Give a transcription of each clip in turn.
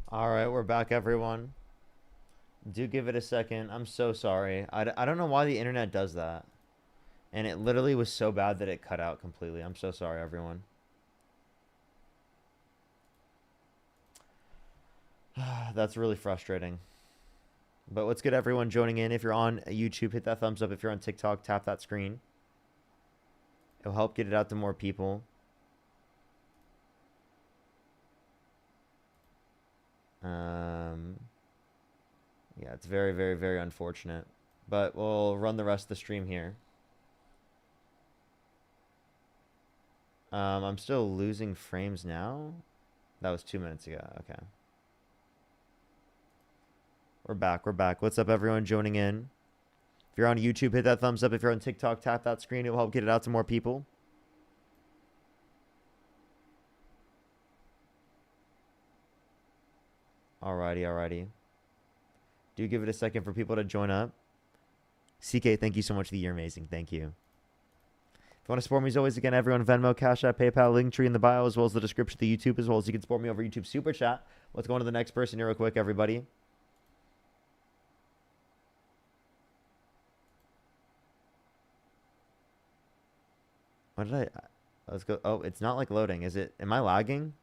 All right, we're back, everyone. Do give it a second. I'm so sorry. I don't know why the internet does that. And it literally was so bad that it cut out completely. I'm so sorry, everyone. That's really frustrating. But let's get everyone joining in. If you're on YouTube, hit that thumbs up. If you're on TikTok, tap that screen. It'll help get it out to more people. Um, yeah, it's very, very, very unfortunate. But we'll run the rest of the stream here. I'm still losing frames now. That was 2 minutes ago. Okay. We're back. We're back. What's up, everyone joining in? If you're on YouTube, hit that thumbs up. If you're on TikTok, tap that screen. It will help get it out to more people. Alrighty, alrighty. Do give it a second for people to join up. CK, thank you so much. You're amazing. Thank you. If you want to support me, as always, again, everyone, Venmo, Cash App, PayPal, Linktree in the bio, as well as the description of the YouTube, as well as you can support me over YouTube Super Chat. Let's go on to the next person here real quick, everybody. What did I... Let's go... Oh, it's not like loading. Is it... Am I lagging?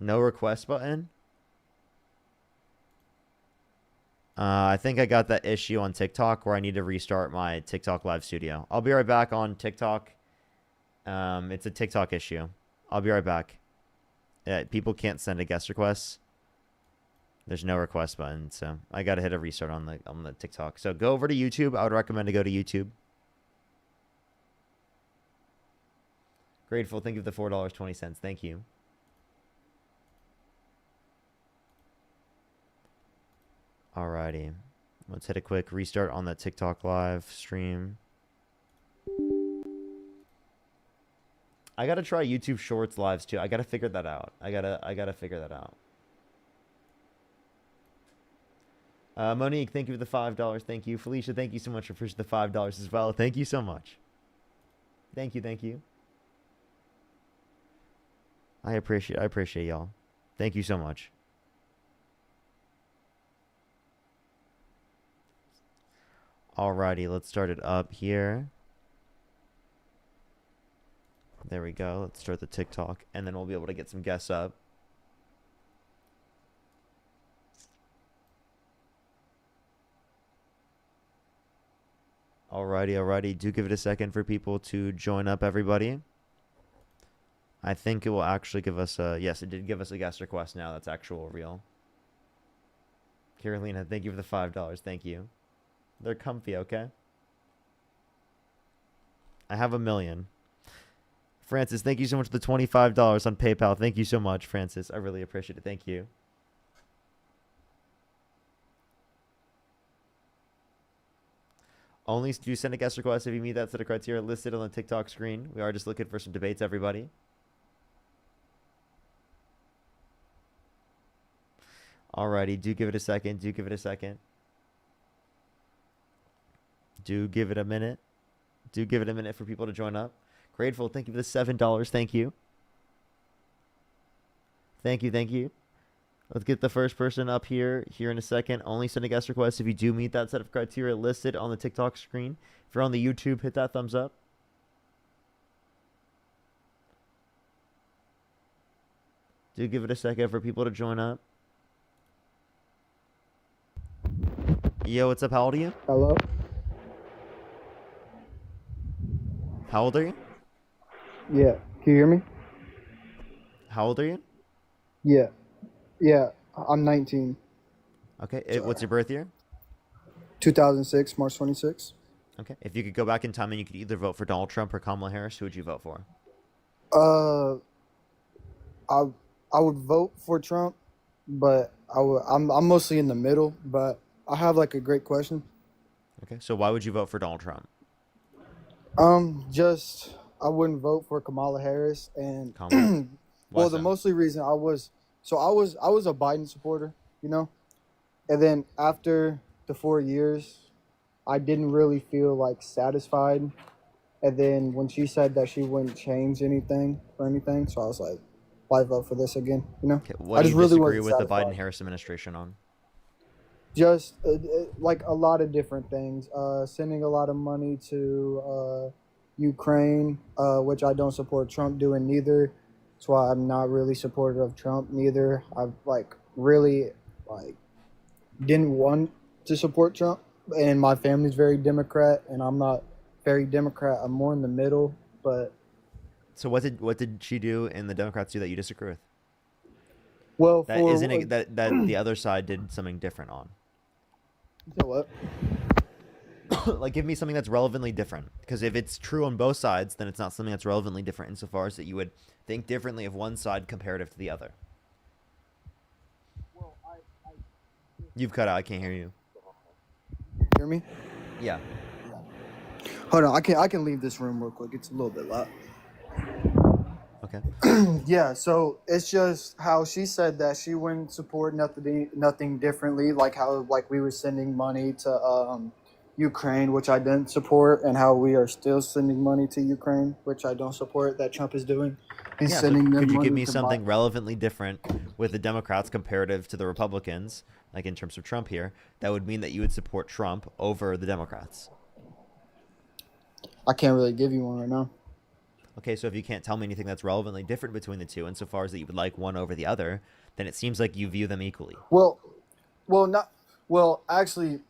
No request button? I think I got that issue on TikTok where I need to restart my TikTok live studio. I'll be right back on TikTok. It's a TikTok issue. I'll be right back. People can't send a guest request. There's no request button, so I gotta hit a restart on the TikTok. So go over to YouTube. I would recommend to go to YouTube. Grateful. Thank you for the $4.20. Thank you. Alrighty. Let's hit a quick restart on the TikTok live stream. I gotta try YouTube Shorts lives too. I gotta figure that out. I gotta figure that out. Monique, thank you for the $5. Thank you. Felicia, thank you so much for pushing the $5 as well. Thank you so much. Thank you, thank you. I appreciate y'all. Thank you so much. Alrighty, let's start it up here. There we go. Let's start the TikTok, and then we'll be able to get some guests up. Alrighty. Do give it a second for people to join up, everybody. I think it will actually give us a... Yes, it did give us a guest request now. That's actual real. Carolina, thank you for the $5. Thank you. They're comfy, okay? I have 1,000,000. Francis, thank you so much for the $25 on PayPal. Thank you so much, Francis. I really appreciate it. Thank you. Only do send a guest request if you meet that set of criteria listed on the TikTok screen. We are just looking for some debates, everybody. Alrighty, do give it a second. Do give it a second. Do give it a minute. Do give it a minute for people to join up. Grateful. Thank you for the $7. Thank you. Thank you. Let's get the first person up here in a second. Only send a guest request if you do meet that set of criteria listed on the TikTok screen. If you're on the YouTube, hit that thumbs up. Do give it a second for people to join up. Yo, what's up? How old are you? Hello? How old are you? Yeah. Can you hear me? How old are you? Yeah. Yeah. I'm 19. Okay. What's Sorry. your birth year? 2006, March 26. Okay. If you could go back in time and you could either vote for Donald Trump or Kamala Harris, who would you vote for? Uh, I I would vote for Trump, but I'm mostly in the middle. But I have like a great question. Okay. So why would you vote for Donald Trump? Just I wouldn't vote for Kamala Harris, and Kamala? Why well, the so? mostly reason I was a Biden supporter, you know, and then after the 4 years, I didn't really feel like satisfied. And then when she said that she wouldn't change anything or anything, so I was like, life up for this again. You know, Okay, what I do just you really disagree wasn't with the satisfied. Biden-Harris administration on? Just like a lot of different things. Sending a lot of money to Ukraine, which I don't support Trump doing neither. That's why I'm not really supportive of Trump neither. I've like really like didn't want to support Trump, and my family's very Democrat, and I'm not very Democrat. I'm more in the middle. But So what did she do and the Democrats do that you disagree with? well, That isn't for that the other side did something different on. so what? Like, give me something that's relevantly different. Because if it's true on both sides, then it's not something that's relevantly different insofar as that you would think differently of one side comparative to the other. Well, I You've cut out. I can't hear you. hear me. Yeah. Hold on, I can leave this room real quick. It's a little bit loud. Okay. Yeah, so it's just how she said that she wouldn't support nothing differently, like how like we were sending money to Ukraine, which I didn't support, and how we are still sending money to Ukraine, which I don't support. That Trump is doing, he's Yeah. So sending them could you give money me to buy. something relevantly different with the Democrats comparative to the Republicans, like in terms of Trump here, that would mean that you would support Trump over the Democrats? I can't really give you one right now. Okay, so if you can't tell me anything that's relevantly different between the two, insofar as that you would like one over the other, then it seems like you view them equally. Well, well, not well. Actually,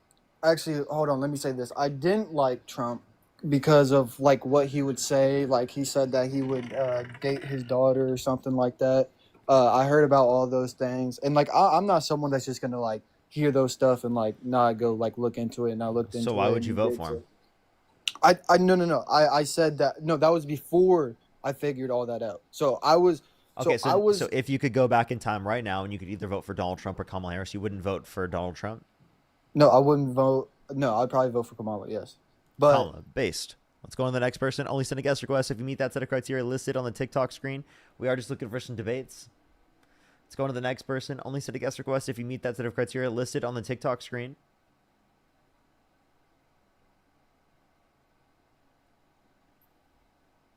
hold on. Let me say this. I didn't like Trump because of like what he would say. Like he said that he would date his daughter or something like that. I heard about all those things, and like I'm not someone that's just gonna like hear those stuff and like not go like look into it. And I looked So into why it, would and you he vote did for him? too. I no. I said that no. That was before I figured all that out. Okay, I so was if you could go back in time right now and you could either vote for Donald Trump or Kamala Harris, you wouldn't vote for Donald Trump? no. I wouldn't vote. No, I'd probably vote for Kamala. Yes, but Kamala, based. Let's go on to the next person. Only send a guest request if you meet that set of criteria listed on the TikTok screen. We are just looking for some debates. Let's go on to the next person. Only send a guest request if you meet that set of criteria listed on the TikTok screen.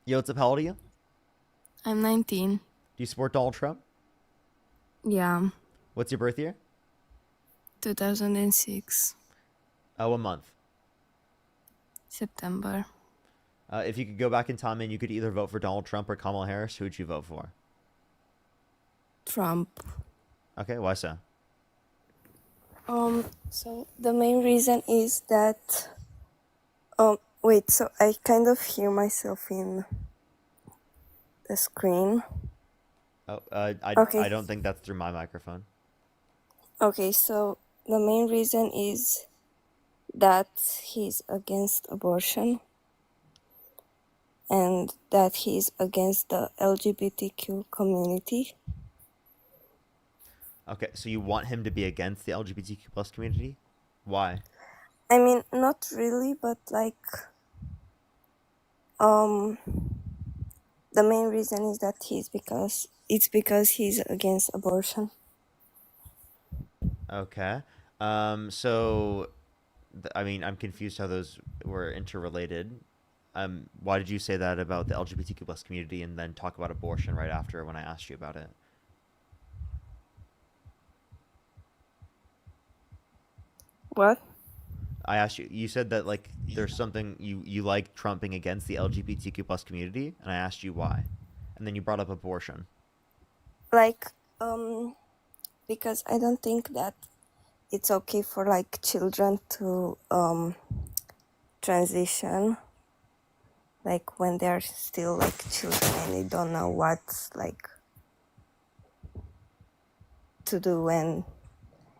Yo, what's up? How old are you? I'm 19. Do you support Donald Trump? Yeah, What's your birth year? 2006, What month? September. If you could go back in time and you could either vote for Donald Trump or Kamala Harris, who would you vote for? Trump. Okay, why so? So the main reason is that wait, so I kind of hear myself in the screen. Oh, I Okay. don't think that's through my microphone. Okay, so the main reason is that he's against abortion and that he's against the LGBTQ community. Okay, so you want him to be against the LGBTQ plus community? Why? I mean, not really, but like um the main reason is that because he's against abortion. Okay. So, I mean, I'm confused how those were interrelated. Why did you say that about the LGBTQ plus community and then talk about abortion right after when I asked you about it? What? I asked you. You said that like there's something you like Trump being against the LGBTQ plus community, and I asked you why, and then you brought up abortion. Like because I don't think that it's okay for like children to transition like when they're still like children and they don't know what's like to do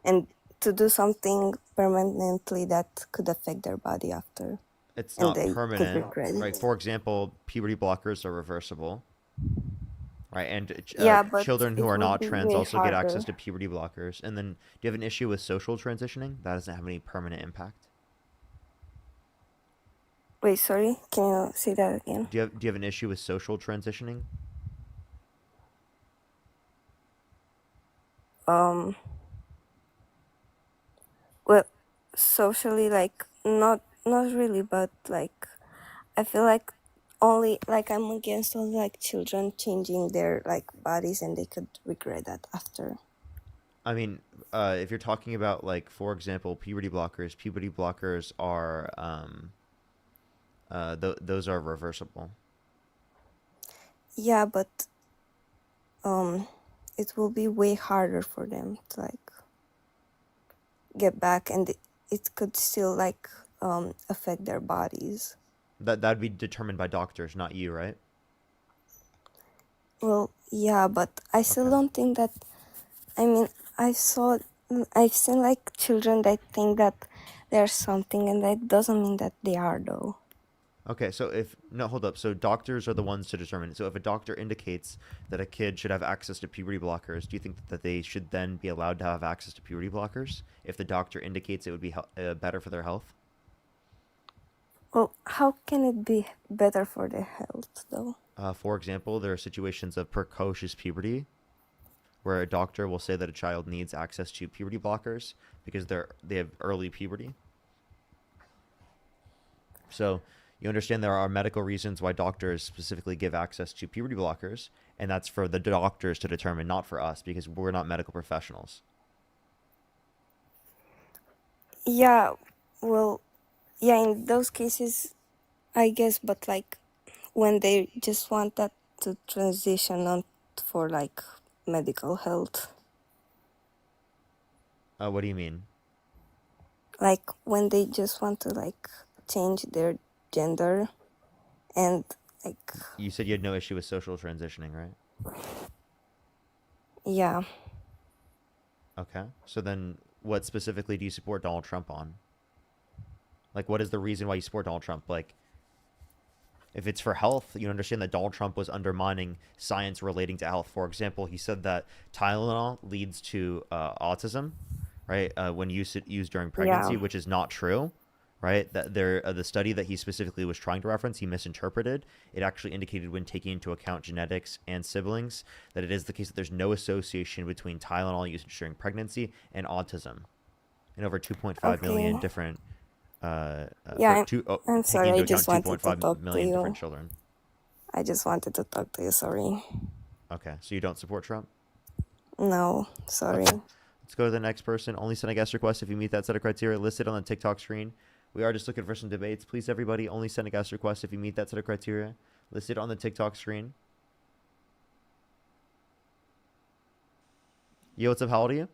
and to do something permanently that could affect their body after It's and not they could permanent, regret right? it. For example, puberty blockers are reversible, right? And Yeah, but children who it are would not be trans way also get access harder. to puberty blockers. And then, do you have an issue with social transitioning? That doesn't have any permanent impact. Wait, sorry, can you say that again? Do you have an issue with social transitioning? um well, socially, like not really, but like I feel like only like I'm against all like children changing their like bodies and they could regret that after. I mean, if you're talking about like, for example, puberty blockers are those are reversible. Yeah, but it will be way harder for them to like get back, and it could still like affect their bodies. That'd be determined by doctors, not you, right? Well, yeah, but I still Okay. don't think that. I mean, I've seen like children that think that they're something, and that doesn't mean that they are though. Okay, so if no, hold up. So doctors are the ones to determine it. So if a doctor indicates that a kid should have access to puberty blockers, do you think that they should then be allowed to have access to puberty blockers if the doctor indicates it would be better for their health? Well, how can it be better for their health though? For example, there are situations of precocious puberty where a doctor will say that a child needs access to puberty blockers because they have early puberty. So you understand there are medical reasons why doctors specifically give access to puberty blockers, and that's for the doctors to determine, not for us, because we're not medical professionals. Yeah, well, yeah, in those cases, I guess, but like when they just want that to transition on for like medical health, What do you mean? like when they just want to like change their gender and like, You said you had no issue with social transitioning, right? yeah. Okay. So then what specifically do you support Donald Trump on? Like, what is the reason why you support Donald Trump? Like, if it's for health, you understand that Donald Trump was undermining science relating to health. For example, he said that Tylenol leads to autism, right? When used during Yeah. pregnancy, which is not true, right? That the study that he specifically was trying to reference, he misinterpreted. It actually indicated, when taking into account genetics and siblings, that it is the case that there's no association between Tylenol usage during pregnancy and autism. In over 2.5 million Okay. different Yeah, I'm taking sorry. into I account just wanted to 2.5 talk to million different you. children. I just wanted to talk to you. Sorry. Okay, so you don't support Trump? No, sorry. Okay, let's go to the next person. Only send a guest request if you meet that set of criteria listed on the TikTok screen. We are just looking for some debates. Please, everybody, only send a guest request if you meet that set of criteria listed on the TikTok screen. Yo, what's up? How old are you?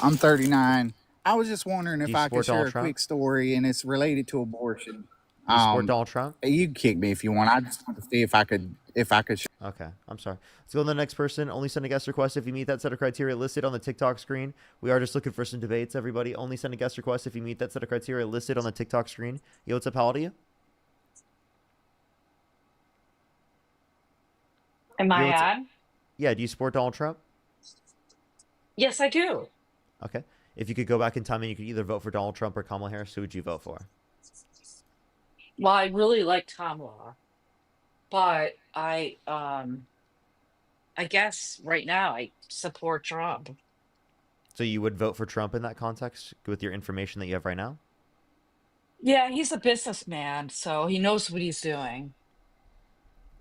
I'm 39. I was just wondering Do if you I could support share Donald a Trump? quick story, and it's related to abortion. Do you support Donald Trump? You can kick me if you want. I just want to see if I could. Okay, I'm sorry. Let's go to the next person. Only send a guest request if you meet that set of criteria listed on the TikTok screen. We are just looking for some debates, everybody. Only send a guest request if you meet that set of criteria listed on the TikTok screen. Yo, what's up? How old are you? Am Yo, I what's up? on? Yeah, do you support Donald Trump? Yes, I do. Okay. If you could go back in time and you could either vote for Donald Trump or Kamala Harris, who would you vote for? Well, I really like Kamala, but I guess right now I support Trump. So you would vote for Trump in that context with your information that you have right now? Yeah, he's a businessman, so he knows what he's doing.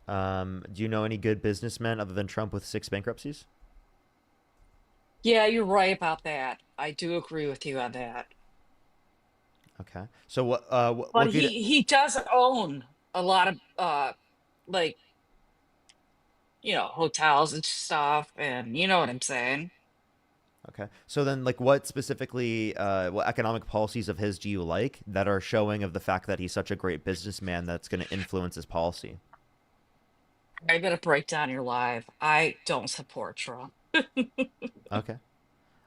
Do you know any good businessmen other than Trump with 6 bankruptcies? Yeah, you're right about that. I do agree with you on that. Okay. So what But good? he does own a lot of like, hotels and stuff, and you know what I'm saying. Okay. So then, like, what specifically, what economic policies of his do you like that are showing of the fact that he's such a great businessman that's going to influence his policy? I better break down your life. I don't support Trump. Okay.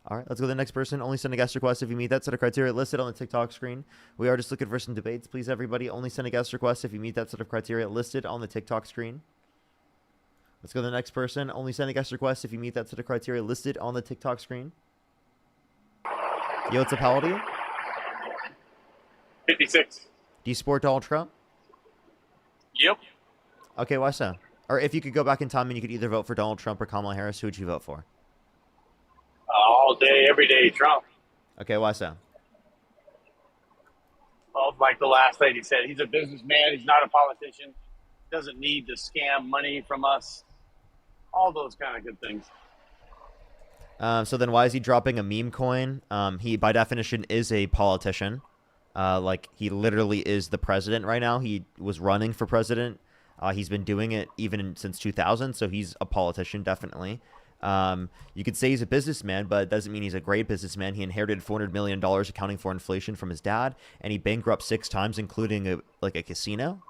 All right. Let's go to the next person. Only send a guest request if you meet that set of criteria listed on the TikTok screen. We are just looking for some debates. Please, everybody, only send a guest request if you meet that set of criteria listed on the TikTok screen. Let's go to the next person. Only send a guest request if you meet that set of criteria listed on the TikTok screen. Yo, what's up? How old are you? 56. Do you support Donald Trump? Yep. Okay, why so? Or if you could go back in time and you could either vote for Donald Trump or Kamala Harris, who would you vote for? All day, every day, Trump. Okay, why so? Well, like the last lady said, he's a businessman. He's not a politician. Doesn't need to scam money from us. All those kind of good things. So then why is he dropping a meme coin? He, by definition, is a politician. Like, he literally is the president right now. He was running for president. He's been doing it even since 2000, so he's a politician, definitely. You could say he's a businessman, but it doesn't mean he's a great businessman. He inherited $400 million accounting for inflation from his dad, and he bankrupt 6 times, including a casino.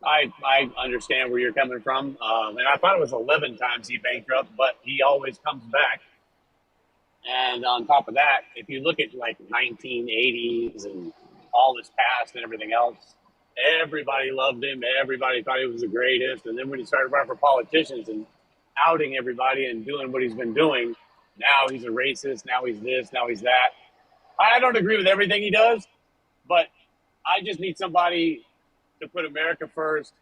I understand where you're coming from. And I thought it was 11 times he bankrupt, but he always comes back. And on top of that, if you look at like 1980s and all his past and everything else, everybody loved him. Everybody thought he was the greatest. And then when he started running for politicians and outing everybody and doing what he's been doing, now he's a racist. Now he's this. Now he's that. I don't agree with everything he does, but I just need somebody to put America first.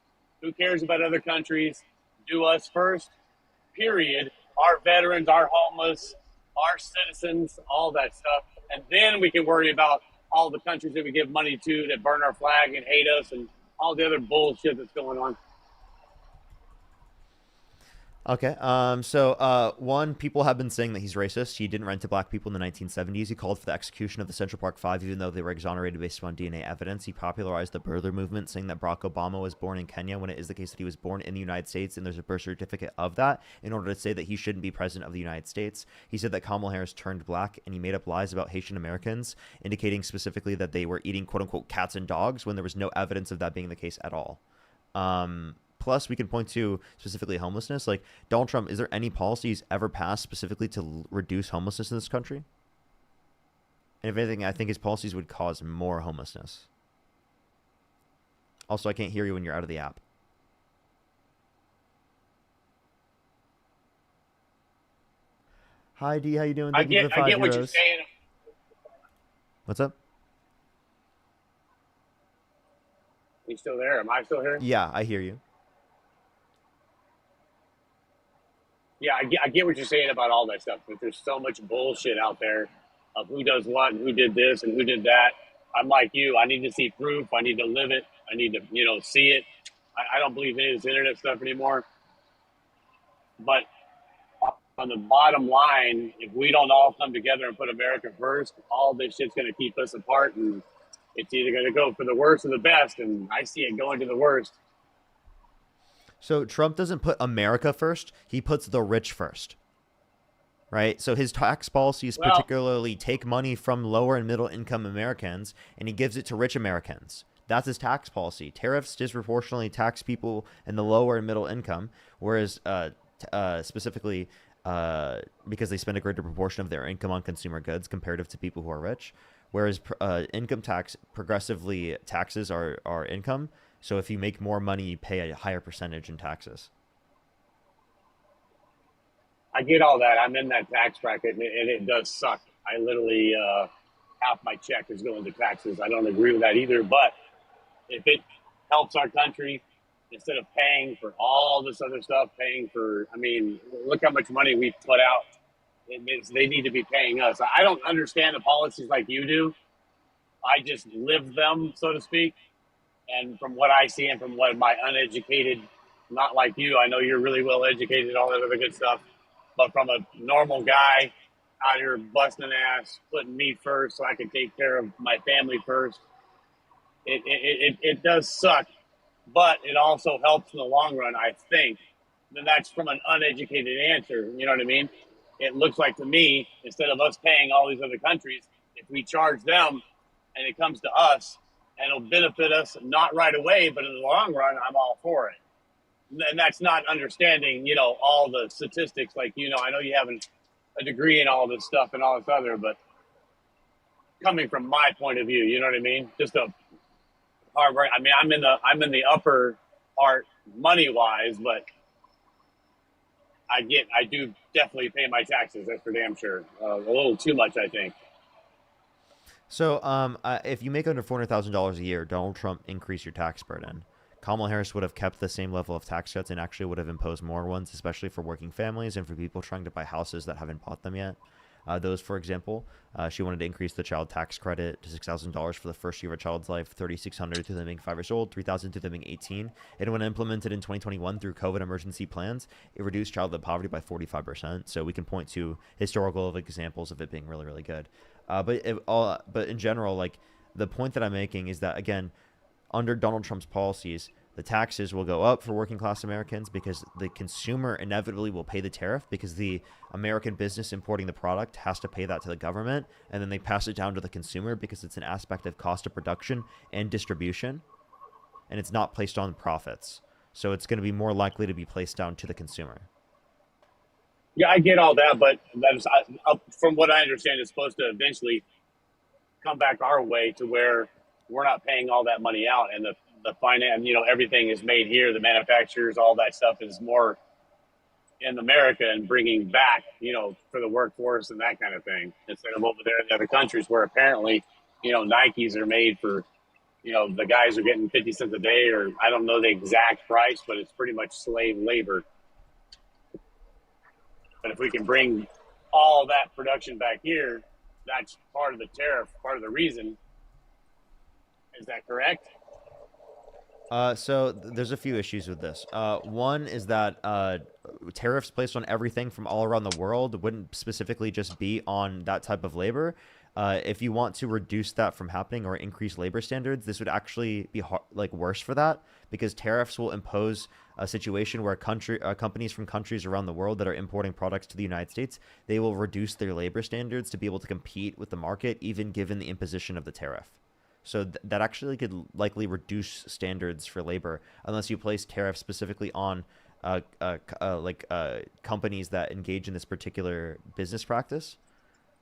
Who cares about other countries? Do us first, period. Our veterans, our homeless, our citizens, all that stuff. And then we can worry about all the countries that we give money to that burn our flag and hate us and all the other bullshit that's going on. Okay. One, people have been saying that he's racist. He didn't rent to black people in the 1970s. He called for the execution of the Central Park Five, even though they were exonerated based upon DNA evidence. He popularized the birther movement, saying that Barack Obama was born in Kenya when it is the case that he was born in the United States, and there's a birth certificate of that, in order to say that he shouldn't be president of the United States. He said that Kamala Harris turned black, and he made up lies about Haitian Americans, indicating specifically that they were eating quote-unquote cats and dogs, when there was no evidence of that being the case at all. Plus, we can point to specifically homelessness. Like, Donald Trump, is there any policies ever passed specifically to reduce homelessness in this country? And if anything, I think his policies would cause more homelessness. Also, I can't hear you when you're out of the app. Hi, D. How you doing? I Thank you for the 5 get what you're euros. saying. What's up? You still there? Am I still here? Yeah, I hear you. Yeah, I get what you're saying about all that stuff, but there's so much bullshit out there of who does what and who did this and who did that. I'm like you. I need to see proof. I need to live it. I need to, see it. I don't believe any of this internet stuff anymore. But on the bottom line, if we don't all come together and put America first, all this shit's going to keep us apart, and it's either going to go for the worst or the best, and I see it going to the worst. So Trump doesn't put America first. He puts the rich first. Right? So his tax policies particularly take money from lower and middle income Americans, and he gives it to rich Americans. That's his tax policy. Tariffs disproportionately tax people in the lower and middle income, whereas specifically because they spend a greater proportion of their income on consumer goods comparative to people who are rich. Whereas income tax progressively taxes our income. So if you make more money, you pay a higher percentage in taxes. I get all that. I'm in that tax bracket, and it does suck. I literally, half my check is going to taxes. I don't agree with that either. But if it helps our country, instead of paying for all this other stuff, look how much money we put out. They need to be paying us. I don't understand the policies like you do. I just live them, so to speak. And from what I see and from what my uneducated, not like you, I know you're really well educated, all that other good stuff. But from a normal guy out here busting ass, putting me first so I can take care of my family first, it does suck. But it also helps in the long run, I think. And that's from an uneducated answer. You know what I mean? It looks like to me, instead of us paying all these other countries, if we charge them and it comes to us and it'll benefit us, not right away, but in the long run, I'm all for it. And that's not understanding, all the statistics. Like, I know you have a degree in all this stuff and all this other, but coming from my point of view, you know what I mean? Just a hard work. I'm in the upper part money wise, but I do definitely pay my taxes. That's for damn sure. A little too much, I think. So if you make under $400,000 a year, Donald Trump increased your tax burden. Kamala Harris would have kept the same level of tax cuts and actually would have imposed more ones, especially for working families and for people trying to buy houses that haven't bought them yet. Those, for example, she wanted to increase the child tax credit to $6,000 for the first year of a child's life, $3,600 through them being 5 years old, $3,000 through them being 18. And when implemented in 2021 through COVID emergency plans, it reduced childhood poverty by 45%. So we can point to historical examples of it being really, really good. But in general, like the point that I'm making is that, again, under Donald Trump's policies, the taxes will go up for working class Americans because the consumer inevitably will pay the tariff because the American business importing the product has to pay that to the government, and then they pass it down to the consumer because it's an aspect of cost of production and distribution, and it's not placed on profits. So it's going to be more likely to be placed down to the consumer. Yeah, I get all that, but from what I understand, it's supposed to eventually come back our way to where we're not paying all that money out, and the finance, everything is made here. The manufacturers, all that stuff is more in America and bringing back, for the workforce and that kind of thing, instead of over there in the other countries where apparently, Nikes are made for, the guys are getting 50 cents a day, or I don't know the exact price, but it's pretty much slave labor. But if we can bring all that production back here, that's part of the tariff, part of the reason. Is that correct? So there's a few issues with this. One is that tariffs placed on everything from all around the world wouldn't specifically just be on that type of labor. If you want to reduce that from happening or increase labor standards, this would actually be worse for that, because tariffs will impose a situation where companies from countries around the world that are importing products to the United States, they will reduce their labor standards to be able to compete with the market, even given the imposition of the tariff. So that actually could likely reduce standards for labor unless you place tariffs specifically on companies that engage in this particular business practice.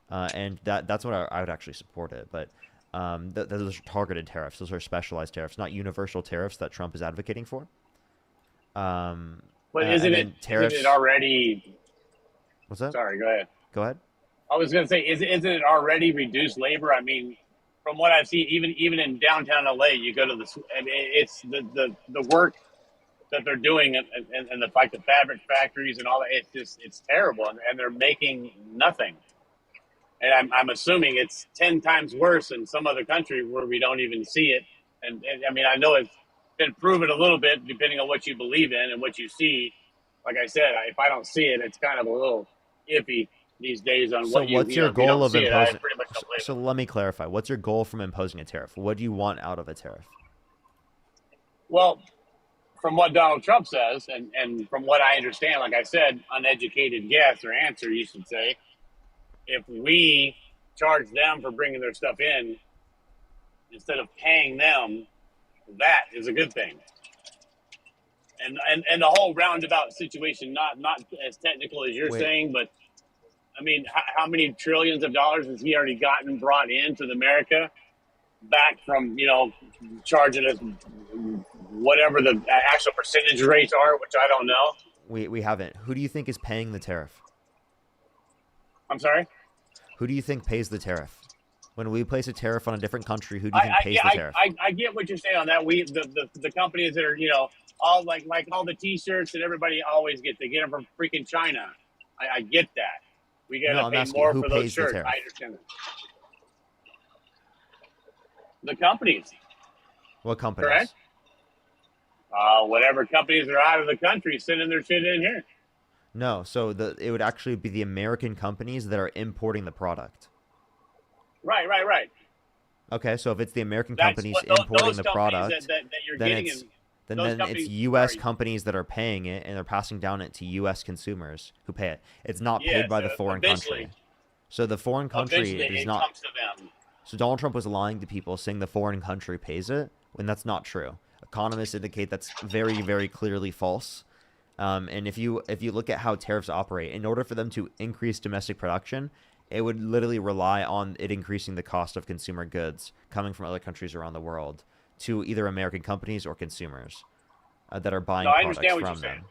And that's what I would actually support it. But those are targeted tariffs. Those are specialized tariffs, not universal tariffs that Trump is advocating for. But isn't it already? What's that? Sorry, go ahead. Go ahead. I was going to say, isn't it already reduced labor? I mean, from what I've seen, even in downtown LA, you go to it's the work that they're doing and the fabric factories and all that. It's terrible, and they're making nothing. And I'm assuming it's 10 times worse in some other country where we don't even see it. And I mean, I know it's been proven a little bit depending on what you believe in and what you see. Like I said, if I don't see it, it's kind of a little iffy these days on what you. So what's your goal of imposing? So let me clarify. What's your goal from imposing a tariff? What do you want out of a tariff? Well, from what Donald Trump says, and from what I understand, like I said, uneducated guess or answer, you should say, if we charge them for bringing their stuff in instead of paying them, that is a good thing. And the whole roundabout situation, not as technical as you're saying, but I mean, how many trillions of dollars has he already brought into America back from, charging us whatever the actual percentage rates are, which I don't know. We haven't. Who do you think is paying the tariff? I'm sorry? Who do you think pays the tariff? When we place a tariff on a different country, who do you think pays the tariff? I get what you're saying on that. The companies that are, all like all the T-shirts that everybody always gets, they get them from freaking China. I get that. We got to pay more for those shirts. I understand that. The companies. What companies? Correct? Whatever companies are out of the country sending their shit in here. No, so it would actually be the American companies that are importing the product. Right. Okay, so if it's the American companies importing the product, then it's U.S. companies that are paying it, and they're passing down it to U.S. consumers who pay it. It's not paid by the foreign country. So the foreign country is not. Comes to them. So Donald Trump was lying to people, saying the foreign country pays it, when that's not true. Economists indicate that's very, very clearly false. And if you look at how tariffs operate, in order for them to increase domestic production, it would literally rely on it increasing the cost of consumer goods coming from other countries around the world to either American companies or consumers that are buying products from them.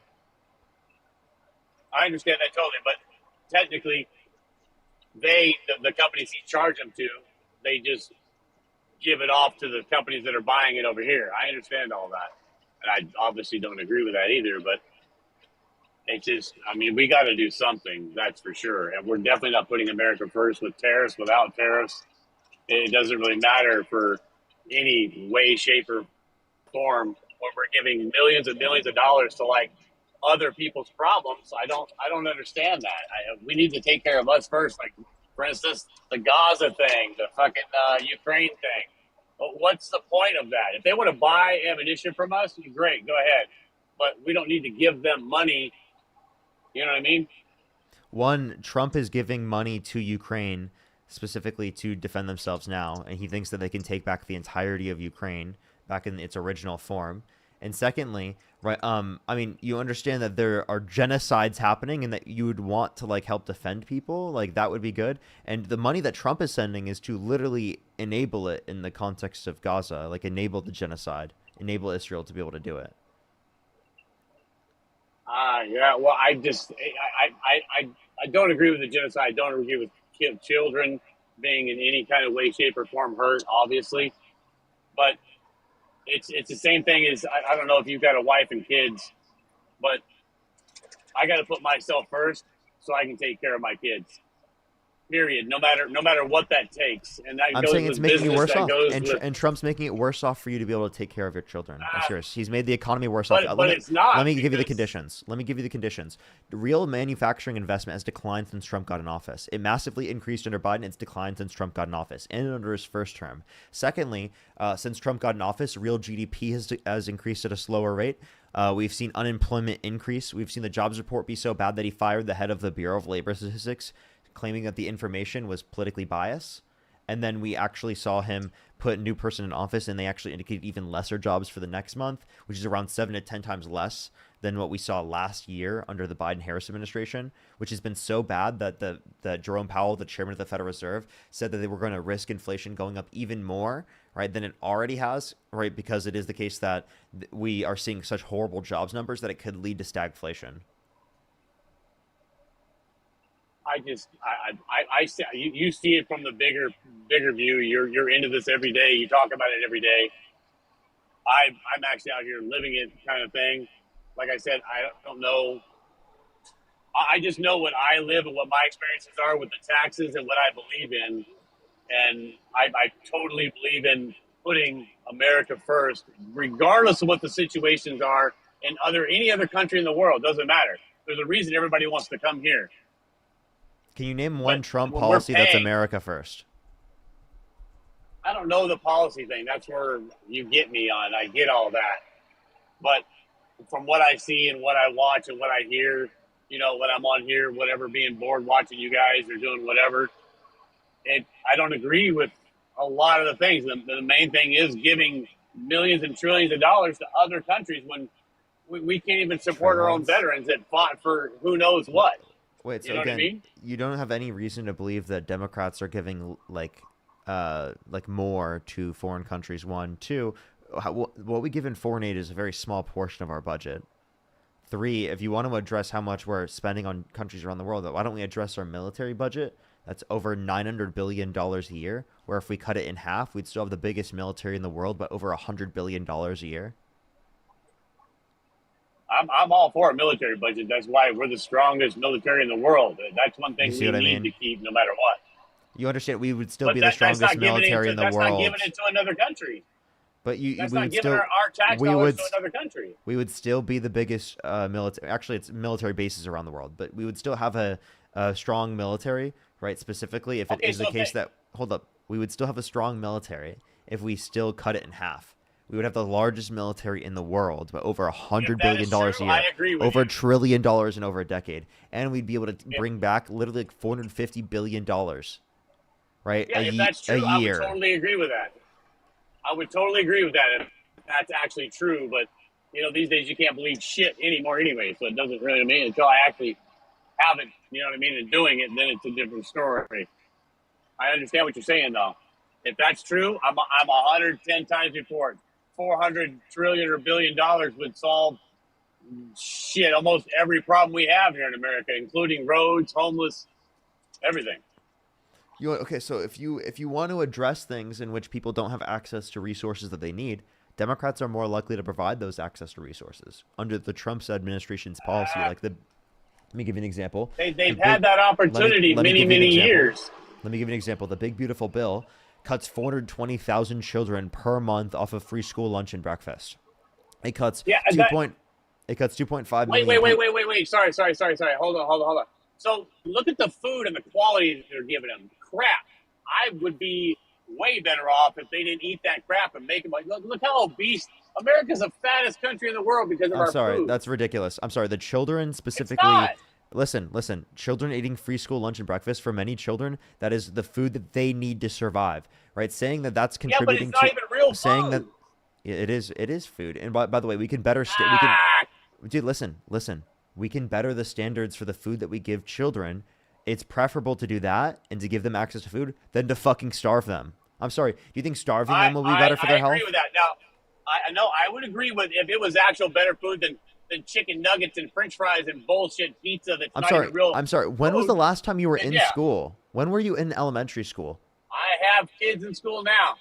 I understand that totally, but technically, the companies he charged them to, they just give it off to the companies that are buying it over here. I understand all that, and I obviously don't agree with that either. But It's just, I mean, we got to do something, that's for sure. And we're definitely not putting America first with tariffs, without tariffs. It doesn't really matter for any way, shape, or form when we're giving millions of dollars to like other people's problems. I don't understand that. We need to take care of us first. Like, for instance, the Gaza thing, the fucking Ukraine thing. But what's the point of that? If they want to buy ammunition from us, great, go ahead. But we don't need to give them money. You know what I mean? One, Trump is giving money to Ukraine specifically to defend themselves now, and he thinks that they can take back the entirety of Ukraine back in its original form. And secondly, right, I mean, you understand that there are genocides happening and that you would want to like help defend people, like that would be good. And the money that Trump is sending is to literally enable it in the context of Gaza, like enable the genocide, enable Israel to be able to do it. Yeah. Well, I don't agree with the genocide. I don't agree with children being in any kind of way, shape, or form hurt, obviously. But it's the same thing as I don't know if you've got a wife and kids, but I got to put myself first so I can take care of my kids. Period. No matter what that takes, and that I'm goes saying with it's making you business, worse off, goes and, with, and Trump's making it worse off for you to be able to take care of your children. I'm serious. He's made the economy worse off. but it's not. Let me give you the because- conditions. Let me give you the conditions. The real manufacturing investment has declined since Trump got in office. It massively increased under Biden. It's declined since Trump got in office and under his first term. Secondly, since Trump got in office, real GDP has increased at a slower rate. We've seen unemployment increase. We've seen the jobs report be so bad that he fired the head of the Bureau of Labor Statistics, claiming that the information was politically biased. And then we actually saw him put a new person in office, and they actually indicated even lesser jobs for the next month, which is around 7 to 10 times less than what we saw last year under the Biden-Harris administration, which has been so bad that the Jerome Powell, the chairman of the Federal Reserve, said that they were going to risk inflation going up even more, right, than it already has, right, because it is the case that we are seeing such horrible jobs numbers that it could lead to stagflation. You see it from the bigger view. You're into this every day. You talk about it every day. I'm actually out here living it, kind of thing. Like I said, I don't know. I just know what I live and what my experiences are with the taxes and what I believe in. And I totally believe in putting America first, regardless of what the situations are in any other country in the world. Doesn't matter. There's a reason everybody wants to come here. Can you name one But Trump when we're policy that's paying- America first? I don't know the policy thing. That's where you get me on. I get all that. But from what I see and what I watch and what I hear, when I'm on here, whatever, being bored watching you guys or doing whatever, I don't agree with a lot of the things. The main thing is giving millions and trillions of dollars to other countries when we can't even support our own veterans that fought for who knows what. Wait, so You know what I again, mean? you don't have any reason to believe that Democrats are giving like more to foreign countries. One, two, what we give in foreign aid is a very small portion of our budget. Three, if you want to address how much we're spending on countries around the world, why don't we address our military budget? That's over $900 billion a year, where if we cut it in half, we'd still have the biggest military in the world, but over $100 billion a year. I'm all for a military budget. That's why we're the strongest military in the world. That's one thing You see we what I need mean? to keep no matter what. You understand? We would still But be the that's strongest not giving military in the that's world. not giving it to another country. But we That's not would giving still our tax we dollars would to another country. we would still be the biggest military. Actually, it's military bases around the world, but we would still have a strong military, right? Specifically, if it Okay, is the so case that we would still have a strong military if we still cut it in half. We would have the largest military in the world, but over $100 If that billion is a true, year, I agree with over you. $1 trillion in over a decade, and we'd be able to bring back literally like $450 billion, right? Yeah, if that's true, a year. I would totally agree with that. I would totally agree with that if that's actually true. But these days you can't believe shit anymore anyway. So it doesn't really mean until I actually have it, and doing it, then it's a different story. I understand what you're saying though. If that's true, I'm 110 times before it. 400 trillion or billion dollars would solve almost every problem we have here in America, including roads, homeless, everything. Okay, so if you want to address things in which people don't have access to resources that they need, Democrats are more likely to provide those access to resources under the Trump administration's policy, like the Let me give you an example. They've The had big- that opportunity let me many, give you an many example. years. Let me give you an example. The big beautiful bill cuts 420,000 children per month off of free school lunch and breakfast. It cuts Yeah, two that, point. It cuts 2.5 wait, million. wait. Sorry. Hold on. So look at the food and the quality that they're giving them. Crap. I would be way better off if they didn't eat that crap and make them like, look how obese. America's the fattest country in the world because of I'm our sorry, food. that's ridiculous. I'm sorry. The children It's specifically. not. Listen. Children eating free school lunch and breakfast, for many children, that is the food that they need to survive. Right? Saying that that's Yeah, but contributing it's not to even real saying food. that yeah, it is food. And by the way, we can better dude, listen. We can better the standards for the food that we give children. It's preferable to do that and to give them access to food than to fucking starve them. I'm sorry. Do you think starving them will be better for their I health? agree with that. Now, I know I would agree with if it was actual better food than chicken nuggets and French fries and bullshit pizza that's I'm not sorry. even real. I'm sorry. When was food, the last time you were then in yeah. school? When were you in elementary school? I have kids in school now.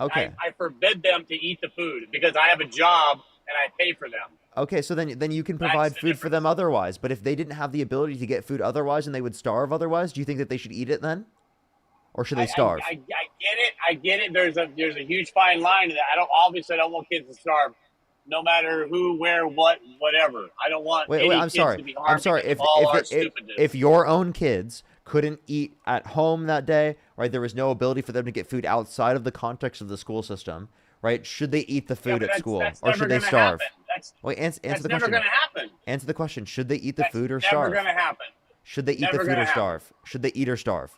Okay. I forbid them to eat the food because I have a job and I pay for them. Okay, so then you can That's provide the food for them otherwise. But if they didn't have the ability to get food otherwise and they would starve otherwise, do you think that they should eat it then? Or should they starve? I get it. There's a huge fine line to that. I don't want kids to starve, no matter who, where, what, whatever. I don't want any I'm kids sorry. to be harmed I'm sorry. because of all our If stupidness. your own kids couldn't eat at home that day, right? There was no ability for them to get food outside of the context of the school system, right? Should they eat the food at school, or should they starve? Wait, answer That's the never question. going to happen. Answer the question. Should they eat the That's food or never starve? going to happen. Should they eat the Never food gonna or happen. starve? Should they eat or starve?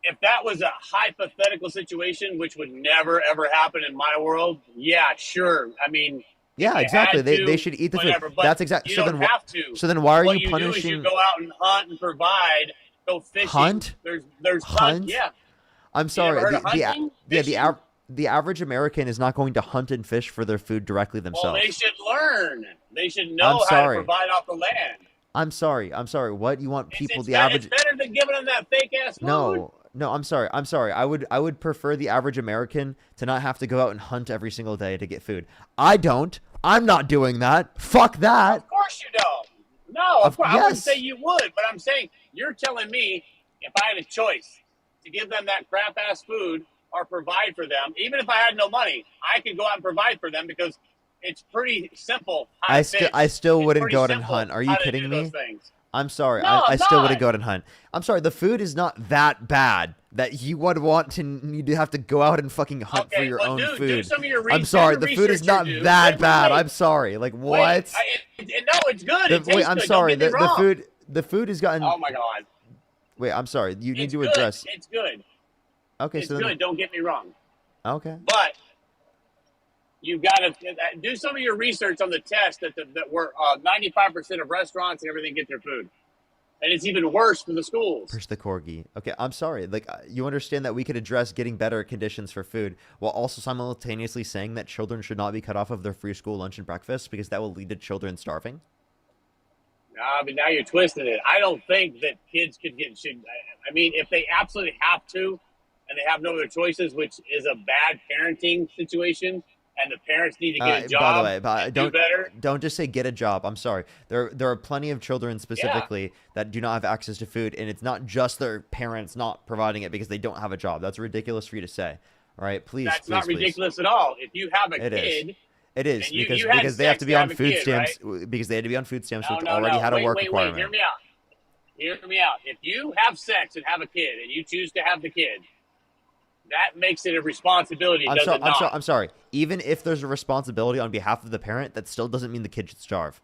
If that was a hypothetical situation, which would never ever happen in my world, yeah, sure. I mean, Yeah, they exactly. had They to, should eat the whatever, food. but That's exactly. You So don't then, have to. so then, why are What you do is punishing? you go out and hunt and provide, go fishing. Hunt? There's Hunt? Yeah. I'm sorry. ever heard of hunting? The average American is not going to hunt and fish for their food directly Well, themselves. they should learn. They should I'm know how to sorry. provide off the land. I'm sorry. What you want people? It's The better, average. It's better than giving them that fake ass food. No. I'm sorry. I would prefer the average American to not have to go out and hunt every single day to get food. I don't. I'm not doing that. Fuck that. Of course you don't. No, of course. I yes. wouldn't say you would, but I'm saying you're telling me if I had a choice to give them that crap ass food or provide for them, even if I had no money, I could go out and provide for them because it's pretty simple. I still It's wouldn't pretty go out and simple hunt. Are you how to kidding do me? those things. I'm sorry. No, I I'm still not. wouldn't go out and hunt. I'm sorry. The food is not that bad that you would want to need to have to go out and fucking hunt for your well, own do food. some of your I'm sorry. research. The food is not Wait, that wait, bad. wait. I'm sorry. Like what? Wait, no, it's good. It tastes I'm good. sorry. Don't get me wrong. The food has gotten. Oh my god. Wait. I'm sorry. You need It's to good. address. It's good. Okay. It's So then. good. Don't get me wrong. Okay. But you've got to do some of your research on the test that 95% of restaurants and everything get their food, and it's even worse for the schools. Push the corgi. Okay, I'm sorry. Like you understand that we could address getting better conditions for food while also simultaneously saying that children should not be cut off of their free school lunch and breakfast because that will lead to children starving. But now you're twisting it. I don't think that kids should. I mean, if they absolutely have to, and they have no other choices, which is a bad parenting situation, and the parents need to get a job. By the way, and do better. don't just say get a job. I'm sorry. There are plenty of children specifically that do not have access to food, and it's not just their parents not providing it because they don't have a job. That's ridiculous for you to say. All right, please. That's please, not please. ridiculous at all. If you have a It is. kid. It is And you because had they have sex to be to on have a food kid, stamps right? because they had to be on food stamps, which No, already had a wait, work wait, requirement. Hear me out. Hear me out. If you have sex and have a kid, and you choose to have the kid, that makes it a responsibility. Does it not? I'm sorry. Even if there's a responsibility on behalf of the parent, that still doesn't mean the kid should starve.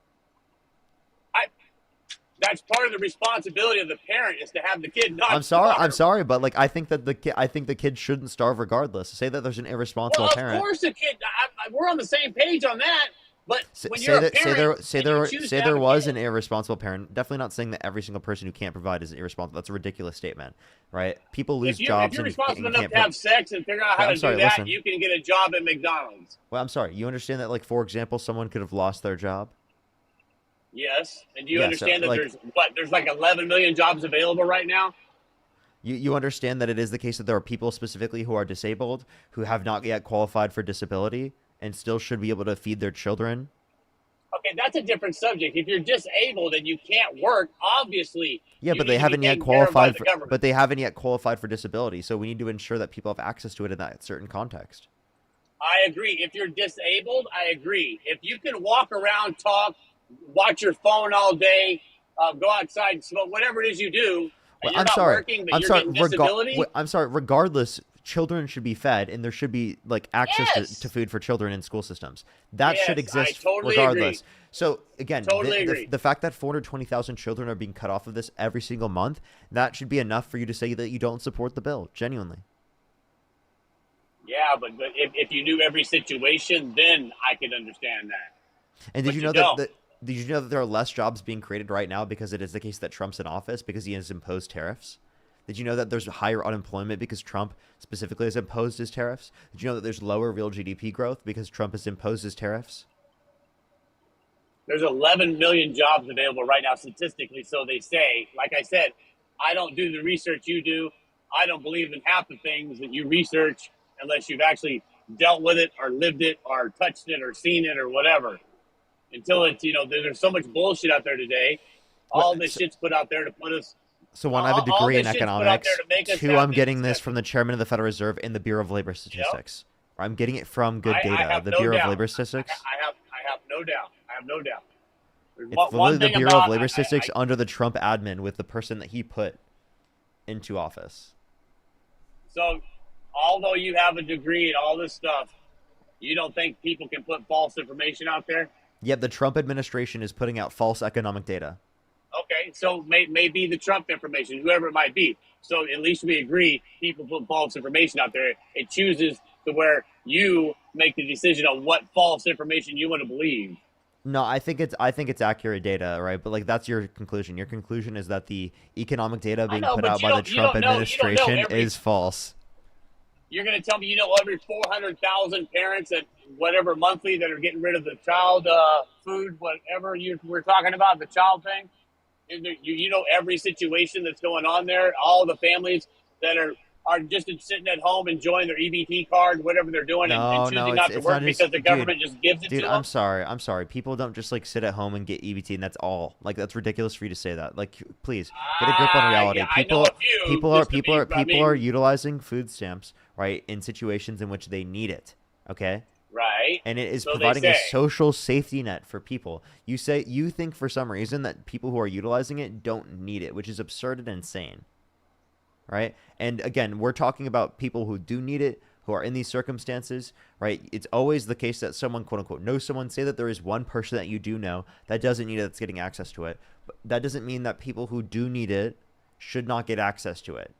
That's part of the responsibility of the parent is to have the kid not I'm sorry. starve. I'm sorry, but like I think that the kid shouldn't starve regardless. Say that there's an irresponsible Well, of parent. course the kid. We're on the same page on that. But when Say you're a that parent, say and there you choose to say have there a was kid, an irresponsible parent. Definitely not saying that every single person who can't provide is irresponsible. That's a ridiculous statement, right? People lose if jobs you're and responsible enough can't. to have sex and figure out how I'm to sorry, do that, listen. you can get a job at McDonald's. Well, I'm sorry. You understand that, like for example, someone could have lost their job. Yes, and do you Yeah, so, understand that like- there's like 11 million jobs available right now? You understand that it is the case that there are people specifically who are disabled who have not yet qualified for disability and still should be able to feed their children. Okay, that's a different subject. If you're disabled and you can't work, obviously, Yeah, you but need they to be haven't yet taken care of by qualified the for. government. But they haven't yet qualified for disability. So we need to ensure that people have access to it in that certain context. I agree. If you're disabled, I agree. If you can walk around, talk, watch your phone all day, go outside and smoke, whatever it is you do, Well, and you're I'm not sorry. working, but I'm you're sorry. getting disability, I'm sorry. Regardless, children should be fed, and there should be like access yes, to food for children in school systems. That should yes, I exist totally regardless. agree. So again, Totally agree. the fact that 420,000 children are being cut off of this every single month, that should be enough for you to say that you don't support the bill. Genuinely. Yeah, but if you knew every situation, then I could understand that. And did But you you know don't. did you know that there are less jobs being created right now because it is the case that Trump's in office because he has imposed tariffs? Did you know that there's higher unemployment because Trump specifically has imposed his tariffs? Did you know that there's lower real GDP growth because Trump has imposed his tariffs? There's 11 million jobs available right now statistically, so they say. Like I said, I don't do the research you do. I don't believe in half the things that you research unless you've actually dealt with it or lived it or touched it or seen it or whatever. Until it's, there's so much bullshit out there today. All What, this so, shit's put out there to put us, so one, I have a all degree in this shit's put out economics. there to make us Two, have I'm this getting this from discussion. the chairman of the Federal Reserve in the Bureau of Labor Statistics. I'm getting it from good I data, have the no Bureau of doubt. Labor Statistics. I have no doubt. I have no doubt. There's It's one literally the thing Bureau about of Labor Statistics under the Trump admin with the person that he put into office. So, although you have a degree and all this stuff, you don't think people can put false information out there? Yet the Trump administration is putting out false economic data. Okay, so maybe the Trump information, whoever it might be. So at least we agree people put false information out there. It chooses to where you make the decision on what false information you want to believe. No, I think it's accurate data, right? But like that's your conclusion. Your conclusion is that the economic data being put out by the Trump administration is false. You're going to tell me you know every 400,000 parents that whatever monthly that are getting rid of the child food, whatever we're talking about, the child thing? You know every situation that's going on there, all the families that are just sitting at home enjoying their EBT card, whatever they're doing, and choosing not to work because the government just gives it to them. I'm sorry. People don't just like sit at home and get EBT and that's all. Like that's ridiculous for you to say that. Like please get a grip on reality. Yeah, I know a few, People are utilizing food stamps, right, in situations in which they need it. Okay? Right. And it is So they providing a say. social safety net for people. You think for some reason that people who are utilizing it don't need it, which is absurd and insane. Right? And again, we're talking about people who do need it, who are in these circumstances, right? It's always the case that someone, quote unquote, knows someone. Say that there is one person that you do know that doesn't need it, that's getting access to it. But that doesn't mean that people who do need it should not get access to it.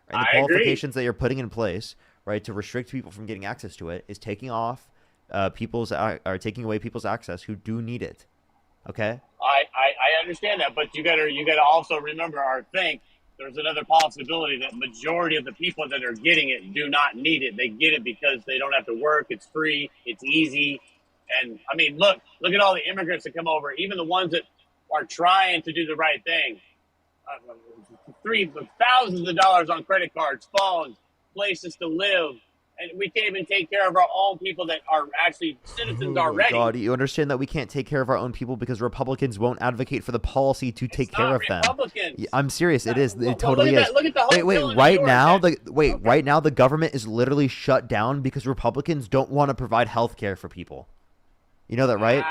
And the qualifications that you're putting in place, right, to restrict people from getting access to it is taking off taking away people's access who do need it. Okay? I understand that, but you gotta also remember or think there's another possibility that majority of the people that are getting it do not need it. They get it because they don't have to work. It's free. It's easy. And I mean, look at all the immigrants that come over, even the ones that are trying to do the right thing. Thousands of dollars on credit cards, phones, places to live. And we can't even take care of our own people that are actually citizens already. God, you understand that we can't take care of our own people because Republicans won't advocate for the policy to take care of them. Republicans. I'm serious. It is. It Well, totally is. look at the whole bill Wait. in New Right York, now, man. right now, the government is literally shut down because Republicans don't want to provide health care for people. You know that, right?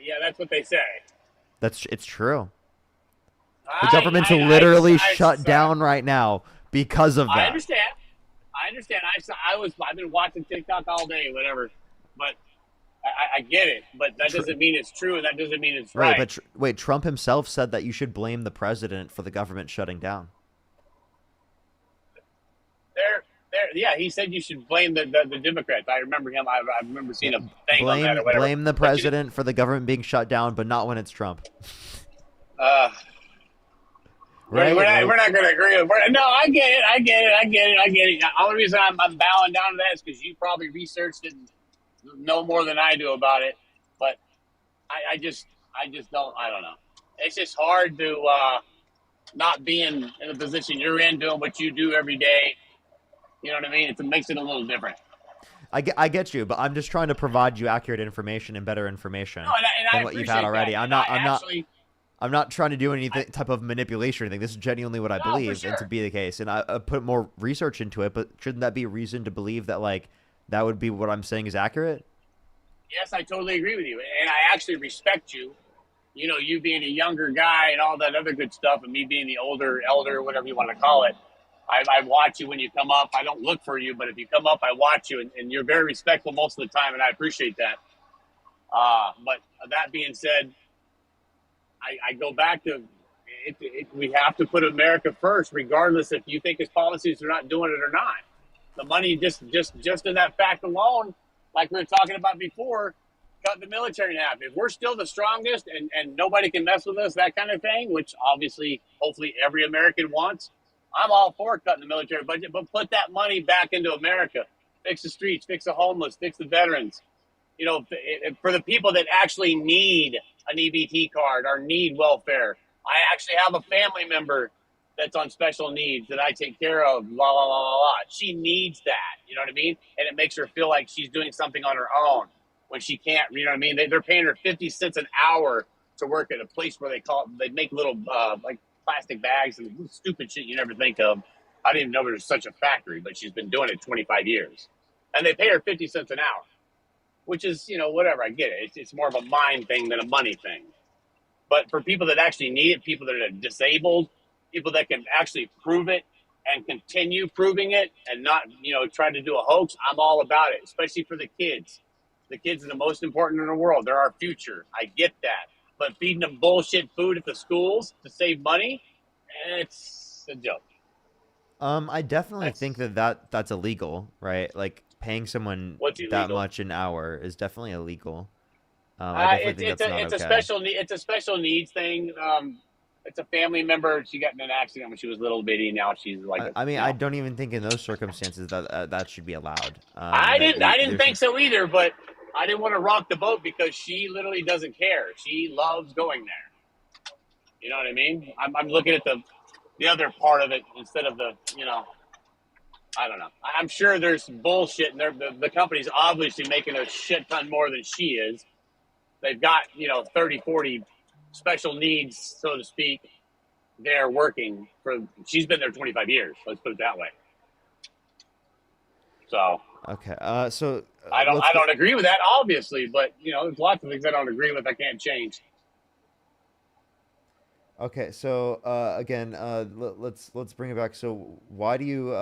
Yeah, that's what they say. It's true. The government's literally shut down right now because of that. I understand. I've been watching TikTok all day, whatever. But I get it. But that doesn't mean it's true, and that doesn't mean it's right. But wait, Trump himself said that you should blame the president for the government shutting down. Yeah, he said you should blame the Democrats. I remember him. I remember seeing a thing on that or whatever. Blame the president for the government being shut down, but not when it's Trump. Right? We're not going to agree with. No, I get it. The only reason I'm bowing down to that is because you probably researched it and know more than I do about it. But I just don't. I don't know. It's just hard to not be in the position you're in, doing what you do every day. You know what I mean? It makes it a little different. I get you, but I'm just trying to provide you accurate information and better information No, and I than what you've had appreciate already. that. I'm And not. I I'm not. actually, I'm not trying to do anything type of manipulation or anything. This is genuinely what I no, for believe, and to sure. be the case. And I put more research into it. But shouldn't that be a reason to believe that like that would be what I'm saying is accurate? Yes, I totally agree with you. And I actually respect you. You know, you being a younger guy and all that other good stuff, and me being the older elder, whatever you want to call it. I watch you when you come up. I don't look for you, but if you come up, I watch you, and you're very respectful most of the time, and I appreciate that. But that being said, I go back to we have to put America first, regardless if you think his policies are not doing it or not. The money just in that fact alone, like we were talking about before, cut the military in half. If we're still the strongest and nobody can mess with us, that kind of thing, which obviously, hopefully every American wants, I'm all for cutting the military budget, but put that money back into America. Fix the streets, fix the homeless, fix the veterans. You know, for the people that actually need an EBT card or need welfare. I actually have a family member that's on special needs that I take care of, la, la, la, la, la. She needs that, you know what I mean? And it makes her feel like she's doing something on her own when she can't, you know what I mean? They're paying her 50 cents an hour to work at a place where they make little, like plastic bags and stupid shit you never think of. I didn't even know there was such a factory, but she's been doing it 25 years. And they pay her 50 cents an hour, which is, you know, whatever. I get it. It's more of a mind thing than a money thing. But for people that actually need it, people that are disabled, people that can actually prove it and continue proving it and not, you know, try to do a hoax, I'm all about it, especially for the kids. The kids are the most important in the world. They're our future. I get that. But feeding them bullshit food at the schools to save money, it's a joke. I definitely That's think that's illegal, right? Like paying someone what's that illegal. much an hour is definitely illegal. I definitely think that's not It's a okay. it's a special needs thing. It's a family member. She got in an accident when she was little bitty. Now she's like I, a, I mean, you I know. don't even think in those circumstances that that should be allowed. I didn't There's think so either, but I didn't want to rock the boat because she literally doesn't care. She loves going there. You know what I mean? I'm looking at the other part of it instead of the, you know, I don't know. I'm sure there's bullshit, and the company's obviously making a shit ton more than she is. They've got, you know, 30, 40 special needs, so to speak. They're working for. She's been there 25 years. Let's put it that way. So okay. So I don't agree with that, obviously, but you know, there's lots of things I don't agree with. I can't change. Okay, so again, let's bring it back. So why do you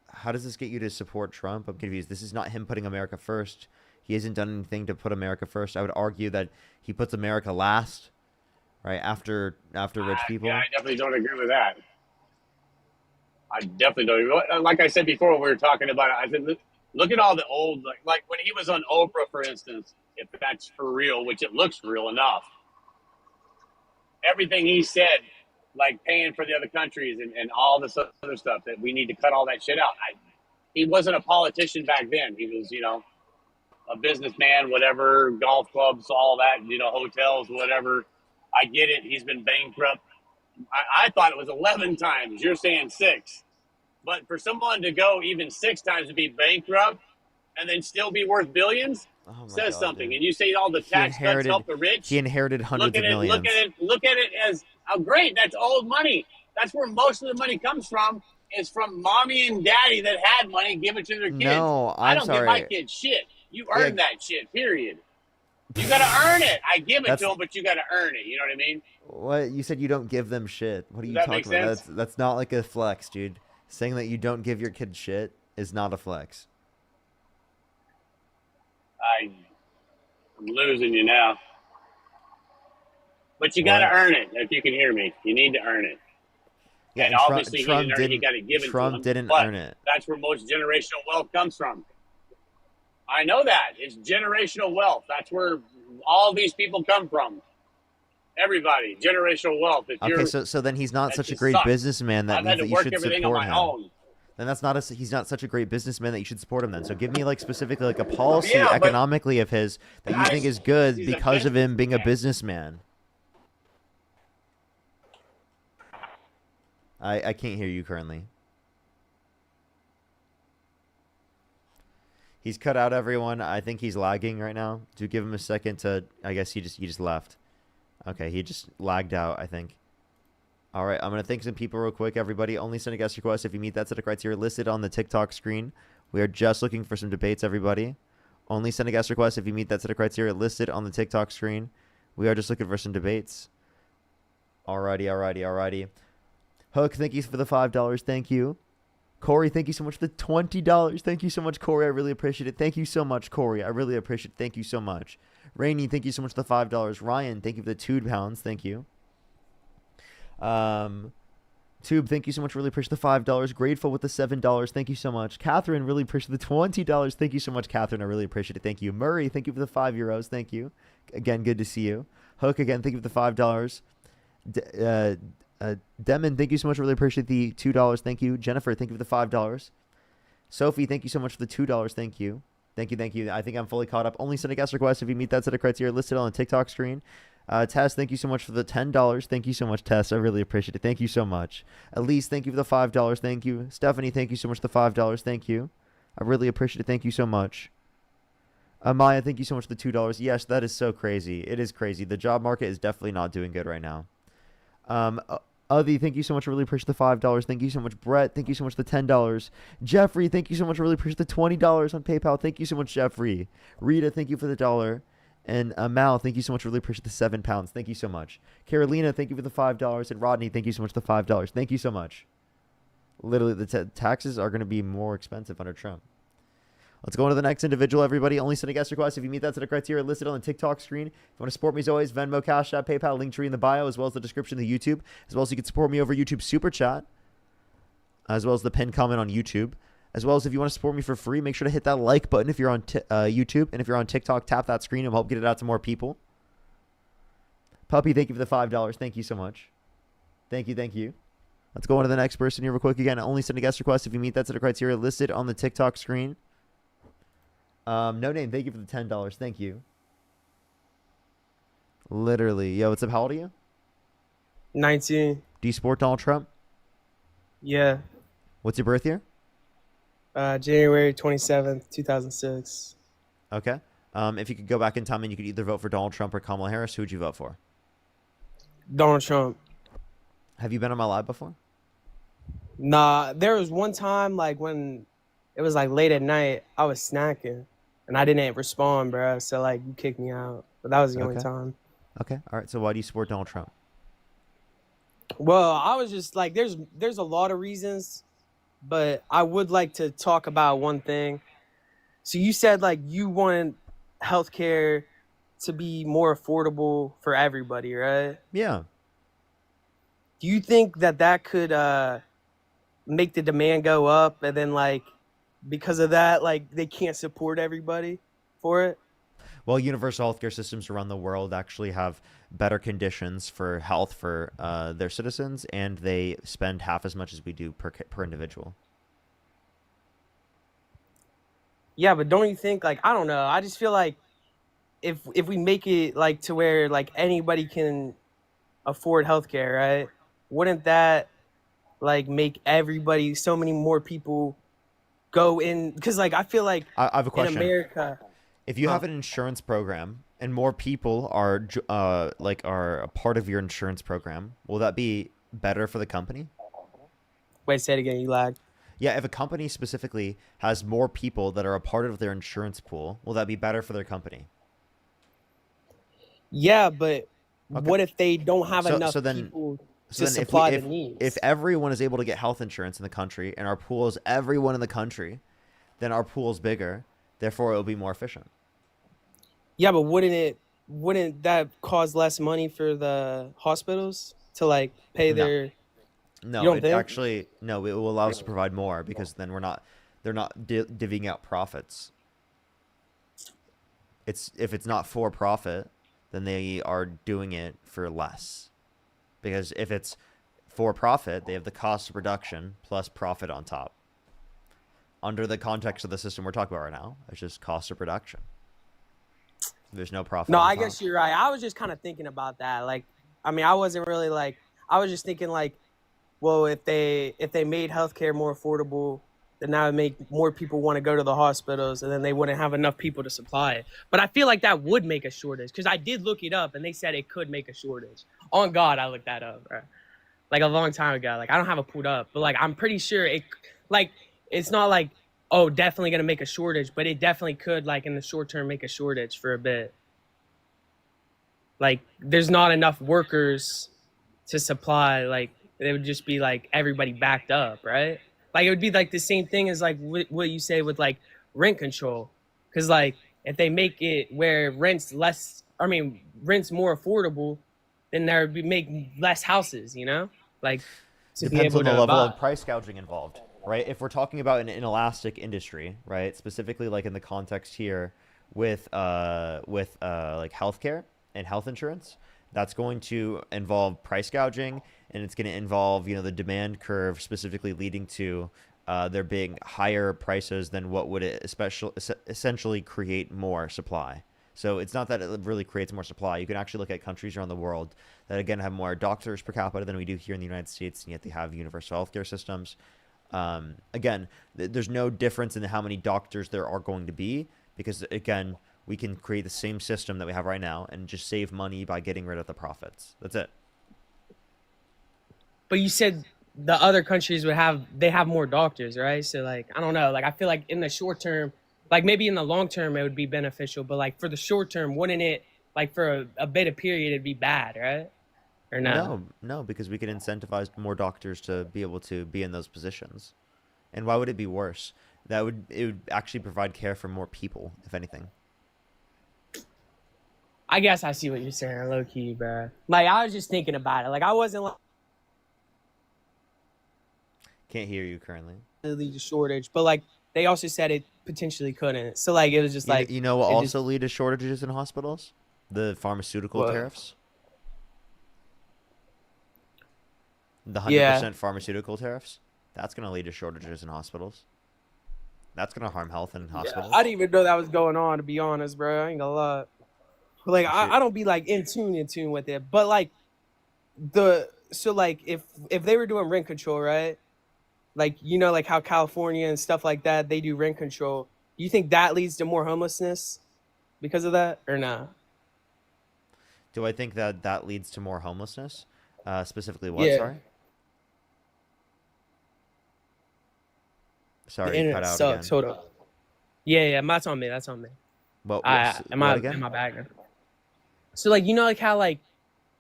how does this get you to support Trump? I'm confused. This is not him putting America first. He hasn't done anything to put America first. I would argue that he puts America last, right after rich people. Yeah, I definitely don't agree with that. I definitely don't. Like I said before, when we were talking about it, I said, look at all the old, like when he was on Oprah, for instance, if that's for real, which it looks real enough. Everything he said, like paying for the other countries and all this other stuff, that we need to cut all that shit out. He wasn't a politician back then. He was, you know, a businessman, whatever, golf clubs, all that, you know, hotels, whatever. I get it. He's been bankrupt. I thought it was 11 times. You're saying 6. But for someone to go even 6 times to be bankrupt and then still be worth billions Oh my says God, something. dude. And you say all the He tax cuts inherited help the rich. he inherited hundreds of millions. Look at it as, oh, great. That's old money. That's where most of the money comes from. Is from mommy and daddy that had money, give it to their kids. No, I I'm don't give my sorry. kids shit. You Yeah. earn that shit. Period. You got to earn it. I give it That's to them, but you got to earn it. You know what I mean? what you said. You don't give them shit. What are Does you that talking make about? sense? That's not like a flex, dude. Saying that you don't give your kid shit is not a flex. I'm losing you now. But you got to What? earn it. If you can hear me, you need to earn it. Yeah, And and obviously, he Trump didn't earn it. He didn't. got it given to Trump him. didn't But earn it. that's where most generational wealth comes from. I know that. It's generational wealth. That's where all these people come from. Everybody, generational wealth. If Okay, you're, so then he's not that such a just great sucks. businessman. That I've had means to that you work should everything on support my him. own. Then that's not he's not such a great businessman that you should support him then. So give me like specifically like a policy Yeah, but economically of his that you think is good he's a because of him being a businessman. businessman. I can't hear you currently. He's cut out everyone. I think he's lagging right now. Do give him a second to. I guess he just left. Okay, he just lagged out, I think. All right, I'm gonna thank some people real quick. Everybody, only send a guest request if you meet that set of criteria listed on the TikTok screen. We are just looking for some debates, everybody. Only send a guest request if you meet that set of criteria listed on the TikTok screen. We are just looking for some debates. Alrighty. Hook, thank you for the $5. Thank you. Corey, thank you so much for the $20. Thank you so much, Corey. I really appreciate it. Thank you so much, Corey. I really appreciate it. Thank you so much. Rainy, thank you so much for the $5. Ryan, thank you for the £2. Thank you. Tube, thank you so much. Really appreciate the $5. Grateful with the $7. Thank you so much. Catherine, really appreciate the $20. Thank you so much, Catherine. I really appreciate it. Thank you. Murray, thank you for the €5. Thank you. Again, good to see you. Hook, again, thank you for the $5. Demon, thank you so much. Really appreciate the $2. Thank you. Jennifer, thank you for the $5. Sophie, thank you so much for the $2. Thank you. Thank you. I think I'm fully caught up. Only send a guest request if you meet that set of criteria listed on the TikTok screen. Tess, thank you so much for the $10. Thank you so much, Tess. I really appreciate it. Thank you so much. Elise, thank you for the $5. Thank you. Stephanie, thank you so much for the $5. Thank you. I really appreciate it. Thank you so much. Maya, thank you so much for the $2. Yes, that is so crazy. It is crazy. The job market is definitely not doing good right now. Adi, thank you so much. I really appreciate the $5. Thank you so much. Brett, thank you so much for the $10. Jeffrey, thank you so much. I really appreciate the $20 on PayPal. Thank you so much, Jeffrey. Rita, thank you for the $1. And Mal, thank you so much. Really appreciate the £7. Thank you so much. Carolina, thank you for the $5. And Rodney, thank you so much for the $5. Thank you so much. Literally, the taxes are going to be more expensive under Trump. Let's go on to the next individual, everybody. Only send a guest request if you meet that set of criteria listed on the TikTok screen. If you want to support me as always, Venmo, Cash App, PayPal, Linktree in the bio, as well as the description of the YouTube. As well as you can support me over YouTube Super Chat. As well as the pinned comment on YouTube. As well as if you want to support me for free, make sure to hit that like button if you're on YouTube. And if you're on TikTok, tap that screen and help get it out to more people. Puppy, thank you for the $5. Thank you so much. Thank you. Let's go on to the next person here real quick. Again, only send a guest request if you meet that set of criteria listed on the TikTok screen. No name, thank you for the $10. Thank you. Literally. Yo, what's up? How old are you? 19. Do you support Donald Trump? Yeah. What's your birth year? January 27th, 2006. Okay. If you could go back in time and you could either vote for Donald Trump or Kamala Harris, who would you vote for? Donald Trump. Have you been on my live before? Nah, there was one time like when it was like late at night, I was snacking and I didn't respond, bro. So like you kicked me out. But that was the only time. Okay. All right. So why do you support Donald Trump? Well, I was just like there's a lot of reasons, but I would like to talk about one thing. So you said like you want healthcare to be more affordable for everybody, right? Yeah. Do you think that could make the demand go up and then like because of that like they can't support everybody for it? Well, universal healthcare systems around the world actually have better conditions for health for their citizens, and they spend half as much as we do per individual. Yeah, but don't you think like I don't know, I just feel like if we make it like to where like anybody can afford healthcare, right? Wouldn't that like make everybody, so many more people go in? Because like I feel like I have a question. in America, if you have an insurance program and more people are are a part of your insurance program, will that be better for the company? wait, say it again, you lagged. Yeah, if a company specifically has more people that are a part of their insurance pool, will that be better for their company? Yeah, but Okay. what if they don't have enough so then- people So to then supply the needs? if everyone is able to get health insurance in the country and our pool is everyone in the country, then our pool is bigger. Therefore, it will be more efficient. Yeah, but wouldn't that cause less money for the hospitals to like pay No. their? No, You don't it think? actually no. It will allow us to provide more because then they're not divvying out profits. If it's not for profit, then they are doing it for less. Because if it's for profit, they have the cost of production plus profit on top. Under the context of the system we're talking about right now, it's just cost of production. There's no profit. No, on I top. guess you're right. I was just kind of thinking about that. Like, I mean, I wasn't really like. I was just thinking like, well, if they made healthcare more affordable, then that would make more people want to go to the hospitals, and then they wouldn't have enough people to supply it. But I feel like that would make a shortage because I did look it up, and they said it could make a shortage. On God, I looked that up, right? Like a long time ago. Like I don't have it pulled up, but like I'm pretty sure it, like it's not like, oh, definitely gonna make a shortage, but it definitely could, like in the short term, make a shortage for a bit. Like there's not enough workers to supply. Like it would just be like everybody backed up, right? Like it would be like the same thing as like what you say with like rent control, because like if they make it where rent's less, I mean rent's more affordable, then there would be make less houses, you know, like to be Depends able on the to level buy. of price gouging involved, right? If we're talking about an inelastic industry, right, specifically like in the context here with like healthcare and health insurance, that's going to involve price gouging, and it's going to involve, you know, the demand curve specifically leading to there being higher prices than what would it essentially create more supply. So it's not that it really creates more supply. You can actually look at countries around the world that again have more doctors per capita than we do here in the United States, and yet they have universal healthcare systems. Again, there's no difference in how many doctors there are going to be because again, we can create the same system that we have right now and just save money by getting rid of the profits. That's it. But you said the other countries would have, they have more doctors, right? So like I don't know, like I feel like in the short term, like maybe in the long term it would be beneficial, but like for the short term, wouldn't it, like for a bit of period it'd be bad, right? Or no? No, because we could incentivize more doctors to be able to be in those positions. And why would it be worse? It would actually provide care for more people, if anything. I guess I see what you're saying, low key, bro. Like I was just thinking about it. Like I wasn't like Can't hear you currently. lead to shortage, but like they also said it potentially couldn't. So like it was just like You know what it also just, lead to shortages in hospitals? The pharmaceutical what? tariffs. The Yeah. 100% pharmaceutical tariffs. That's going to lead to shortages in hospitals. That's going to harm health in Yeah, hospitals. I didn't even know that was going on, to be honest, bro. I ain't gonna lie. Like Shit. I don't be like in tune with it, but like so like if they were doing rent control, right? Like you know, like how California and stuff like that, they do rent control. You think that leads to more homelessness because of that, or not? Do I think that that leads to more homelessness? Specifically what, Yeah, sorry? the Sorry, you cut internet out sucks. again. Hold up. Yeah, that's on me. That's on me. What, Am what I again? in my bag? So like you know like how like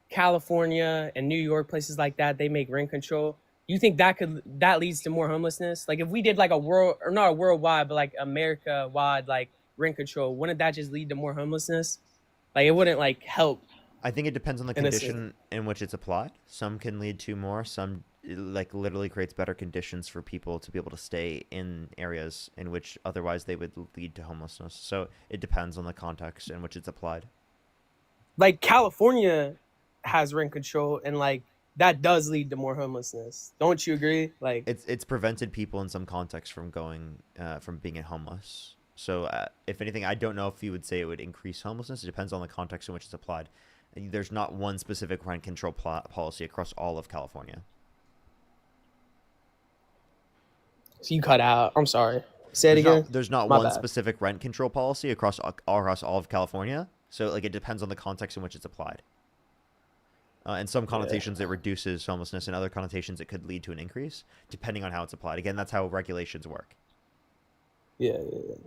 California and New York, places like that, they make rent control. You think that leads to more homelessness? Like if we did like a world, or not a worldwide, but like America wide like rent control, wouldn't that just lead to more homelessness? Like it wouldn't like help I think it depends on the in a sense. condition in which it's applied. Some can lead to more. Some like literally creates better conditions for people to be able to stay in areas in which otherwise they would lead to homelessness. So it depends on the context in which it's applied. Like California has rent control, and like that does lead to more homelessness. Don't you agree? Like It's prevented people in some contexts from going from being homeless. So if anything, I don't know if you would say it would increase homelessness. It depends on the context in which it's applied. And there's not one specific rent control policy across all of California. so you cut out. I'm sorry. Say it again. There's not My one bad. specific rent control policy across all of California. So like it depends on the context in which it's applied. In some Yeah. connotations, it reduces homelessness. In other connotations, it could lead to an increase, depending on how it's applied. Again, that's how regulations work. Yeah.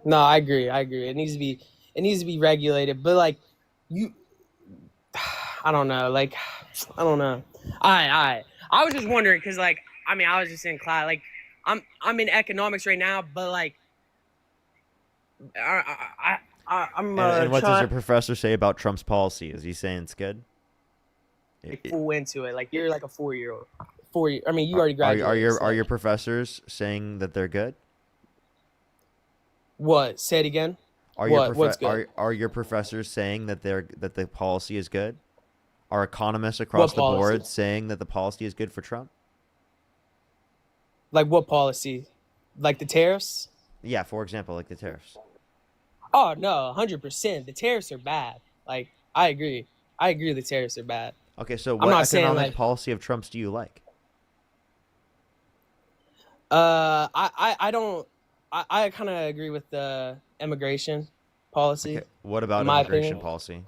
No, I agree. It needs to be regulated, but like you I don't know. Like I don't know. I was just wondering cuz like I mean, I was just in class like I'm in economics right now, but like I'm And what does your trying professor say about Trump's policy? Is he saying it's good? to full into it. Like you're like a 4-year-old. 4 year. I mean, you already Are graduated. So are your like, professors saying that they're good? what? Say it again. Are What's good? are your professors saying that the policy is good? Are economists across What the board policy? saying that the policy is good for Trump? Like what policy? Like the tariffs? Yeah, for example, like the tariffs. Oh no, 100%. The tariffs are bad. Like I agree. The tariffs are bad. Okay, so I'm what not saying economic like policy of Trump's do you like? I don't. I kind of agree with the immigration policy, Okay. What about in my immigration opinion. policy?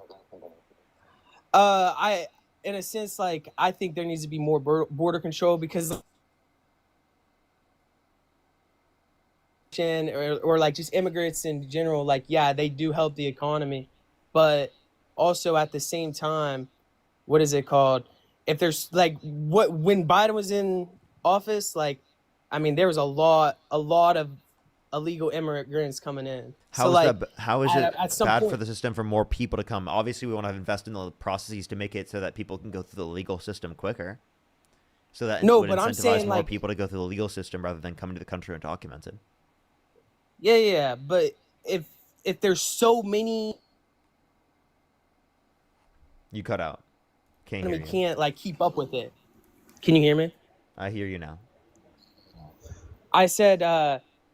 I, in a sense, like I think there needs to be more border control because, or like just immigrants in general, like yeah, they do help the economy, but also at the same time, what is it called? If there's like what when Biden was in office, like I mean, there was a lot of illegal immigrants coming in. So like How is it at some bad for point, the system for more people to come? Obviously, we want to invest in the processes to make it so that people can go through the legal system quicker. So that no, would but I'm incentivize saying more like people to go through the legal system rather than coming to the country undocumented. yeah, but if if there's so many, You cut out. Can't hear we you. can't like keep up with it. Can you hear me? I hear you now. I said,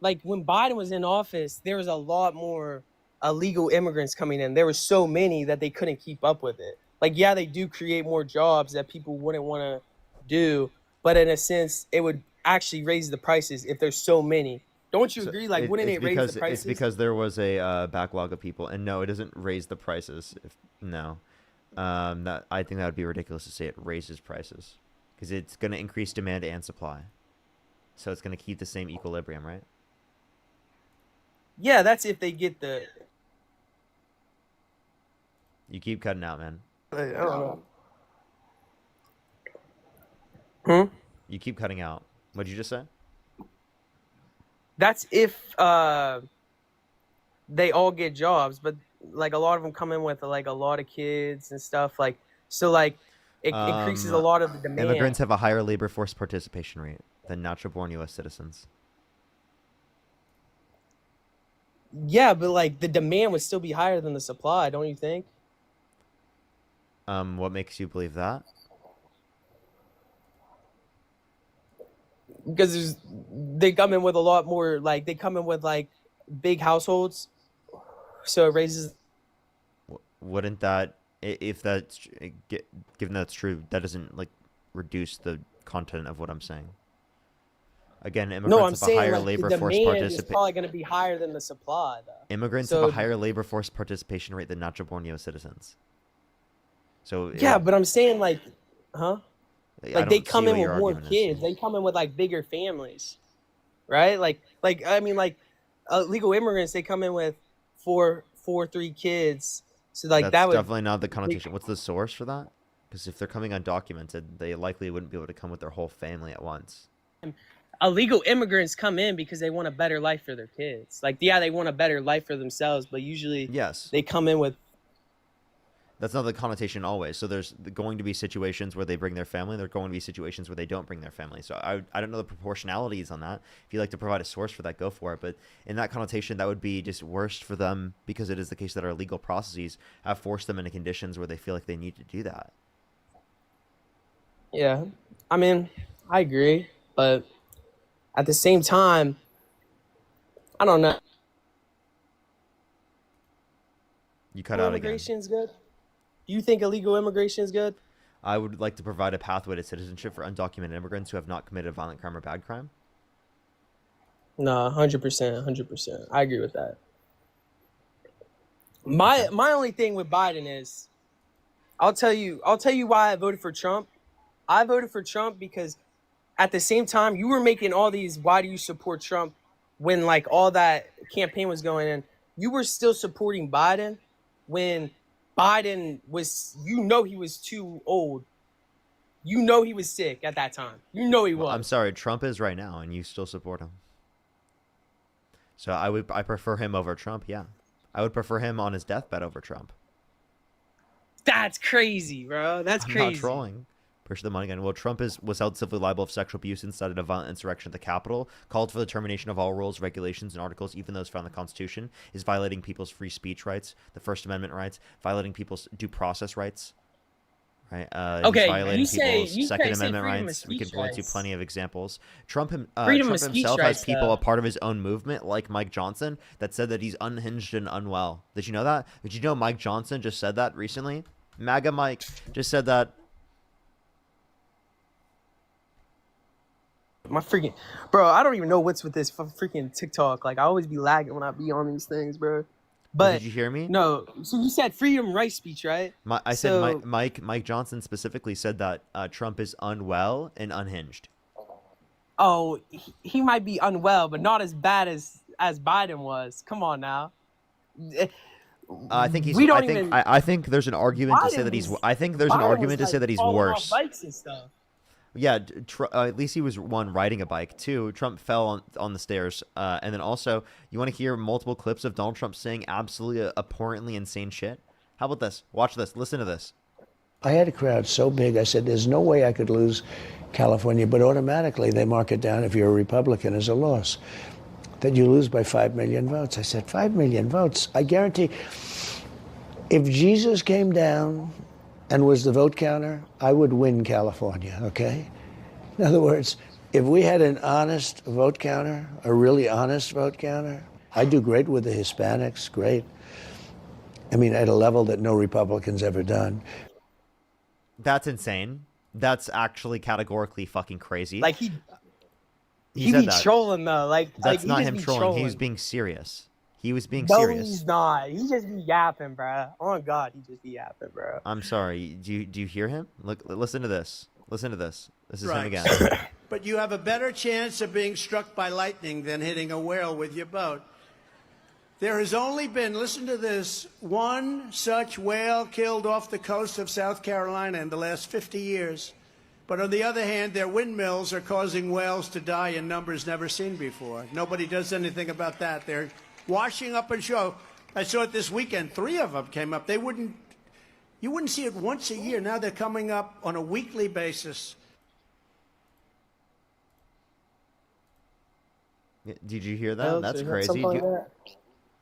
like when Biden was in office, there was a lot more illegal immigrants coming in. There were so many that they couldn't keep up with it. Like, yeah, they do create more jobs that people wouldn't want to do, but in a sense, it would actually raise the prices if there's so many. Don't you So agree? Like, wouldn't it raise the it's prices? because there was a backlog of people, and no, it doesn't raise the prices. No, that I think that would be ridiculous to say it raises prices because it's going to increase demand and supply, so it's going to keep the same equilibrium, right? Yeah, that's if they get the. You keep cutting out, man. I don't know. Hmm? You keep cutting out. What'd you just say? That's if they all get jobs, but like a lot of them come in with like a lot of kids and stuff. Like so, like it increases a lot of the demand. Immigrants have a higher labor force participation rate than natural-born U.S. citizens. Yeah, but like the demand would still be higher than the supply, don't you think? What makes you believe that? Because they come in with a lot more, like they come in with like big households, so it raises. Wouldn't that, if that's, given that's true, that doesn't like reduce the content of what I'm saying? Again, No, I'm immigrants have a saying higher like the labor force demand is participation. probably going to be higher than the supply, though. Immigrants have So a higher labor force participation rate than natural-born U.S. citizens. So yeah, but I'm saying like, huh? I Like they don't see come in what with your more argument is. kids. They come in with like bigger families, right? Like I mean, like legal immigrants, they come in with three kids. So like That's that would definitely not the connotation. What's the source for that? Because if they're coming undocumented, they likely wouldn't be able to come with their whole family at once. illegal immigrants come in because they want a better life for their kids. Like yeah, they want a better life for themselves, but usually Yes, they come in with. that's not the connotation always. So there's going to be situations where they bring their family. There are going to be situations where they don't bring their family. So I don't know the proportionalities on that. If you'd like to provide a source for that, go for it. But in that connotation, that would be just worse for them because it is the case that our legal processes have forced them into conditions where they feel like they need to do that. Yeah, I mean, I agree, but at the same time, I don't know. You cut out again. Immigration is good. Do you think illegal immigration is good? I would like to provide a pathway to citizenship for undocumented immigrants who have not committed a violent crime or bad crime. No, 100%, 100%. I agree with that. My only thing with Biden is, I'll tell you why I voted for Trump. I voted for Trump because at the same time you were making all these why do you support Trump when like all that campaign was going in, you were still supporting Biden when Biden was, he was too old. He was sick at that time. He Well, was. I'm sorry, Trump is right now, and you still support him. So I prefer him over Trump. Yeah, I would prefer him on his deathbed over Trump. That's crazy, bro. That's I'm crazy. not trolling. Push the money again. Well, Trump was held civilly liable of sexual abuse, incited a violent insurrection at the Capitol, called for the termination of all rules, regulations, and articles, even those found in the Constitution, is violating people's free speech rights, the First Amendment rights, violating people's due process rights. Right. Okay, he's violating you say people's Second say Amendment freedom of rights. We can speech point to rights. plenty of examples. Freedom Trump of speech himself rights, has people though. a part of his own movement, like Mike Johnson, that said that he's unhinged and unwell. Did you know that? Did you know Mike Johnson just said that recently? MAGA Mike just said that. My freaking bro, I don't even know what's with this freaking TikTok. Like I always be lagging when I be on these things, bro. Did But you hear me? no, so you said freedom right speech, right? I said So Mike Johnson specifically said that Trump is unwell and unhinged. oh, he might be unwell, but not as bad as Biden was. Come on now. I think he's. We don't I think even. I think there's an argument to say that he's. Biden was- I think there's an Biden was, argument to say like, that he's falling off worse. bikes and stuff. Yeah, at least he was one riding a bike. Two, Trump fell on the stairs. And then also, you want to hear multiple clips of Donald Trump saying absolutely abhorrently insane shit? How about this? Watch this. Listen to this. I had a crowd so big, I said, there's no way I could lose California, but automatically they mark it down if you're a Republican as a loss, that you lose by 5 million votes. I said, 5 million votes? I guarantee if Jesus came down and was the vote counter, I would win California, okay? In other words, if we had an honest vote counter, a really honest vote counter, I do great with the Hispanics, great. I mean, at a level that no Republican's ever done. That's insane. That's actually categorically fucking crazy. Like he said be that. trolling though. Like That's he not just him be trolling. He was being serious. He was being No, serious. he's not. He just be yapping, bro. Oh God, he just be yapping, bro. I'm sorry. Do you hear him? Look, listen to this. Listen to this. This is him Right. again. But you have a better chance of being struck by lightning than hitting a whale with your boat. There has only been, listen to this, one such whale killed off the coast of South Carolina in the last 50 years. But on the other hand, their windmills are causing whales to die in numbers never seen before. Nobody does anything about that. They're washing up and show. I saw it this weekend. 3 of them came up. You wouldn't see it once a year. Now they're coming up on a weekly basis. Did you hear that? That's crazy. Something like that.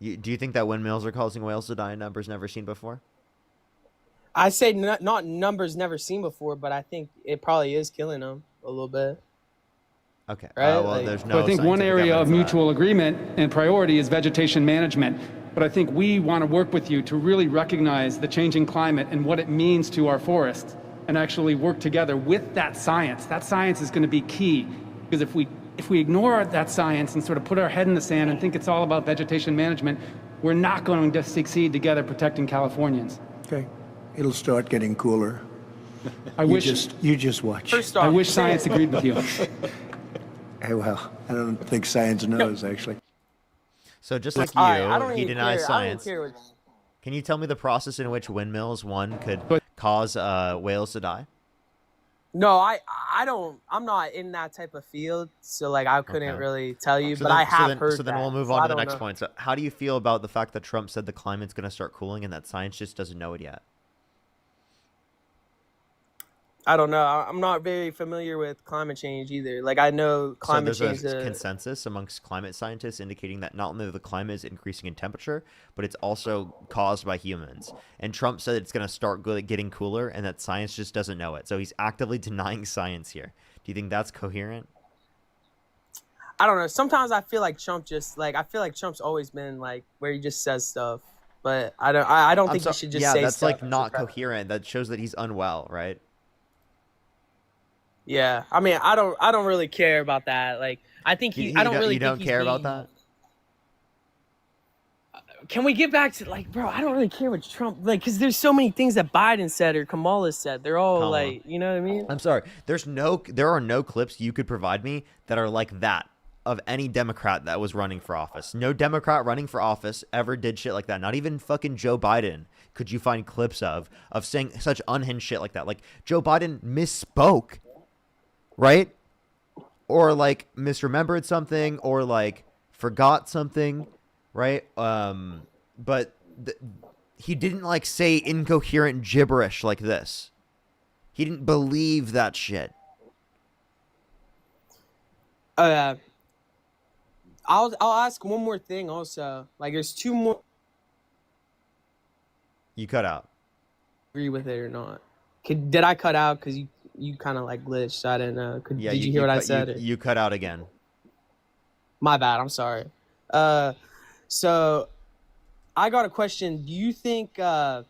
Do you think that windmills are causing whales to die in numbers never seen before? I say not numbers never seen before, but I think it probably is killing them a little bit. Okay. Right? Well, Like- there's So no. I think one scientific area of evidence that. mutual agreement and priority is vegetation management. But I think we want to work with you to really recognize the changing climate and what it means to our forests and actually work together with that science. That science is going to be key because if we ignore that science and sort of put our head in the sand and think it's all about vegetation management, we're not going to succeed together protecting Californians. Okay. It'll start getting cooler. I You wish just watch. First off, I wish science agreed with you. Hey, well, I don't think science knows, actually. So just like All right, I don't he even denies care. science. I don't even care what. Can you tell me the process in which windmills could But- cause whales to die? No, I don't. I'm not in that type of field, so like I couldn't Okay. really tell you. So but then- I have then, heard. So then that, we'll move so on I to the don't next know. point. So how do you feel about the fact that Trump said the climate's going to start cooling and that science just doesn't know it yet? I don't know. I'm not very familiar with climate change either. Like I know climate so change. there's a consensus amongst climate scientists indicating that not only the climate is increasing in temperature, but it's also caused by humans. And Trump said it's going to start getting cooler and that science just doesn't know it. So he's actively denying science here. Do you think that's coherent? I don't know. Sometimes I feel like Trump I feel like Trump's always been like where he just says stuff, but I don't think he should just say that's stuff. like not coherent. That shows that he's unwell, right? Yeah, I mean, I don't really care about that. Like, I think I don't really. You don't think care he's about being- that? Can we get back to like, bro? I don't really care what Trump like, because there's so many things that Biden said or Kamala said. They're all Kamala. like, you know what I mean? I'm sorry. There are no clips you could provide me that are like that of any Democrat that was running for office. No Democrat running for office ever did shit like that. Not even fucking Joe Biden could you find clips of saying such unhinged shit like that. Like Joe Biden misspoke, right? Or like misremembered something or like forgot something, right? But he didn't like say incoherent gibberish like this. He didn't believe that shit. I'll ask one more thing also. Like, there's two more. You cut out. Agree with it or not? Did I cut out because you kind of like glitched? So I didn't know. Yeah, did you hear what I cut- said? or- You cut out again. My bad. I'm sorry. So I got a question. Do you think? So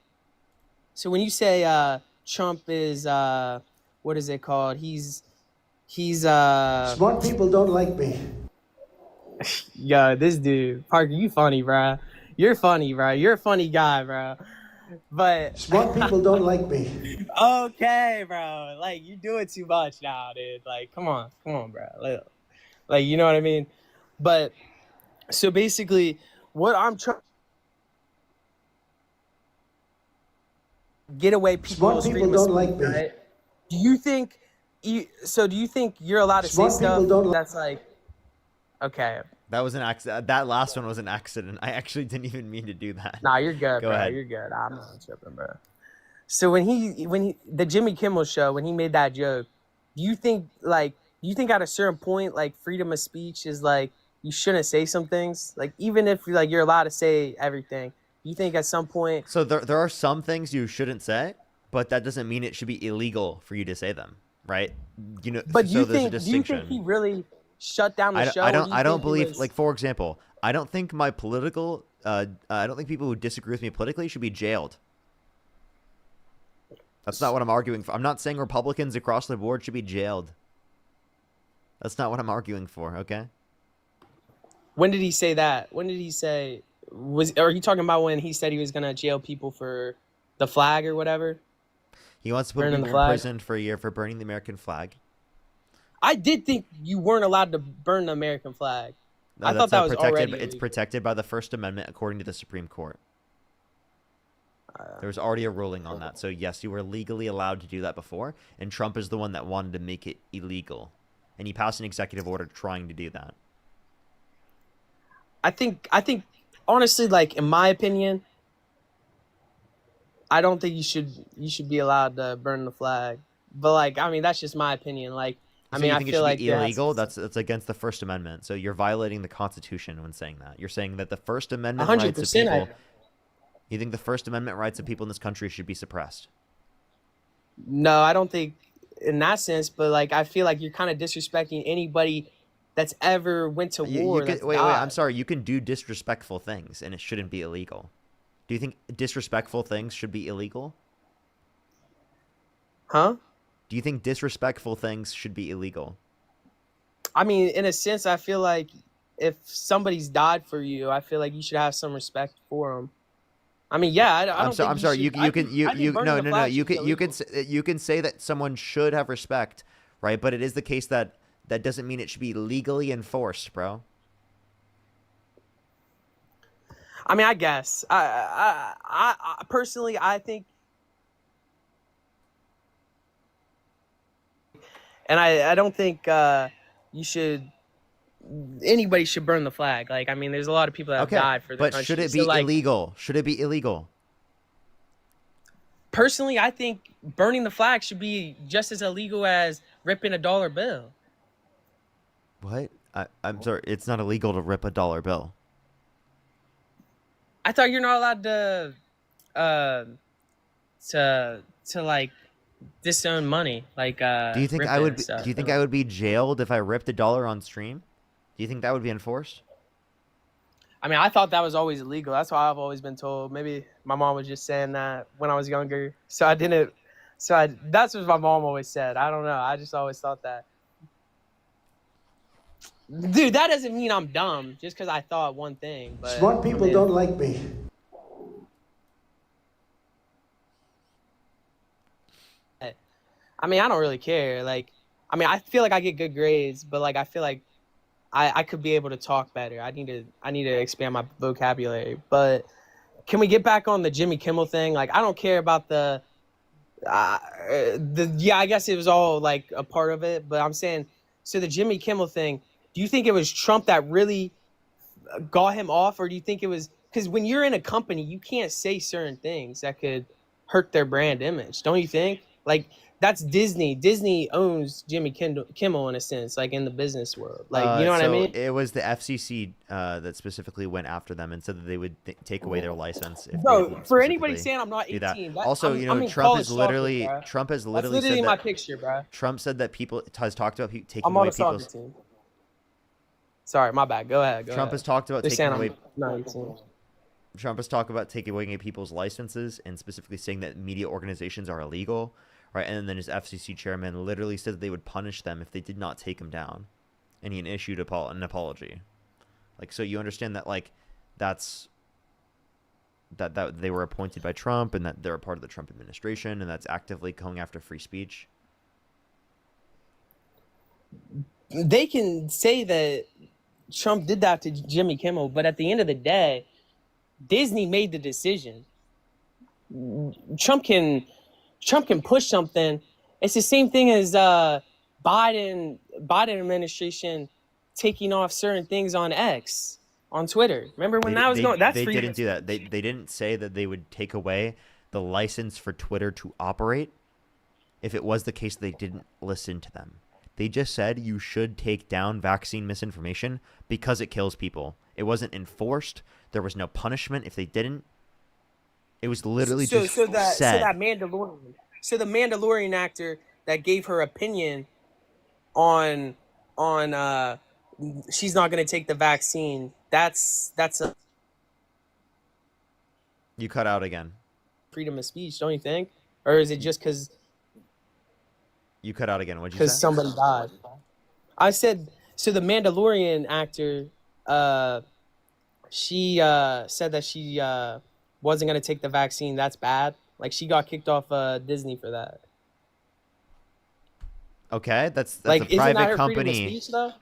when you say Trump is what is it called? He's he's Smart people don't like me. yo, this dude, Parker, you funny, bro. You're funny, bro. You're a funny guy, bro. But Smart people don't like me. okay, bro. Like, you doing too much now, dude. Like, come on, bro. Like, you know what I mean? But so basically, what I'm trying get away people Smart on people freedom of don't speech, like me. right? Do you think you're allowed to Smart say people stuff don't like that's like, okay, That was an accident. That last one was an accident. I actually didn't even mean to do that. nah, you're good, Go bro. ahead. You're good. I'm not tripping, bro. So when he the Jimmy Kimmel show, when he made that joke, do you think at a certain point, like, freedom of speech is like you shouldn't say some things? Like, even if like you're allowed to say everything, you think at some point, So there are some things you shouldn't say, but that doesn't mean it should be illegal for you to say them, right? You know, but so there's a do you distinction. think he really shut down the show? I or do don't you I don't think he believe was- like, for example, I don't think my political I don't think people who disagree with me politically should be jailed. That's not what I'm arguing for. I'm not saying Republicans across the board should be jailed. That's not what I'm arguing for, okay? When did he say that? When did he say are you talking about when he said he was gonna jail people for the flag or whatever? He wants to put Burning the people in flag? prison for a year for burning the American flag. I did think you weren't allowed to burn the American flag. No, I that's thought that not was protected. already It's illegal. protected by the First Amendment, according to the Supreme Court. There was already a ruling on that. So yes, you were legally allowed to do that before, and Trump is the one that wanted to make it illegal, and he passed an executive order trying to do that. I think honestly, like, in my opinion, I don't think you should be allowed to burn the flag. But like, I mean, that's just my opinion. Like, I So mean, you I think feel it should like be illegal? That's against the First Amendment. So you're violating the Constitution when saying that. You're saying that the First Amendment rights of 100%. people. You think the First Amendment rights of people in this country should be suppressed? No, I don't think in that sense. But like, I feel like you're kind of disrespecting anybody that's ever went to war. Wait, that's wait. died. I'm sorry. You can do disrespectful things, and it shouldn't be illegal. Do you think disrespectful things should be illegal? Huh? Do you think disrespectful things should be illegal? I mean, in a sense, I feel like if somebody's died for you, I feel like you should have some respect for them. I mean, yeah, I don't I'm sorry. think I'm sorry. should- You I can think- I think burning the no. flag You should be can illegal. you can say that someone should have respect, right? But it is the case that that doesn't mean it should be legally enforced, bro. I mean, I guess. I personally, I think, and I don't think you should. Anybody should burn the flag. Like, I mean, there's a lot of people that have Okay, died for the but country. should it So, be like, illegal? Should it be illegal? personally, I think burning the flag should be just as illegal as ripping a dollar bill. What? I'm sorry. It's not illegal to rip a dollar bill. I thought you're not allowed to like disown money. Like, Do you think rip I it would? and stuff. Do you think I would be jailed if I ripped a dollar on stream? Do you think that would be enforced? I mean, I thought that was always illegal. That's what I've always been told. Maybe my mom was just saying that when I was younger. So I didn't. That's what my mom always said. I don't know. I just always thought that. Dude, that doesn't mean I'm dumb just because I thought one thing. But Smart people I mean, don't like me. I mean, I don't really care. Like, I mean, I feel like I get good grades, but like, I feel like I could be able to talk better. I need to expand my vocabulary. But can we get back on the Jimmy Kimmel thing? Like, I don't care about the yeah, I guess it was all like a part of it, but I'm saying, so the Jimmy Kimmel thing, do you think it was Trump that really got him off, or do you think it was because when you're in a company, you can't say certain things that could hurt their brand image, don't you think? Like, that's Disney. Disney owns Jimmy Kimmel in a sense, like in the business world. Like, you know what I so mean? It was the FCC that specifically went after them and said that they would take away their license. If they Bro, didn't for anybody specifically saying I'm not do 18, that. Also, you know, I'm in Trump college has soccer, literally bro. Trump has That's literally literally said my that picture, bro. Trump said that people has talked about taking I'm on away a soccer people's. team. Sorry, my bad. Go ahead. Trump has talked about They're taking saying away. I'm not 18. Trump has talked about taking away people's licenses and specifically saying that media organizations are illegal, right? And then his FCC chairman literally said that they would punish them if they did not take him down, and he issued an apology. Like, so you understand that, like, that they were appointed by Trump, and that they're a part of the Trump administration, and that's actively going after free speech. They can say that Trump did that to Jimmy Kimmel, but at the end of the day, Disney made the decision. Trump can push something. It's the same thing as Biden administration taking off certain things on X, on Twitter. Remember when that was going? That's they freedom didn't do that. They didn't say that they would take away the license for Twitter to operate. If it was the case, they didn't listen to them. They just said you should take down vaccine misinformation because it kills people. It wasn't enforced. There was no punishment if they didn't. It was literally just said. So that Mandalorian. So the Mandalorian actor that gave her opinion on she's not going to take the vaccine. That's a You cut out again. freedom of speech, don't you think? Or is it just because You cut out again. What'd you say? somebody died? I said, so the Mandalorian actor, she said that she wasn't going to take the vaccine. That's bad. Like, she got kicked off Disney for that. Okay, that's Like, a isn't that private her freedom of company. speech, though?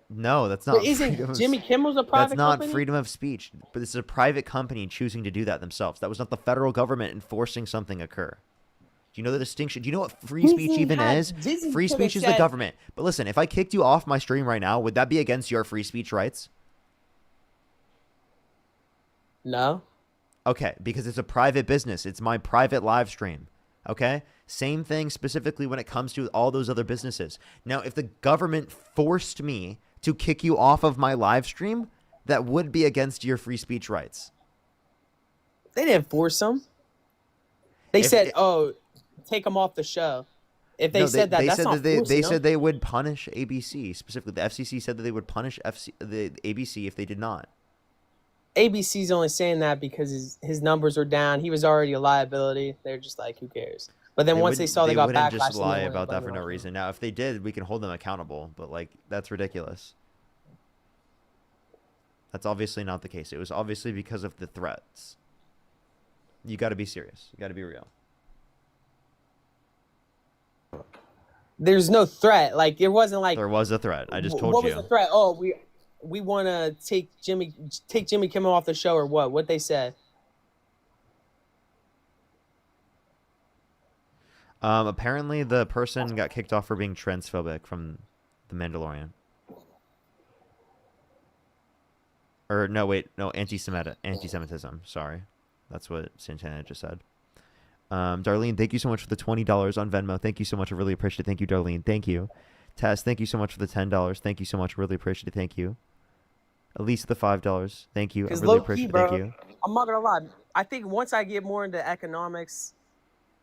No, that's But not. isn't Jimmy Kimmel's a private That's not company? freedom of speech. But this is a private company choosing to do that themselves. That was not the federal government enforcing something occur. Do you know the distinction? Do you know what free speech Disney even had- is? Disney Free could've speech is the said- government. But listen, if I kicked you off my stream right now, would that be against your free speech rights? No. Okay, because it's a private business. It's my private live stream. Okay? Same thing specifically when it comes to all those other businesses. Now, if the government forced me to kick you off of my live stream, that would be against your free speech rights. They didn't force them. They said, "Oh, take them off the show." If they No, said that, that's not they forcing them. said they would punish ABC specifically. The FCC said that they would punish the ABC if they did not. ABC's only saying that because his numbers were down. He was already a liability. They're just like, who cares? But then once they wouldn't- saw they got wouldn't backlash, just then lie they went about that and for no blame it on reason. Now, if they did, we can hold them accountable. But like, that's ridiculous. That's obviously not the case. It was obviously because of the threats. You got to be serious. You got to be real. There's no threat. Like, it wasn't like There was a threat. I just told what you. was the threat? Oh, we want to take Jimmy Kimmel off the show, or what? What they said? Apparently, the person got kicked off for being transphobic from The Mandalorian. Or no, wait, no, anti-Semitism. Sorry, that's what Santana just said. Darlene, thank you so much for the $20 on Venmo. Thank you so much. I really appreciate it. Thank you, Darlene. Thank you. Tess, thank you so much for the $10. Thank you so much. Really appreciate it. Thank you. At least the $5. Thank you. I Because really low appreciate key, it. bro, Thank you. I'm not gonna lie. I think once I get more into economics,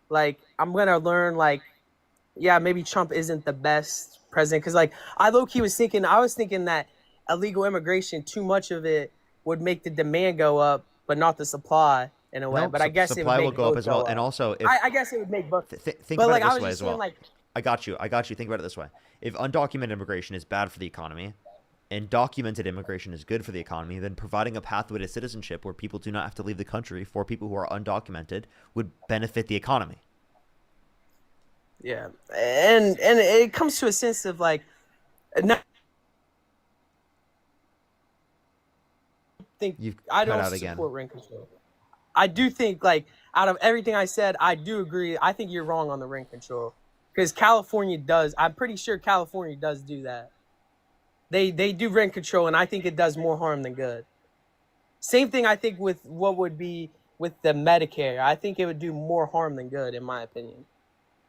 like, I'm gonna learn, like, yeah, maybe Trump isn't the best president. Because, like, I was thinking that illegal immigration, too much of it would make the demand go up, but not the supply in a way. No, But I guess supply it would will make go up both as well. go And up. also, if I guess it would make both. think But, about like, it I this was way just as well. saying, like, I got you. Think about it this way. If undocumented immigration is bad for the economy and documented immigration is good for the economy, then providing a pathway to citizenship where people do not have to leave the country for people who are undocumented would benefit the economy. yeah, and it comes to a sense of, like, no, You've I cut don't out again. support rent control. I do think, like, out of everything I said, I do agree. I think you're wrong on the rent control, because California does. I'm pretty sure California does do that. They do rent control, and I think it does more harm than good. Same thing, I think, with what would be with the Medicare. I think it would do more harm than good, in my opinion.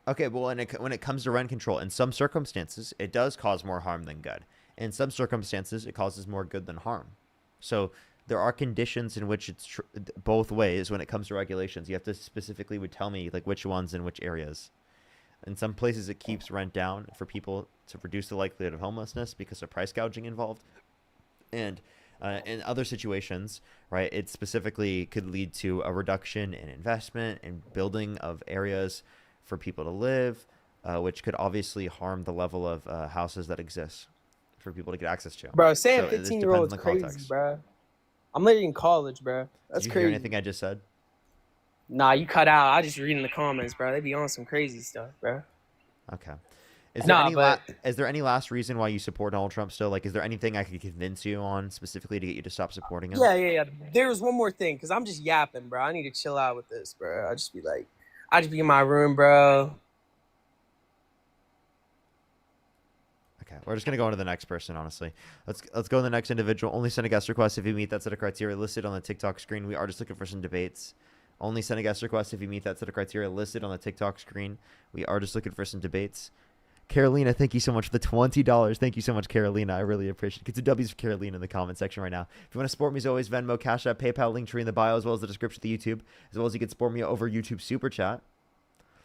Okay, well, when it comes to rent control, in some circumstances, it does cause more harm than good. In some circumstances, it causes more good than harm. So there are conditions in which it's both ways when it comes to regulations. You have to specifically would tell me, like, which ones in which areas. In some places, it keeps rent down for people to reduce the likelihood of homelessness because of price gouging involved. And in other situations, right, it specifically could lead to a reduction in investment and building of areas for people to live, which could obviously harm the level of houses that exist for people to get access to. Bro, saying So it just 15-year-old depends is on the crazy, context. bro. I'm literally in college, bro. That's Did you crazy. hear anything I just said? Nah, you cut out. I just reading the comments, bro. They be on some crazy stuff, bro. Okay. Is there Nah, any but is there any last reason why you support Donald Trump still? Like, is there anything I could convince you on specifically to get you to stop supporting him? yeah. There was one more thing, cause I'm just yapping, bro. I need to chill out with this, bro. I just be in my room, bro. Okay, we're just gonna go on to the next person. Honestly, let's go to the next individual. Only send a guest request if you meet that set of criteria listed on the TikTok screen. We are just looking for some debates. Only send a guest request if you meet that set of criteria listed on the TikTok screen. We are just looking for some debates. Carolina, thank you so much for the $20. Thank you so much, Carolina. I really appreciate it. Get some W's for Carolina in the comment section right now. If you want to support me, as always, Venmo, Cash App, PayPal, link tree in the bio, as well as the description of the YouTube, as well as you can support me over YouTube Super Chat.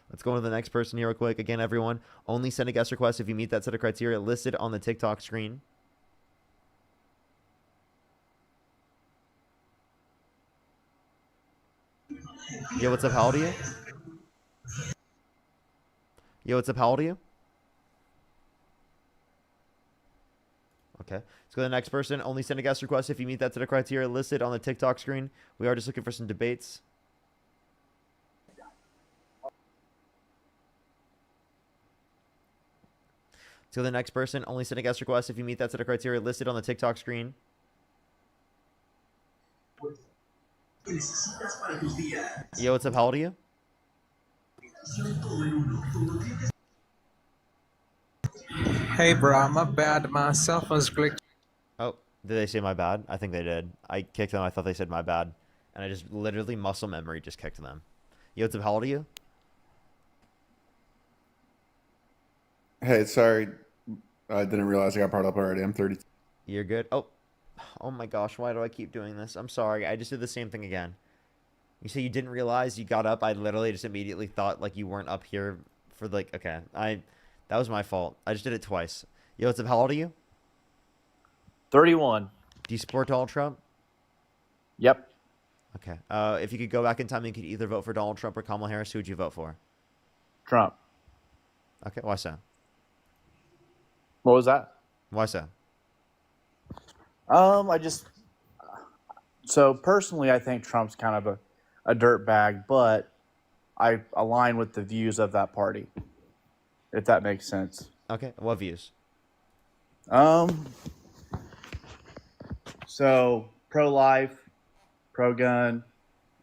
Let's go on to the next person here real quick. Again, everyone, only send a guest request if you meet that set of criteria listed on the TikTok screen. Yo, what's up? How old are you? Yo, what's up? How old are you? Okay. Let's go to the next person. Only send a guest request if you meet that set of criteria listed on the TikTok screen. We are just looking for some debates. Let's go to the next person. Only send a guest request if you meet that set of criteria listed on the TikTok screen. Yo, what's up? How old are you? Hey, bro, my bad. My cell phone's glitched. Oh, did they say my bad? I think they did. I kicked them. I thought they said my bad. And I just literally muscle memory just kicked them. Yo, what's up? How old are you? Hey, sorry. I didn't realize I got brought up already. I'm 30. You're good. Oh my gosh. Why do I keep doing this? I'm sorry. I just did the same thing again. You say you didn't realize you got up. I literally just immediately thought like you weren't up here for like, okay. That was my fault. I just did it twice. Yo, what's up? How old are you? 31. Do you support Donald Trump? Yep. Okay. If you could go back in time and you could either vote for Donald Trump or Kamala Harris, who would you vote for? Trump. Okay. Why so? What was that? Why so? So personally, I think Trump's kind of a dirtbag, but I align with the views of that party, if that makes sense. Okay. What views? So pro-life, pro-gun,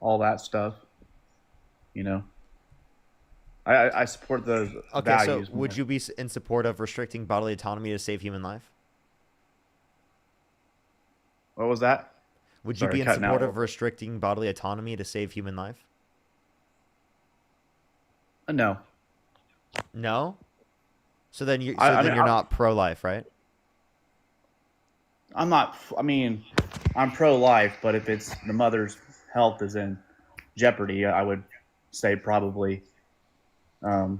all that stuff, you know. I support those values. So would you be in support of restricting bodily autonomy to save human life? What was that? Would you be in support of restricting bodily autonomy to save human life? No. No? So then you're not pro-life, right? I'm not. I mean, I'm pro-life, but if it's the mother's health is in jeopardy, I would say probably. Yeah.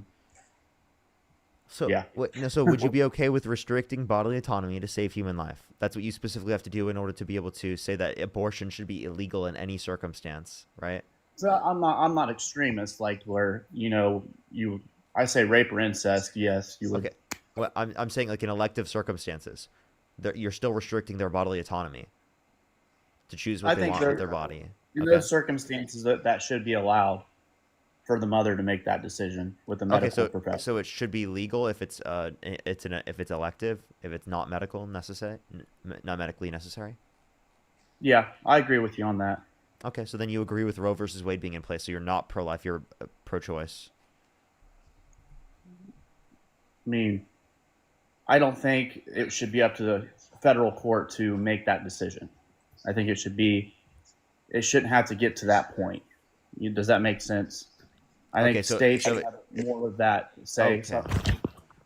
So would you be okay with restricting bodily autonomy to save human life? That's what you specifically have to do in order to be able to say that abortion should be illegal in any circumstance, right? So I'm not extremist, like where I say rape or incest. Yes, you would. Okay. Well, I'm saying like in elective circumstances, you're still restricting their bodily autonomy to choose what they want with their body. In those circumstances, that should be allowed for the mother to make that decision with the medical professional. So it should be legal if it's elective, if it's not medical necessary, not medically necessary. Yeah, I agree with you on that. Okay, so then you agree with Roe versus Wade being in place, so you're not pro-life, you're pro-choice. I mean, I don't think it should be up to the federal court to make that decision. I think it shouldn't have to get to that point. Does that make sense? I think states should have more of that say. Okay.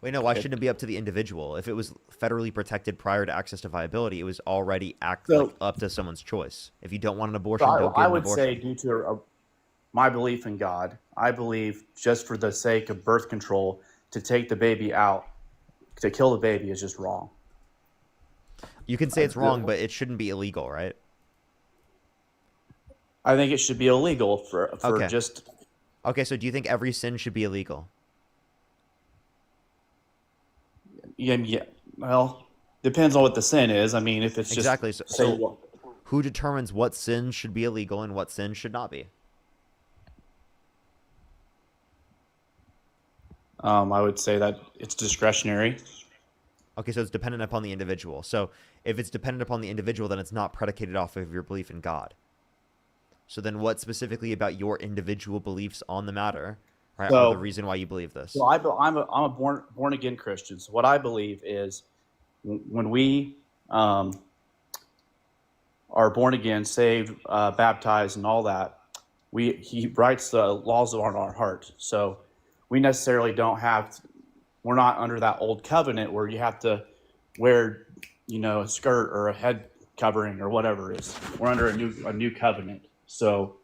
Wait, no, why shouldn't it be up to the individual? If it was federally protected prior to access to viability, it was already up to someone's choice. If you don't want an abortion, don't get an abortion. I would say due to my belief in God, I believe just for the sake of birth control, to take the baby out, to kill the baby is just wrong. You can say it's wrong, but it shouldn't be illegal, right? I think it should be illegal for just Okay, so do you think every sin should be illegal? Yeah. Well, depends on what the sin is. I mean, if it's just Exactly. say, Who determines what sins should be illegal and what sins should not be? I would say that it's discretionary. Okay, so it's dependent upon the individual. So if it's dependent upon the individual, then it's not predicated off of your belief in God. So then what specifically about your individual beliefs on the matter, right, So- are the reason why you believe this? So I'm a born again Christian. So what I believe is when we are born again, saved, baptized, and all that, he writes the laws on our heart. So we necessarily don't have. We're not under that old covenant where you have to wear, a skirt or a head covering or whatever it is. We're under a new covenant. So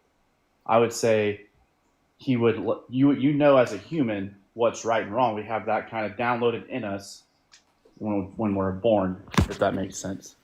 I would say he would as a human what's right and wrong. We have that kind of downloaded in us when we're born, if that makes sense.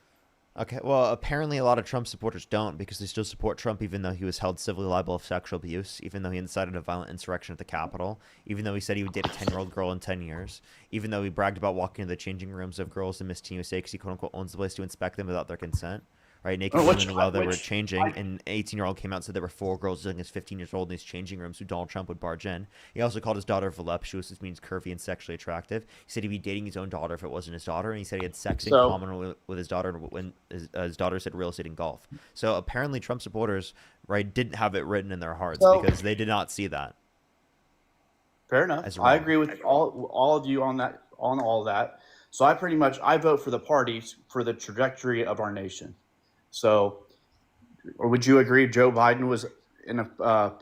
Okay, well, apparently a lot of Trump supporters don't, because they still support Trump even though he was held civilly liable of sexual abuse, even though he incited a violent insurrection at the Capitol, even though he said he would date a 10-year-old girl in 10 years, even though he bragged about walking into the changing rooms of girls in Miss Teen USA because he quote-unquote owns the place to inspect them without their consent. Right, naked women while they were changing, an 18-year-old came out and said there were 4 girls as young as 15 years old in these changing rooms who Donald Trump would barge in. He also called his daughter voluptuous, which means curvy and sexually attractive. He said he'd be dating his own daughter if it wasn't his daughter, and he said he had sex in common with his daughter when his daughter said real estate and golf. So apparently Trump supporters, right, didn't have it written in their hearts because they did not see that. Fair enough. I agree with all of you on all that. So I vote for the parties for the trajectory of our nation. So, or would you agree Joe Biden was in a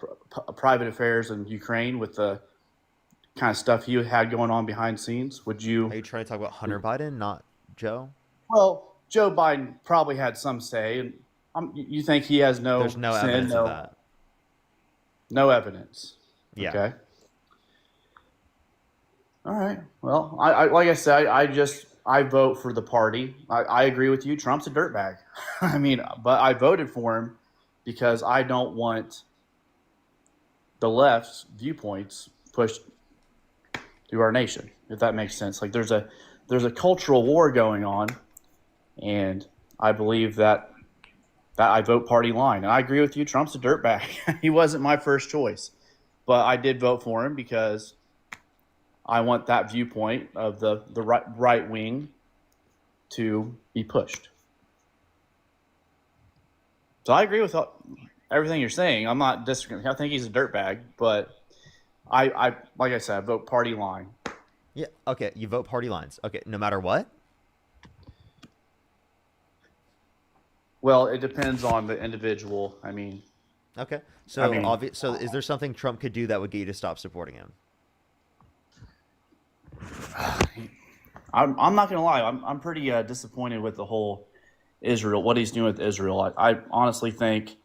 private affairs in Ukraine with the kind of stuff he had going on behind scenes? Would you? Are you trying to talk about Hunter Biden, not Joe? Well, Joe Biden probably had some say. And you think he has no? There's no sin, evidence of that. No evidence. Yeah. Okay. All right. Well, I like I said, I vote for the party. I agree with you. Trump's a dirtbag. I mean, but I voted for him because I don't want the left's viewpoints pushed through our nation, if that makes sense. Like there's a cultural war going on, and I believe that I vote party line. And I agree with you. Trump's a dirtbag. He wasn't my first choice, but I did vote for him because I want that viewpoint of the right wing to be pushed. So I agree with everything you're saying. I'm not disagreeing. I think he's a dirtbag, but I like I said, I vote party line. Yeah. Okay. You vote party lines. Okay. No matter what. Well, it depends on the individual. I mean. Okay. So so is there something Trump could do that would get you to stop supporting him? I'm not gonna lie. I'm pretty disappointed with the whole Israel. What he's doing with Israel. I honestly think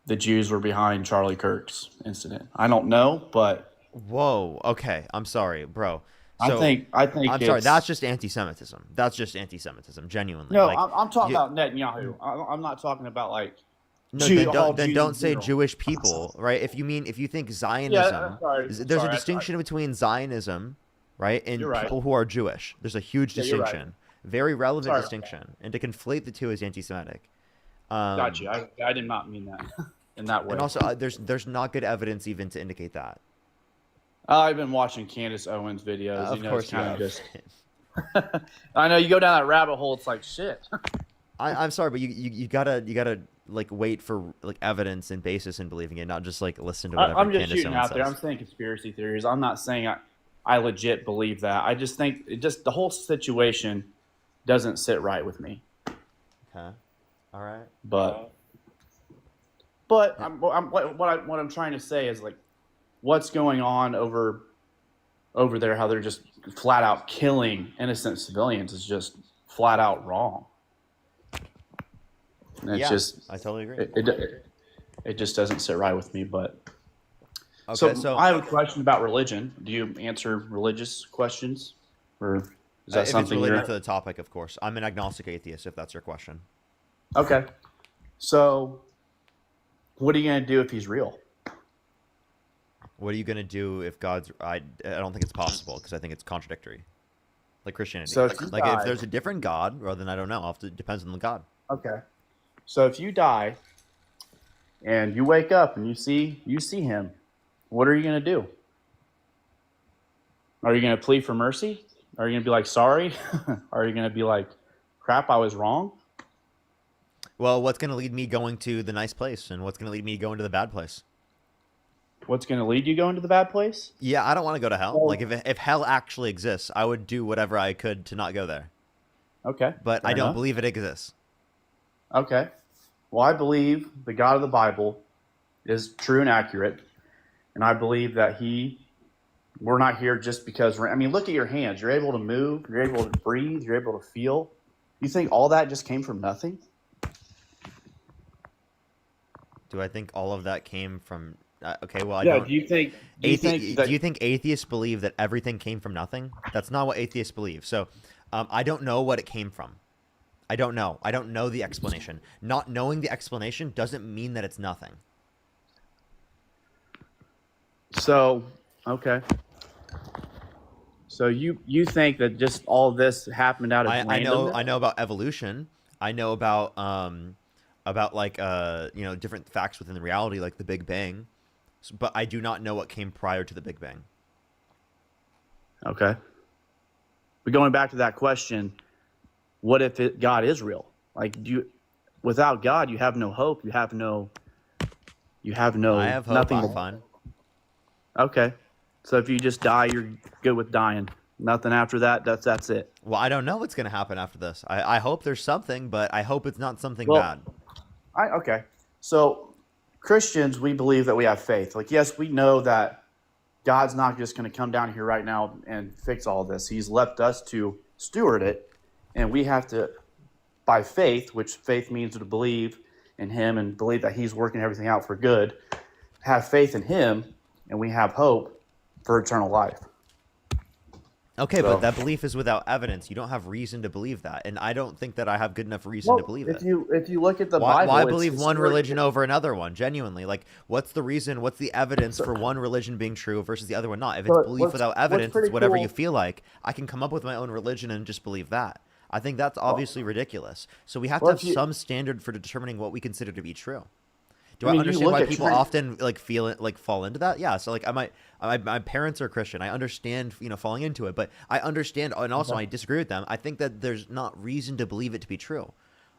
the Jews were behind Charlie Kirk's incident. I don't know, but whoa. Okay, I'm sorry, bro. So, I think. I'm sorry. That's just anti-Semitism. That's just anti-Semitism. Genuinely. No, like, I'm talking about Netanyahu. I'm not talking about like. No, then don't say Jewish people, right? If you think Zionism, there's a distinction between Zionism, right, and people who are Jewish. There's a huge distinction, very relevant distinction, and to conflate the two is anti-Semitic. Gotcha. I did not mean that in that way. And also, there's not good evidence even to indicate that. I've been watching Candace Owens videos. Of course, it's kind of just. I know you go down that rabbit hole. It's like shit. I'm sorry, but you gotta like wait for like evidence and basis in believing it, not just like listen to whatever. I'm just Candace shooting Owens out there. says. I'm saying conspiracy theories. I'm not saying I legit believe that. I just think the whole situation doesn't sit right with me. Okay. All right. But what I'm trying to say is like what's going on over there, how they're just flat out killing innocent civilians is just flat out wrong. And it's I totally agree. It just doesn't sit right with me. But okay, so I have a question about religion. Do you answer religious questions, or is that something it's related to the topic? Of course, I'm an agnostic atheist. If that's your question. Okay. So, what are you gonna do if he's real? What are you gonna do if God's? I don't think it's possible because I think it's contradictory, like Christianity. So if you Like if die, there's a different God, well then I don't know. It depends on the God. okay. So if you die and you wake up and you see him, what are you going to do? Are you going to plead for mercy? Are you going to be like, sorry? Are you going to be like, crap, I was wrong? Well, what's gonna lead me going to the nice place, and what's gonna lead me going to the bad place? What's going to lead you going to the bad place? Yeah, I don't want to go to hell. Well, Like if hell actually exists, I would do whatever I could to not go there. Okay. But fair I don't enough. believe it exists. Okay. Well, I believe the God of the Bible is true and accurate. And I believe that we're not here just because I mean, look at your hands. You're able to move. You're able to breathe. You're able to feel. You think all that just came from nothing? Do I think all of that came from? Okay, well, I Yeah. don't. Do you think Do you think atheists believe that everything came from nothing? That's not what atheists believe. So, I don't know what it came from. I don't know. I don't know the explanation. Not knowing the explanation doesn't mean that it's nothing. so? Okay. So you think that just all this happened out of I know randomness? about evolution. I know about like different facts within the reality, like the Big Bang. But I do not know what came prior to the Big Bang. Okay. But going back to that question, what if God is real? Like, without God, you have no hope. You have no. I have hope. Nothing. I'm fine. Okay. So if you just die, you're good with dying. Nothing after that. That's it. Well, I don't know what's going to happen after this. I hope there's something, but I hope it's not something Well, bad. Okay. So Christians, we believe that we have faith. Like, yes, we know that God's not just going to come down here right now and fix all this. He's left us to steward it, and we have to, by faith, which faith means to believe in Him and believe that He's working everything out for good, have faith in Him, and we have hope for eternal life. Okay, So- but that belief is without evidence. You don't have reason to believe that, and I don't think that I have good enough reason to believe if it. you look at the Why, Bible, why it's believe one historical. religion over another one? Genuinely, like, what's the reason? What's the evidence for one religion being true versus the other one not? If it's So belief what's- without what's evidence, pretty it's whatever cool- you feel like. I can come up with my own religion and just believe that. I think that's obviously ridiculous. So we have to Well, have if you- some standard for determining what we consider to be true. Do I I, mean, you understand look why at people Trent- often like feel it, like fall into that? Yeah. So like my parents are Christian. I understand, falling into it, but I understand, and also I disagree with them. I think that there's not reason to believe it to be true.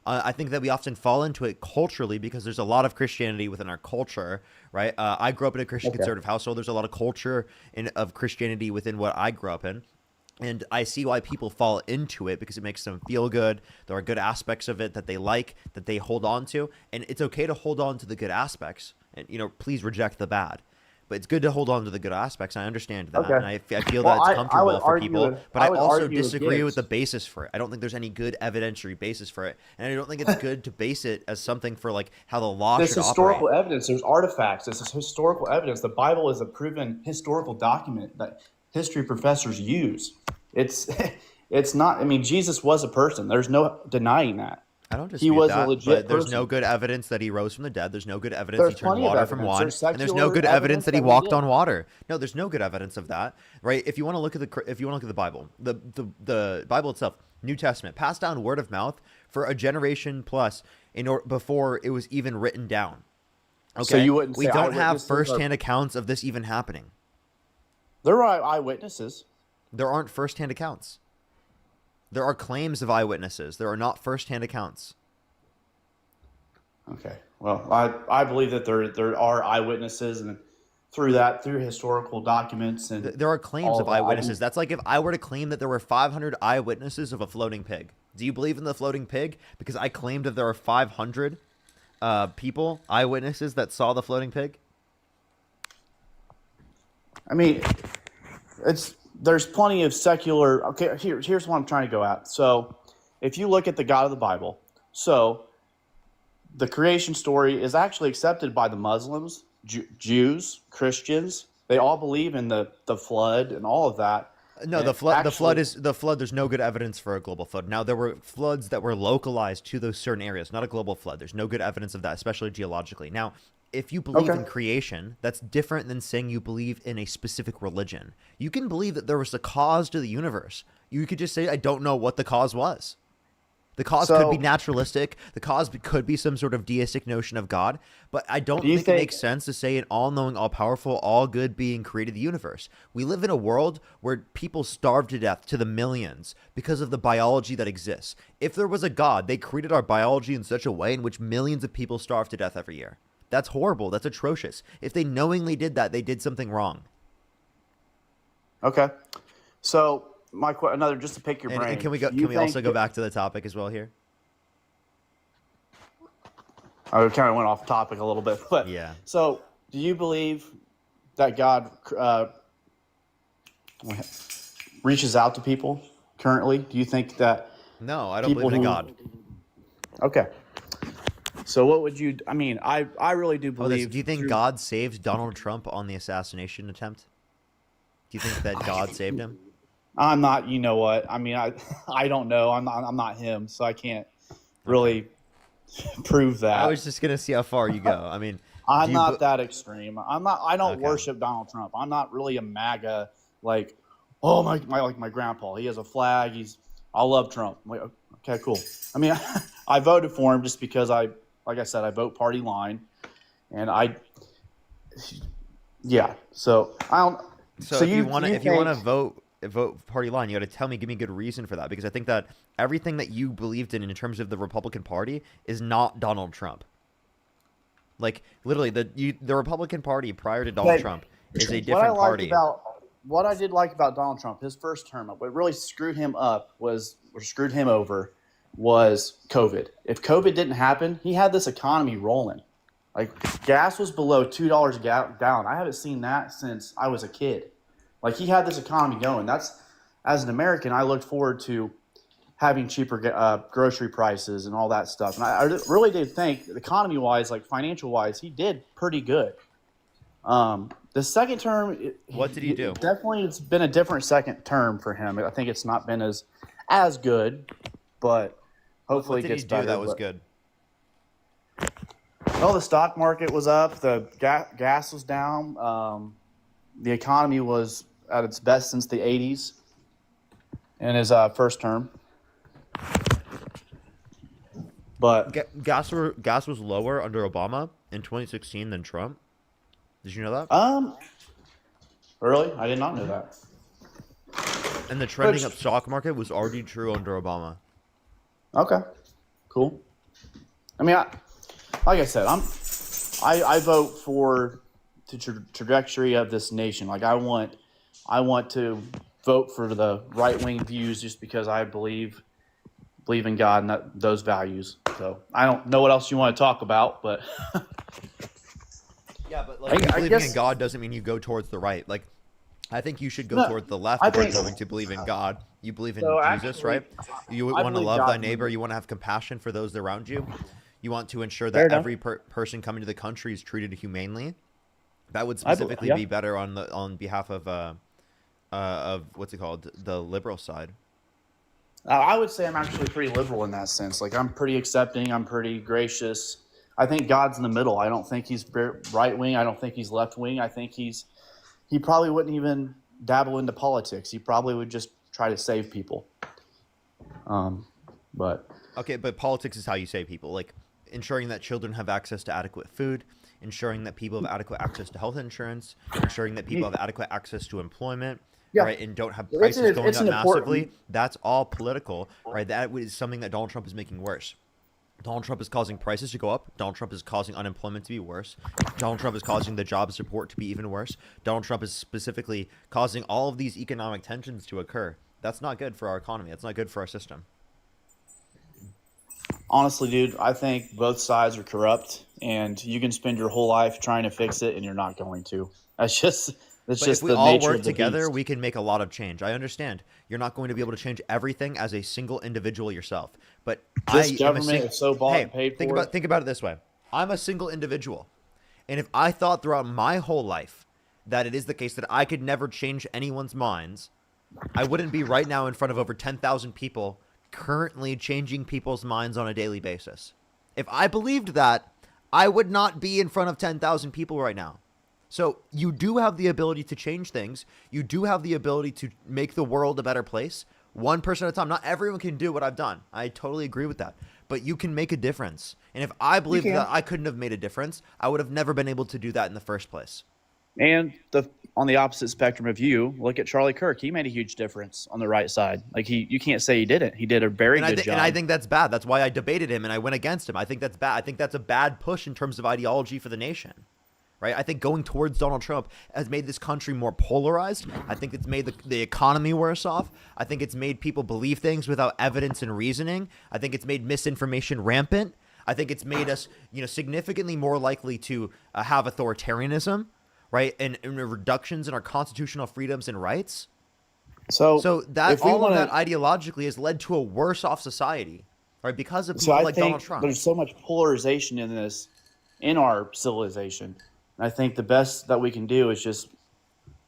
I think that we often fall into it culturally because there's a lot of Christianity within our culture, right? I grew up in a Christian conservative household. There's a lot of culture of Christianity within what I grew up in. And I see why people fall into it because it makes them feel good. There are good aspects of it that they like, that they hold on to. And it's okay to hold on to the good aspects. And, please reject the bad. But it's good to hold on to the good aspects. I understand that. Okay. And I feel Well, that it's I comfortable would for argue people. it- But I I would also argue disagree with against. the basis for it. I don't think there's any good evidentiary basis for it. And I don't think it's good to base it as something for like how the law There's should historical operate. evidence. There's artifacts. This is historical evidence. The Bible is a proven historical document that history professors use. It's not. I mean, Jesus was a person. There's no denying that. I don't He dispute was that, a legit but there's no person. good evidence that he rose from the dead. There's no good evidence There's he turned plenty of water from evidence. wine, There's and there's no secular good evidence that he that he walked did. on water. No, there's no good evidence of that, right? If you want to look at the Bible, the Bible itself, New Testament, passed down word of mouth for a generation plus before it was even written down. Okay, So you wouldn't we say don't have eyewitnesses are- firsthand accounts of this even happening. There are eyewitnesses. There aren't firsthand accounts. There are claims of eyewitnesses. There are not firsthand accounts. Okay. Well, I believe that there are eyewitnesses, and through historical documents and There are claims all of that, I eyewitnesses. That's like if I were to claim that there were 500 eyewitnesses of a floating pig. Do you believe in the floating pig? Because I claimed that there are 500 eyewitnesses that saw the floating pig. I mean, there's plenty of secular. Okay, here's what I'm trying to go at. So, if you look at the God of the Bible, so the creation story is actually accepted by the Muslims, Jews, Christians. They all believe in the flood and all of that. No, And the flood. actually- The flood. There's no good evidence for a global flood. Now there were floods that were localized to those certain areas, not a global flood. There's no good evidence of that, especially geologically. Now, if you believe Okay. in creation, that's different than saying you believe in a specific religion. You can believe that there was a cause to the universe. You could just say, I don't know what the cause was. The cause could be So, naturalistic. The cause could be some sort of deistic notion of God. But I don't do you think it think makes sense to say an all-knowing, all-powerful, all-good being created the universe. We live in a world where people starve to death to the millions because of the biology that exists. If there was a God, they created our biology in such a way in which millions of people starve to death every year. That's horrible. That's atrocious. If they knowingly did that, they did something wrong. okay? So another, just to pick your And brain. can we go? Do Can you we also think go back to the topic as well here? I kind of went off topic a little bit, but Yeah. so do you believe that God reaches out to people currently? Do you think that No, I don't people believe in a who God. Okay. So what would you? I mean, I really do Oh, believe. do you think through- God saved Donald Trump on the assassination attempt? Do you think that God saved him? I'm not. You know what? I mean, I don't know. I'm not him, so I can't really prove that. I was just gonna see how far you go. I mean, I'm do you not be- that extreme. I don't Okay. worship Donald Trump. I'm not really a MAGA like, oh my like my grandpa. He has a flag. I love Trump. I'm like, okay, cool. I mean, I voted for him just because like I said, I vote party line, and yeah. So I don't. So if you do want to, you if you want to think- vote party line, you got to give me a good reason for that, because I think that everything that you believed in terms of the Republican Party is not Donald Trump. Like literally, the Republican Party prior to Donald Like, Trump is a what I different liked party. what I did like about Donald Trump, his first term, what really screwed him up or screwed him over was COVID. If COVID didn't happen, he had this economy rolling. Like gas was below $2 a gallon. I haven't seen that since I was a kid. Like he had this economy going. That's, as an American, I looked forward to having cheaper grocery prices and all that stuff. And I really did think, economy-wise, like financial-wise, he did pretty good. The second term, What did he do? Definitely, it's been a different second term for him. I think it's not been as good, but hopefully What it did gets he do better. that was but- good? Well, the stock market was up. The gas was down. The economy was at its best since the 80s in his first term. But Gas was lower under Obama in 2016 than Trump. Did you know that? Really, I did not know that. And the trending up stock market was already true under Obama. Okay, cool. I mean, like I said, I vote for the trajectory of this nation. Like I want to vote for the right wing views just because I believe in God and those values. So I don't know what else you want to talk about, but Yeah, but like I believing in guess- God doesn't mean you go towards the right. Like, I think you should go No, towards the left I if you're think- going to believe in God. You believe in So Jesus, actually, right? You I want to believe love God thy in- neighbor. You want to have compassion for those around you. You want to ensure Fair that enough. every person coming to the country is treated humanely. That would I bel- specifically yeah. be better on behalf of what's it called, the liberal side. I would say I'm actually pretty liberal in that sense. Like I'm pretty accepting. I'm pretty gracious. I think God's in the middle. I don't think he's right wing. I don't think he's left wing. I think he probably wouldn't even dabble into politics. He probably would just try to save people. But Okay, but politics is how you save people. Like ensuring that children have access to adequate food, ensuring that people have adequate access to health insurance, ensuring that people have adequate access to employment, Yeah. right, and don't have It's prices an- going it's up an important- massively. That's all political, right? That is something that Donald Trump is making worse. Donald Trump is causing prices to go up. Donald Trump is causing unemployment to be worse. Donald Trump is causing the job support to be even worse. Donald Trump is specifically causing all of these economic tensions to occur. That's not good for our economy. That's not good for our system. honestly, dude, I think both sides are corrupt, and you can spend your whole life trying to fix it, and you're not going to. That's just But just if we the all nature work of the together, beast. we can make a lot of change. I understand. You're not going to be able to change everything as a single individual yourself. But This I am a government is so bought and paid for. think about it this way. I'm a single individual. And if I thought throughout my whole life that it is the case that I could never change anyone's minds, I wouldn't be right now in front of over 10,000 people currently changing people's minds on a daily basis. If I believed that, I would not be in front of 10,000 people right now. So you do have the ability to change things. You do have the ability to make the world a better place, one person at a time. Not everyone can do what I've done. I totally agree with that. But you can make a difference. And if I believed that I couldn't have made a difference, I would have never been able to do that in the first place. And on the opposite spectrum of you, look at Charlie Kirk. He made a huge difference on the right side. Like you can't say he didn't. He did a very good job. And I think that's bad. That's why I debated him and I went against him. I think that's bad. I think that's a bad push in terms of ideology for the nation. Right? I think going towards Donald Trump has made this country more polarized. I think it's made the economy worse off. I think it's made people believe things without evidence and reasoning. I think it's made misinformation rampant. I think it's made us, significantly more likely to have authoritarianism, right? And reductions in our constitutional freedoms and rights. So that all of that ideologically has led to a worse off society, right? Because of people like Donald Trump. There's so much polarization in our civilization. And I think the best that we can do is just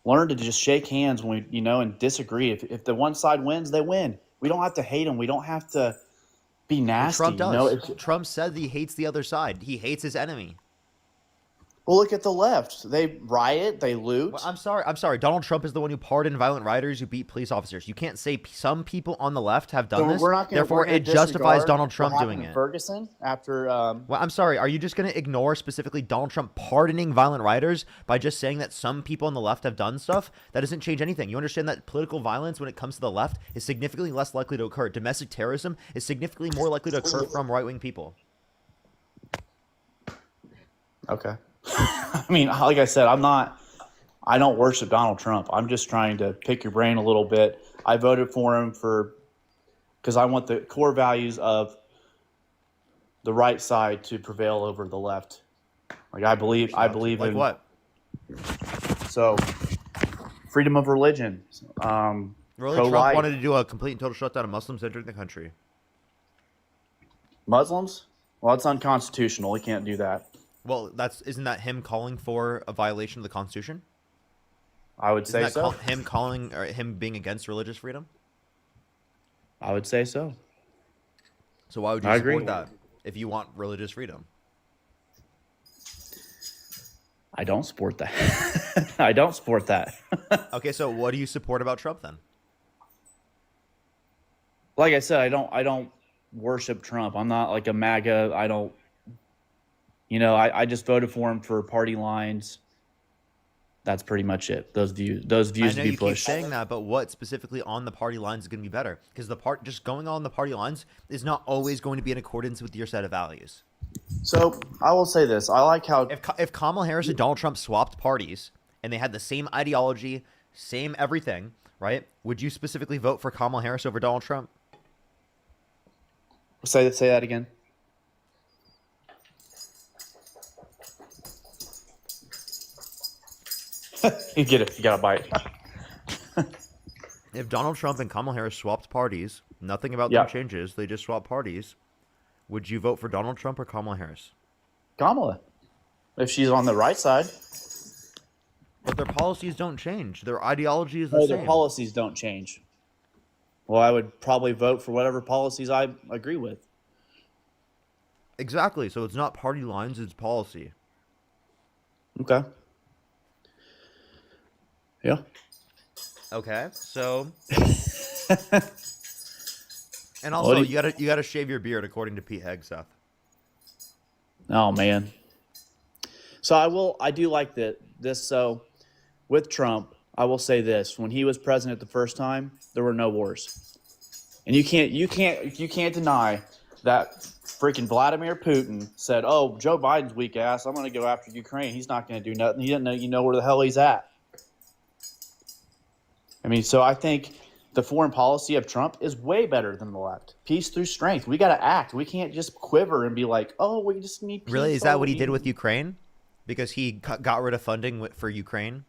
learn to just shake hands when we, and disagree. If the one side wins, they win. We don't have to hate them. We don't have to be nasty. Trump does. Trump said he hates the other side. He hates his enemy. Well, look at the left. They riot. They loot. Well, I'm sorry. Donald Trump is the one who pardoned violent rioters who beat police officers. You can't say some people on the left have done this. Therefore, it justifies Donald Trump doing it. Ferguson after. Well, I'm sorry. Are you just going to ignore specifically Donald Trump pardoning violent rioters by just saying that some people on the left have done stuff? That doesn't change anything. You understand that political violence, when it comes to the left, is significantly less likely to occur. Domestic terrorism is significantly more likely to occur from right-wing people. Okay. I mean, like I said, I don't worship Donald Trump. I'm just trying to pick your brain a little bit. I voted for him because I want the core values of the right side to prevail over the left. Like I believe like in what? So freedom of religion. Really, Trump wanted to do a complete and total shutdown of Muslims entering the country. Muslims? Well, it's unconstitutional. He can't do that. Well, isn't that him calling for a violation of the Constitution? I would say so. Him being against religious freedom? I would say so. So why would you support that if you want religious freedom? I don't support that. I don't support that. Okay, so what do you support about Trump then? Like I said, I don't worship Trump. I'm not like a MAGA. I don't. I just voted for him for party lines. That's pretty much it. Those views I know to be you pushed. keep saying that, but what specifically on the party lines is going to be better? Because just going on the party lines is not always going to be in accordance with your set of values. So I will say this: I like how if Kamala Harris and Donald Trump swapped parties and they had the same ideology, same everything, right? Would you specifically vote for Kamala Harris over Donald Trump? Say that again. You get it. You got a bite. If Donald Trump and Kamala Harris swapped parties, nothing about them changes. They just swap parties. Would you vote for Donald Trump or Kamala Harris? Kamala, if she's on the right side. But their policies don't change. Their ideology is the same. Their policies don't change. Well, I would probably vote for whatever policies I agree with. Exactly. So it's not party lines, it's policy. Okay. Yeah. Okay. So and also you gotta shave your beard according to Pete Hegseth. Oh man. So I do like this. So with Trump, I will say this: when he was president the first time, there were no wars, and you can't deny that freaking Vladimir Putin said, "Oh, Joe Biden's weak ass. I'm going to go after Ukraine. He's not going to do nothing. He didn't know where the hell he's at." I mean, so I think the foreign policy of Trump is way better than the left. Peace through strength. We got to act. We can't just quiver and be like, "Oh, we just need peace." Really, is that what he did with Ukraine? Because he got rid of funding for Ukraine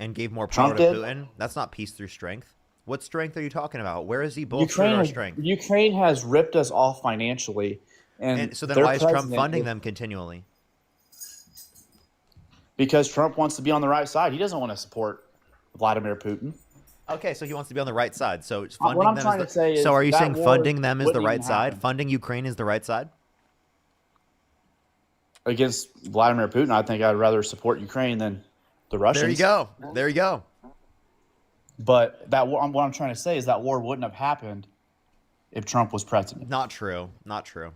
and gave more power to Putin. That's not peace through strength. What strength are you talking about? Where is he bolstering our strength? Ukraine has ripped us off financially. And so then why is Trump funding them continually? Because Trump wants to be on the right side. He doesn't want to support Vladimir Putin. Okay, so he wants to be on the right side. So funding them is so are you saying funding them is the right side? Funding Ukraine is the right side? against Vladimir Putin, I think I'd rather support Ukraine than the Russians. There you go. There you go. But that war, what I'm trying to say is that war wouldn't have happened if Trump was president. Not true. Not true.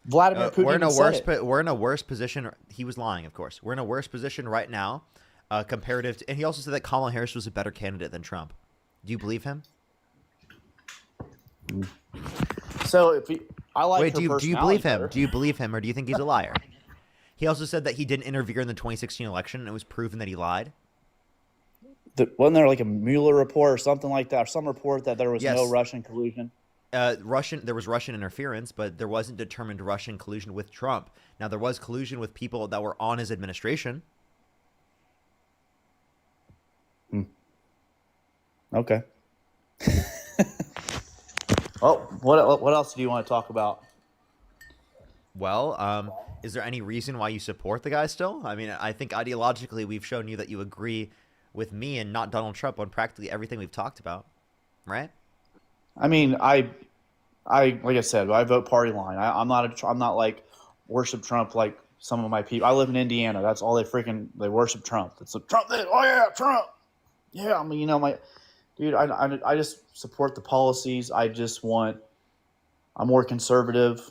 Vladimir Putin we're in a even worse. said it. We're in a worse position. He was lying, of course. We're in a worse position right now, comparative to. And he also said that Kamala Harris was a better candidate than Trump. Do you believe him? So if I like Wait, her do you personality believe him? better. Do you believe him, or do you think he's a liar? He also said that he didn't interfere in the 2016 election, and it was proven that he lied. Wasn't there like a Mueller report or something like that, or some report that there was Yes. no Russian collusion? There was Russian interference, but there wasn't determined Russian collusion with Trump. Now, there was collusion with people that were on his administration. Okay. Well, what else do you want to talk about? Well, is there any reason why you support the guy still? I mean, I think ideologically we've shown you that you agree with me and not Donald Trump on practically everything we've talked about, right? I mean, I like I said, I vote party line. I'm not like worship Trump like some of my people. I live in Indiana. That's all they worship Trump. It's like Trump. Oh yeah, Trump. Yeah, I mean, you know, dude, I just support the policies. I'm more conservative,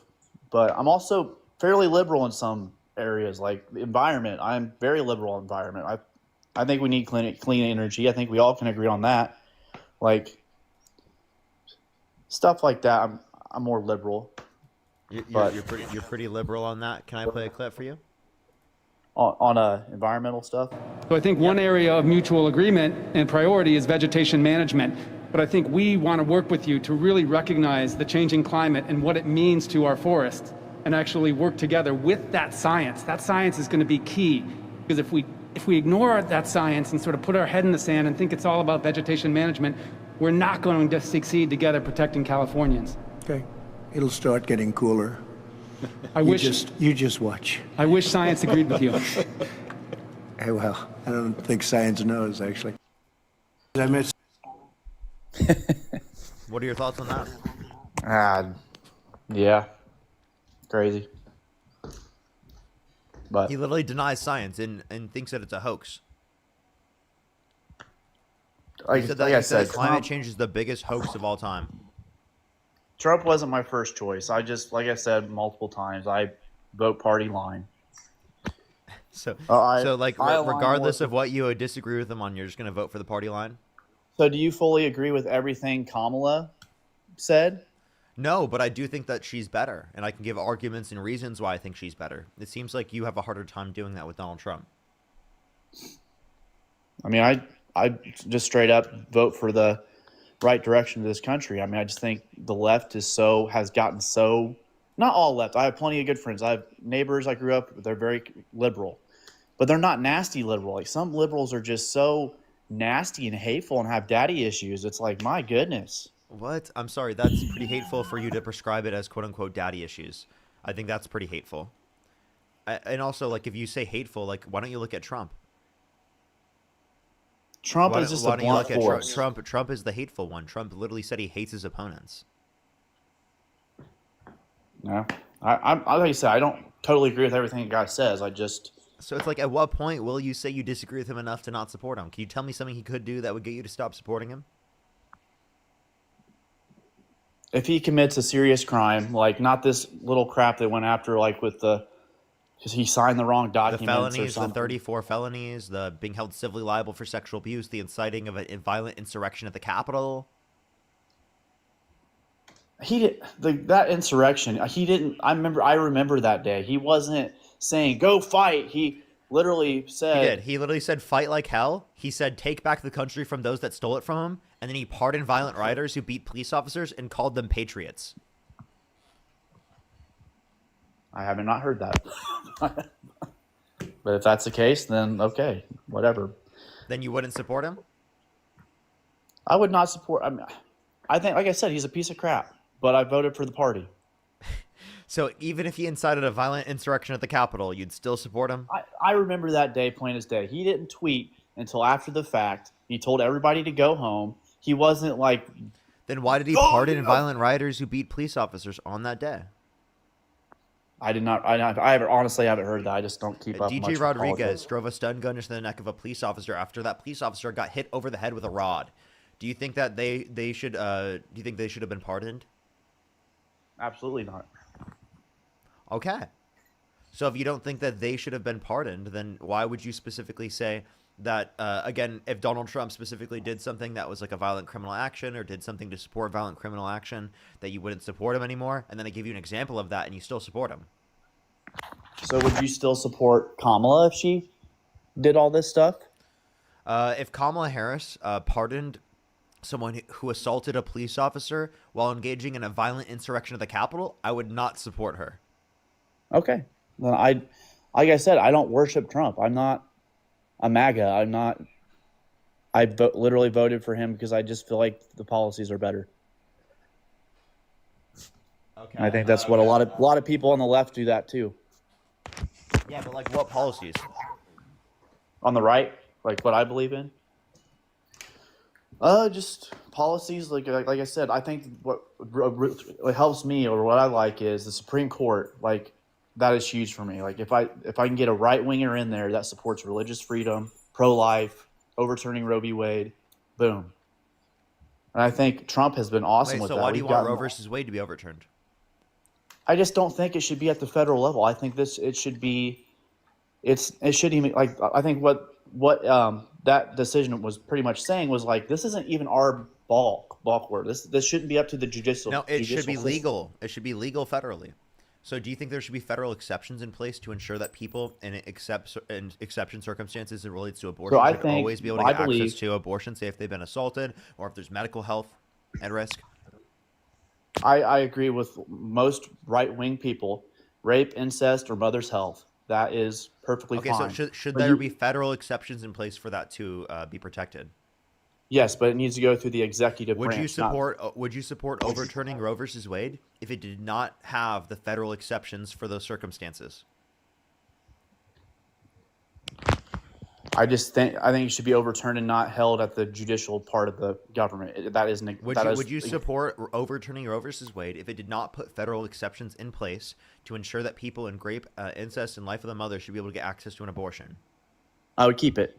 but I'm also fairly liberal in some areas, like the environment. I'm very liberal on environment. I think we need clean energy. I think we all can agree on that. Like stuff like that, I'm more liberal. You're pretty liberal on that. Can I play a clip for you? On environmental stuff. So I think one area of mutual agreement and priority is vegetation management. But I think we want to work with you to really recognize the changing climate and what it means to our forests and actually work together with that science. That science is going to be key, because if we ignore that science and sort of put our head in the sand and think it's all about vegetation management, we're not going to succeed together protecting Californians. Okay. It'll start getting cooler. You just watch. I wish science agreed with you. Hey, well, I don't think science knows, actually. I met What are your thoughts on that? Yeah. Crazy. But He literally denies science and thinks that it's a hoax. He said that, like I said, climate Trump- change is the biggest hoax of all time. Trump wasn't my first choice. Like I said multiple times, I vote party line. So, I align regardless more- of what you would disagree with him on, you're just going to vote for the party line? So do you fully agree with everything Kamala said? No, but I do think that she's better, and I can give arguments and reasons why I think she's better. It seems like you have a harder time doing that with Donald Trump. I mean, I just straight up vote for the right direction of this country. I mean, I just think the left has gotten so, not all left. I have plenty of good friends. I have neighbors I grew up with. They're very liberal, but they're not nasty liberal. Like some liberals are just so nasty and hateful and have daddy issues. It's like, my goodness. What? I'm sorry, that's pretty hateful for you to prescribe it as quote-unquote daddy issues. I think that's pretty hateful. And also, like, if you say hateful, like, why don't you look at Trump? Trump is just a blunt force. Trump is the hateful one. Trump literally said he hates his opponents. No, I like you said, I don't totally agree with everything the guy says. So it's like, at what point will you say you disagree with him enough to not support him? Can you tell me something he could do that would get you to stop supporting him? If he commits a serious crime, like not this little crap they went after, like with because he signed the wrong The documents or felonies, the something. 34 felonies, the being held civilly liable for sexual abuse, the inciting of a violent insurrection at the Capitol. He did that insurrection. He didn't. I remember that day. He wasn't saying go fight. He literally said. He did. He literally said fight like hell. He said take back the country from those that stole it from him. And then he pardoned violent rioters who beat police officers and called them patriots. I haven't not heard that. But if that's the case, then okay, whatever. Then you wouldn't support him? I would not support. I think, like I said, he's a piece of crap. But I voted for the party. So even if he incited a violent insurrection at the Capitol, you'd still support him? I remember that day plain as day. He didn't tweet until after the fact. He told everybody to go home. He wasn't like... Then why did he pardon violent rioters who beat police officers on that day? I did not. I honestly haven't heard that. I just don't keep up. much DJ with Rodriguez politics. drove a stun gun into the neck of a police officer after that police officer got hit over the head with a rod. Do you think that they should do you think they should have been pardoned? Absolutely not. Okay. So if you don't think that they should have been pardoned, then why would you specifically say that, again, if Donald Trump specifically did something that was like a violent criminal action or did something to support violent criminal action, that you wouldn't support him anymore? And then I give you an example of that and you still support him. So would you still support Kamala if she did all this stuff? If Kamala Harris pardoned someone who assaulted a police officer while engaging in a violent insurrection of the Capitol, I would not support her. Okay. Then like I said, I don't worship Trump. I'm not a MAGA. I'm not. Literally voted for him because I just feel like the policies are better. Okay. And I think that's what a lot of people on the left do that too. Yeah, but like what policies? On the right, like what I believe in. Just policies like I said. I think what helps me or what I like is the Supreme Court. Like that is huge for me. Like if I can get a right winger in there that supports religious freedom, pro-life, overturning Roe v. Wade, boom. And I think Trump has been awesome with So that. why do you want Roe versus Wade to be overturned? I just don't think it should be at the federal level. I think it should be. It shouldn't even like. I think what that decision was pretty much saying was like this isn't even our ballpark. This shouldn't be up to the judicial. No, it should be system. legal. It should be legal federally. So do you think there should be federal exceptions in place to ensure that people in exception circumstances as it relates to abortion I should think- always be able to I get believe- access to abortion, say if they've been assaulted or if there's medical health at risk? I agree with most right-wing people. Rape, incest, or mother's health. That is perfectly Okay, fine. so should But there you- be federal exceptions in place for that to be protected? Yes, but it needs to go through the executive Would branch. you support overturning Roe versus Wade if it did not have the federal exceptions for those circumstances? I think it should be overturned and not held at the judicial part of the government. That is. Would you support overturning Roe versus Wade if it did not put federal exceptions in place to ensure that people in rape, incest, and life of the mother should be able to get access to an abortion? I would keep it.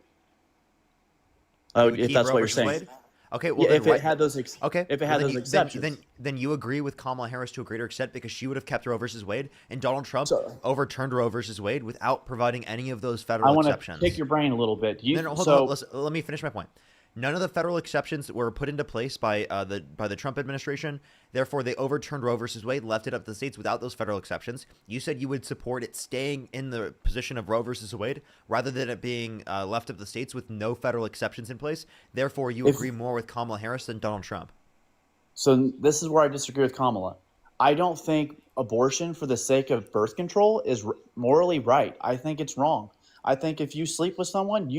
You would If keep that's Roe what you're versus saying. Wade? Okay, well, Yeah, then if it right- had those okay, if it well, had then those you- exceptions. then you agree with Kamala Harris to a greater extent because she would have kept Roe versus Wade, and Donald Trump overturned Roe versus Wade without providing any of those I federal want to exceptions. pick your brain a little bit. No, hold on. Let me finish my point. None of the federal exceptions were put into place by the Trump administration. Therefore, they overturned Roe versus Wade, left it up to the states without those federal exceptions. You said you would support it staying in the position of Roe versus Wade rather than it being left up to the states with no federal exceptions in place. Therefore, you agree more with Kamala Harris than Donald Trump. So this is where I disagree with Kamala. I don't think abortion for the sake of birth control is morally right. I think it's wrong. I think if you sleep with someone, Wait,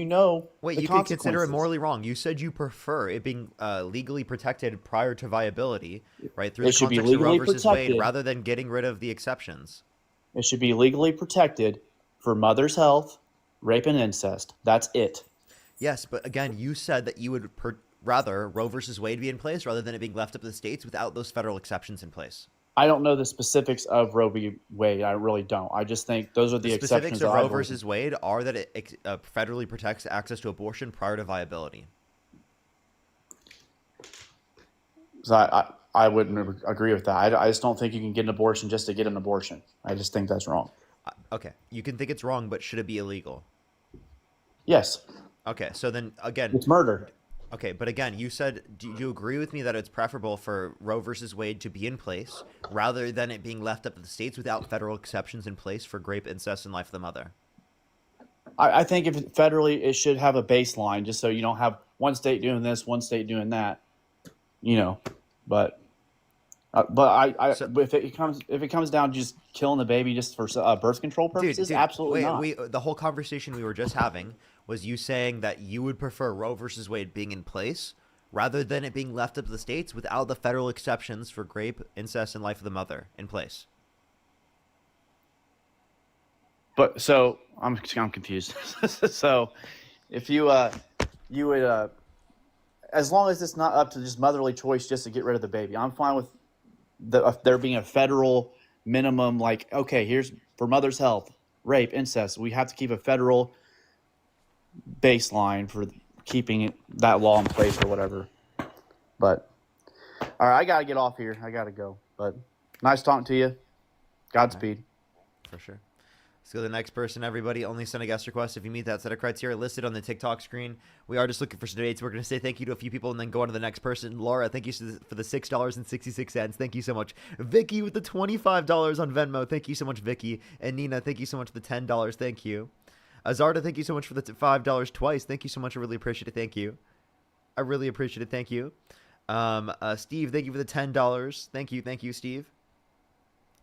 the you can consider it consequences. morally wrong. You said you prefer it being legally protected prior to viability, right? Through It the should be context of Roe legally versus Wade, protected. rather than getting rid of the exceptions. It should be legally protected for mother's health, rape, and incest. That's it. Yes, but again, you said that you would rather Roe versus Wade be in place rather than it being left up to the states without those federal exceptions in place. I don't know the specifics of Roe v. Wade. I really don't. I just think those are the, The specifics exceptions of that I Roe believe. versus Wade are that it federally protects access to abortion prior to viability. So I wouldn't agree with that. I just don't think you can get an abortion just to get an abortion. I just think that's wrong. Okay, you can think it's wrong, but should it be illegal? Yes. Okay, so then again, It's murder. Okay, but again, you said, do you agree with me that it's preferable for Roe versus Wade to be in place rather than it being left up to the states without federal exceptions in place for rape, incest, and life of the mother? I think if federally, it should have a baseline just so you don't have one state doing this, one state doing that. But if it comes down to just killing the baby just for birth control purposes, absolutely not. The whole conversation we were just having was you saying that you would prefer Roe versus Wade being in place rather than it being left up to the states without the federal exceptions for rape, incest, and life of the mother in place. But so I'm confused. So if you would as long as it's not up to just motherly choice just to get rid of the baby, I'm fine with there being a federal minimum, like, okay, here's for mother's health, rape, incest. We have to keep a federal baseline for keeping that law in place or whatever. But all right, I gotta get off here. I gotta go. But nice talking to you. Godspeed. For sure. Let's go to the next person, everybody. Only send a guest request if you meet that set of criteria listed on the TikTok screen. We are just looking for some debates. We're going to say thank you to a few people and then go on to the next person. Laura, thank you for the $6.66. Thank you so much. Vicky with the $25 on Venmo. Thank you so much, Vicky. And Nina, thank you so much for the $10. Thank you. Azarda, thank you so much for the $5 twice. Thank you so much. I really appreciate it. Thank you. I really appreciate it. Thank you. Steve, thank you for the $10. Thank you. Thank you, Steve.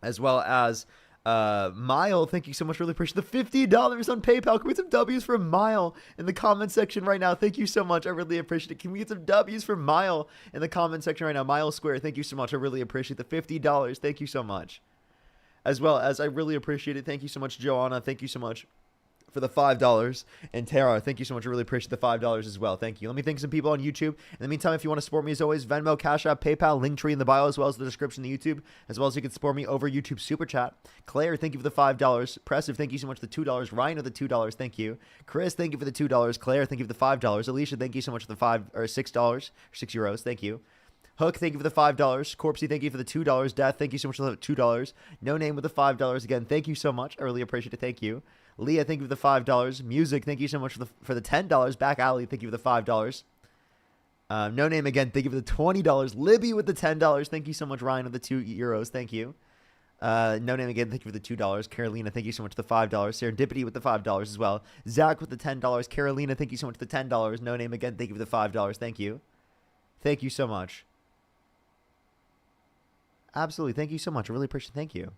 As well as Mile, thank you so much. Really appreciate the $50 on PayPal. Can we get some W's for Mile in the comment section right now? Thank you so much. I really appreciate it. Can we get some W's for Mile in the comment section right now? Mile Square, thank you so much. I really appreciate the $50. Thank you so much. As well as I really appreciate it. Thank you so much, Joanna. Thank you so much for the $5. And Tara, thank you so much. I really appreciate the $5 as well. Thank you. Let me thank some people on YouTube. In the meantime, if you want to support me as always, Venmo, Cash App, PayPal, Linktree in the bio, as well as the description of YouTube, as well as you can support me over YouTube Super Chat. Claire, thank you for the $5. Pressive, thank you so much for the $2. Ryan with the $2. Thank you. Chris, thank you for the $2. Claire, thank you for the $5. Alicia, thank you so much for the $6 or €6. Thank you. Hook, thank you for the $5. Corpsey, thank you for the $2. Death, thank you so much for the $2. No Name with the $5. Again, thank you so much. I really appreciate it. Thank you. Leah, thank you for the $5. Music, thank you so much for the $10. Back Alley, thank you for the $5. No Name again, thank you for the $20. Libby with the $10. Thank you so much. Ryan with the €2. Thank you. No Name again, thank you for the $2. Carolina, thank you so much for the $5. Serendipity with the $5 as well. Zach with the $10. Carolina, thank you so much for the $10. No Name again, thank you for the $5. Thank you. Thank you so much. Absolutely. Thank you so much. I really appreciate it. Thank you.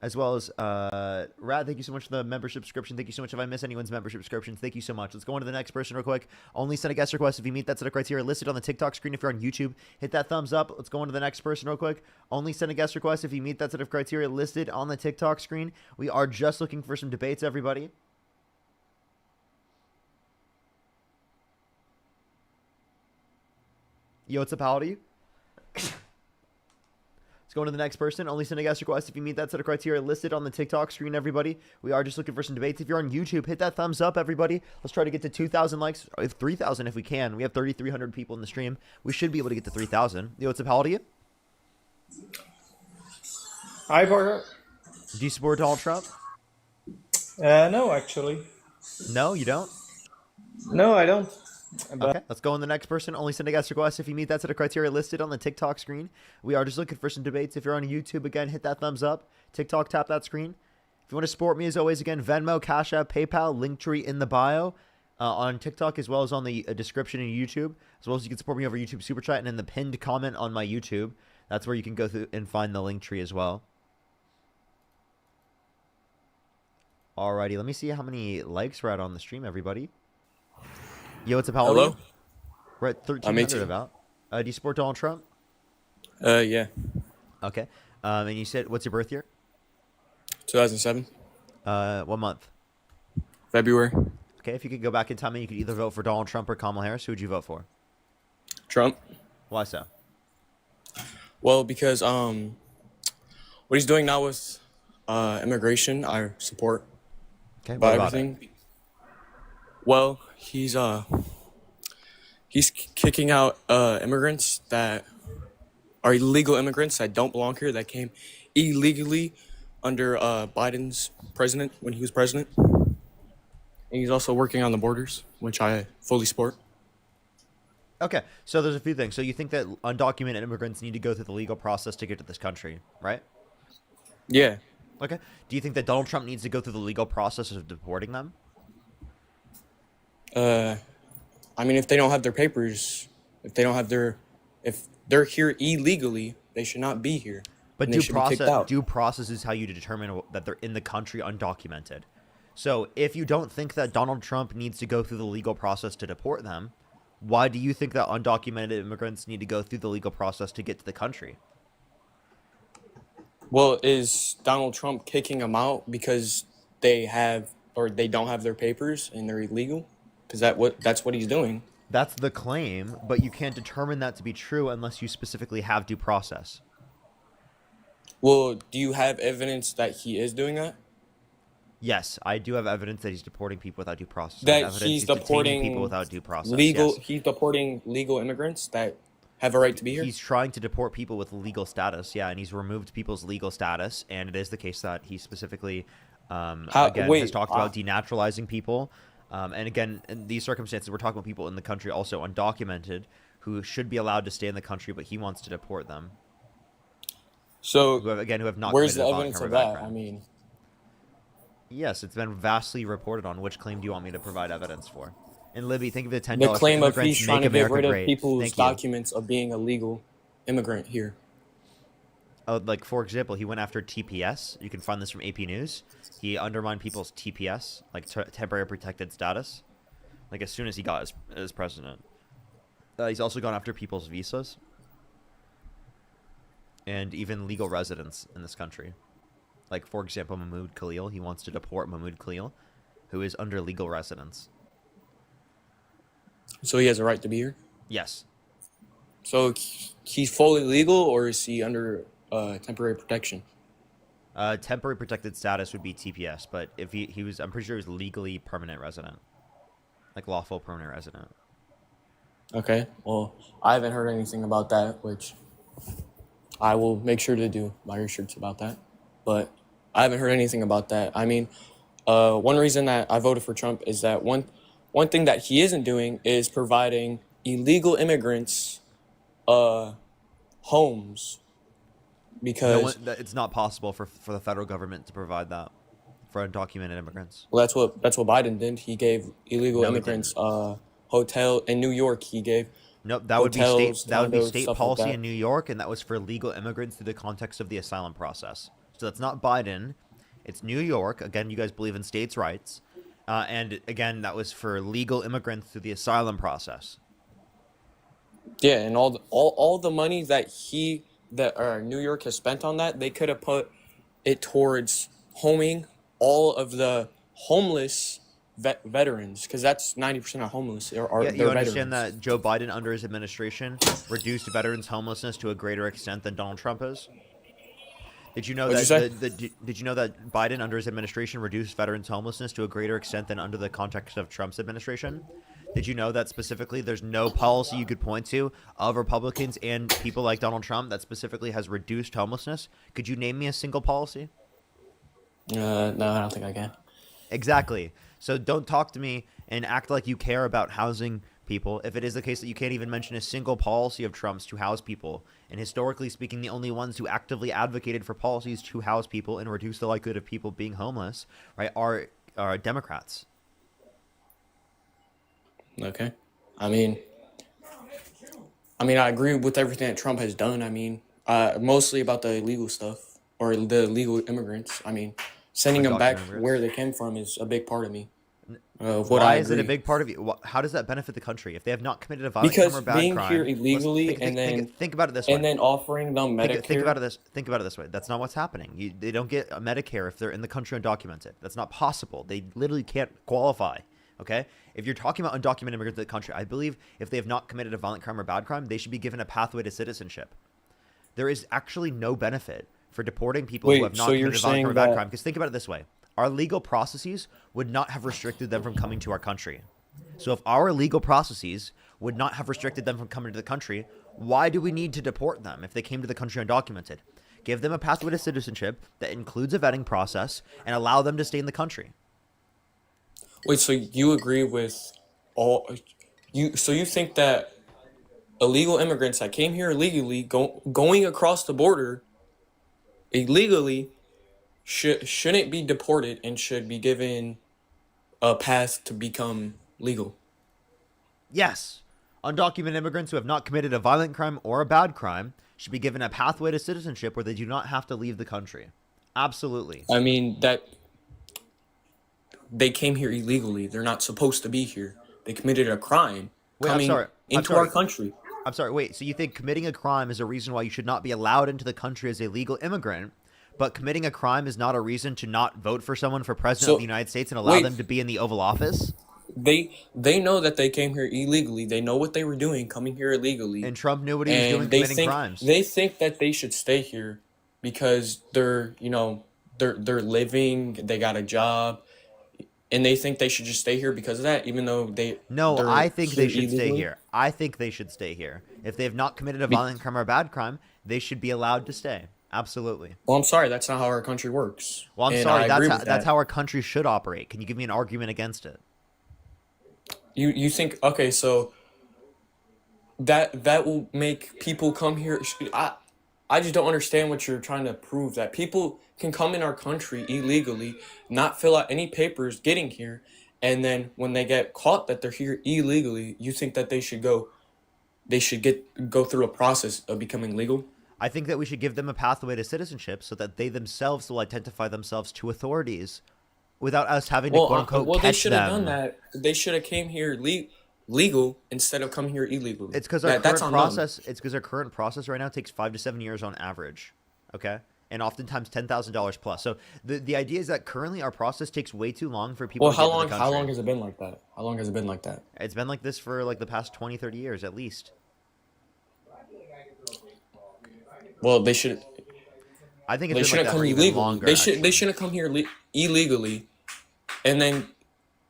As well as Rad, thank you so much for the membership subscription. Thank you so much if I miss anyone's membership subscriptions. Thank you so much. Let's go on to the next person real quick. Only send a guest request if you meet that set of criteria listed on the TikTok screen. If you're on YouTube, hit that thumbs up. Let's go on to the next person real quick. Only send a guest request if you meet that set of criteria listed on the TikTok screen. We are just looking for some debates, everybody. Yo, what's up, howdy? Let's go on to the next person. Only send a guest request if you meet that set of criteria listed on the TikTok screen, everybody. We are just looking for some debates. If you're on YouTube, hit that thumbs up, everybody. Let's try to get to 2,000 likes, 3,000 if we can. We have 3,300 people in the stream. We should be able to get to 3,000. Yo, what's up, how old are you? Hi, Parker. Do you support Donald Trump? No, actually. No, you don't? No, I don't. Okay, let's go on the next person. Only send a guest request if you meet that set of criteria listed on the TikTok screen. We are just looking for some debates. If you're on YouTube, again, hit that thumbs up. TikTok, tap that screen. If you want to support me, as always, again, Venmo, Cash App, PayPal, Linktree in the bio on TikTok, as well as on the description in YouTube, as well as you can support me over YouTube Super Chat and in the pinned comment on my YouTube. That's where you can go through and find the Linktree as well. Alrighty, let me see how many likes we're at on the stream, everybody. Yo, what's up, how old are you? We're at 1,300 about. Do you support Donald Trump? Yeah. Okay. And you said, what's your birth year? 2007. What month? February. Okay, if you could go back in time and you could either vote for Donald Trump or Kamala Harris, who would you vote for? Trump. Why so? Well, because what he's doing now with immigration, I support. Okay, by what about everything. Well, he's kicking out immigrants that are illegal immigrants that don't belong here, that came illegally under Biden's president when he was president. And he's also working on the borders, which I fully support. Okay, so there's a few things. So you think that undocumented immigrants need to go through the legal process to get to this country, right? Yeah. Okay. Do you think that Donald Trump needs to go through the legal process of deporting them? I mean, if they don't have their papers, if they're here illegally, they should not be here. But and they should be kicked out. due process is how you determine that they're in the country undocumented. So if you don't think that Donald Trump needs to go through the legal process to deport them, why do you think that undocumented immigrants need to go through the legal process to get to the country? Well, is Donald Trump kicking them out because they don't have their papers and they're illegal? Because that's what he's doing. That's the claim, but you can't determine that to be true unless you specifically have due process. Well, do you have evidence that he is doing that? Yes, I do have evidence that he's deporting people without due process. I That have evidence he's detaining people deporting without due process. legal Yes. he's deporting legal immigrants that have a right to be here? He's trying to deport people with legal status, yeah, and he's removed people's legal status, and it is the case that he specifically, again, has talked about denaturalizing people. And again, in these circumstances, we're talking about people in the country also undocumented who should be allowed to stay in the country, but he wants to deport them. So, who have not where's the committed a violent evidence crime of or bad that? crime. I mean, Yes, it's been vastly reported on. Which claim do you want me to provide evidence for? And Libby, think of the $10 the for claim of immigrants, he's trying make to get America rid of great. people's Thank you. documents of being a legal immigrant here. Like, for example, he went after TPS. You can find this from AP News. He undermined people's TPS, like temporary protected status, like as soon as he got as president. He's also gone after people's visas and even legal residence in this country. Like, for example, Mahmoud Khalil. He wants to deport Mahmoud Khalil, who is under legal residence. So he has a right to be here? Yes. So he's fully legal, or is he under temporary protection? Temporary protected status would be TPS, but if he was, I'm pretty sure he was legally permanent resident. Like lawful permanent resident. Okay, well, I haven't heard anything about that, which I will make sure to do my research about that. But I haven't heard anything about that. I mean, one reason that I voted for Trump is that one thing that he isn't doing is providing illegal immigrants homes, because it's not possible for the federal government to provide that for undocumented immigrants. well, that's what Biden did. He gave illegal No, he immigrants hotel in New York. He gave Nope, that would be state. hotels, That would be condos, state stuff like policy that. in New York, and that was for legal immigrants through the context of the asylum process. So that's not Biden. It's New York. Again, you guys believe in states' rights, and again, that was for legal immigrants through the asylum process. Yeah, and all the money that New York has spent on that, they could have put it towards homing all of the homeless veterans, because that's 90% of homeless are Yeah, they're you understand veterans. that Joe Biden, under his administration, reduced veterans' homelessness to a greater extent than Donald Trump is? Did you know What'd that? you say? Did you know that Biden, under his administration, reduced veterans' homelessness to a greater extent than under the context of Trump's administration? Did you know that specifically there's no policy you could point to of Republicans and people like Donald Trump that specifically has reduced homelessness? Could you name me a single policy? No, I don't think I can. Exactly. So don't talk to me and act like you care about housing people if it is the case that you can't even mention a single policy of Trump's to house people. And historically speaking, the only ones who actively advocated for policies to house people and reduce the likelihood of people being homeless, right, are Democrats. Okay. I mean, I agree with everything that Trump has done. I mean, mostly about the illegal stuff or the illegal immigrants. I mean, sending them back where they came from is a big part of me. Why is it a big part of you? How does that benefit the country if they have not committed a violent crime Because or bad being crime? here illegally think about it this way. and then offering them Medicare. Think about it this way. That's not what's happening. They don't get Medicare if they're in the country undocumented. That's not possible. They literally can't qualify. Okay? If you're talking about undocumented immigrants in the country, I believe if they have not committed a violent crime or bad crime, they should be given a pathway to citizenship. There is actually no benefit for deporting people who have not committed a violent crime or bad crime. Because think about it this way. Our legal processes would not have restricted them from coming to our country. So if our legal processes would not have restricted them from coming to the country, why do we need to deport them if they came to the country undocumented? Give them a pathway to citizenship that includes a vetting process and allow them to stay in the country. Wait, so you agree with all so you think that illegal immigrants that came here illegally going across the border illegally shouldn't be deported and should be given a path to become legal? Yes. Undocumented immigrants who have not committed a violent crime or a bad crime should be given a pathway to citizenship where they do not have to leave the country. Absolutely. I mean, that they came here illegally. They're not supposed to be here. They committed a crime coming into our country. I'm sorry. Wait, so you think committing a crime is a reason why you should not be allowed into the country as a legal immigrant, but committing a crime is not a reason to not vote for someone for president of the United States and allow them to be in the Oval Office? They know that they came here illegally. They know what they were doing coming here illegally. And Trump knew what he was doing, committing crimes. They think that they should stay here because they're, they're living, they got a job, and they think they should just stay here because of that, even though No, they're I think they here should stay illegally? here. I think they should stay here. If they have not committed a Be- violent crime or a bad crime, they should be allowed to stay. Absolutely. Well, I'm sorry, that's not how our country works. Well, I'm And sorry. I That's agree how, with that's that. how our country should operate. Can you give me an argument against it? You think, okay, so that will make people come here. I just don't understand what you're trying to prove, that people can come in our country illegally, not fill out any papers getting here, and then when they get caught that they're here illegally, you think that they should go through a process of becoming legal? I think that we should give them a pathway to citizenship so that they themselves will identify themselves to authorities without us having to quote unquote Well, they catch should have done them. that. They should have came here legal instead of coming here illegally. It's because our That's current on them. process. It's because our current process right now takes 5 to 7 years on average. Okay, and oftentimes $10,000 plus. So the idea is that currently our process takes way too long for people Well, to get to the how country. long has it been like that? How long has it been like that? It's been like this for like the past 20, 30 years at least. Well, they should. I think They it's been like shouldn't that come for even illegal. longer. They Actually. shouldn't come here illegally, and then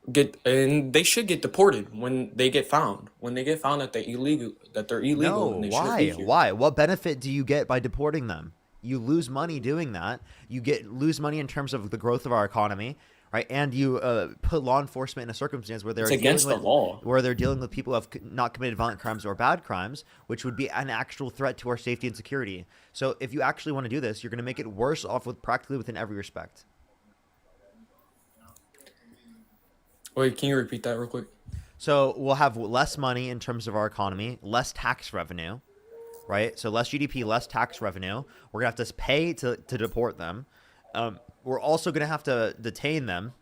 they should get deported when they get found. When they get found that they're illegal, No, and they shouldn't be why? here. Why? What benefit do you get by deporting them? You lose money doing that. You lose money in terms of the growth of our economy, right? And you put law enforcement in a circumstance where they're It's against the law. where they're dealing with people who have not committed violent crimes or bad crimes, which would be an actual threat to our safety and security. So if you actually want to do this, you're going to make it worse off with practically within every respect. Wait, can you repeat that real quick? So we'll have less money in terms of our economy, less tax revenue, right? So less GDP, less tax revenue. We're going to have to pay to deport them. We're also going to have to detain them.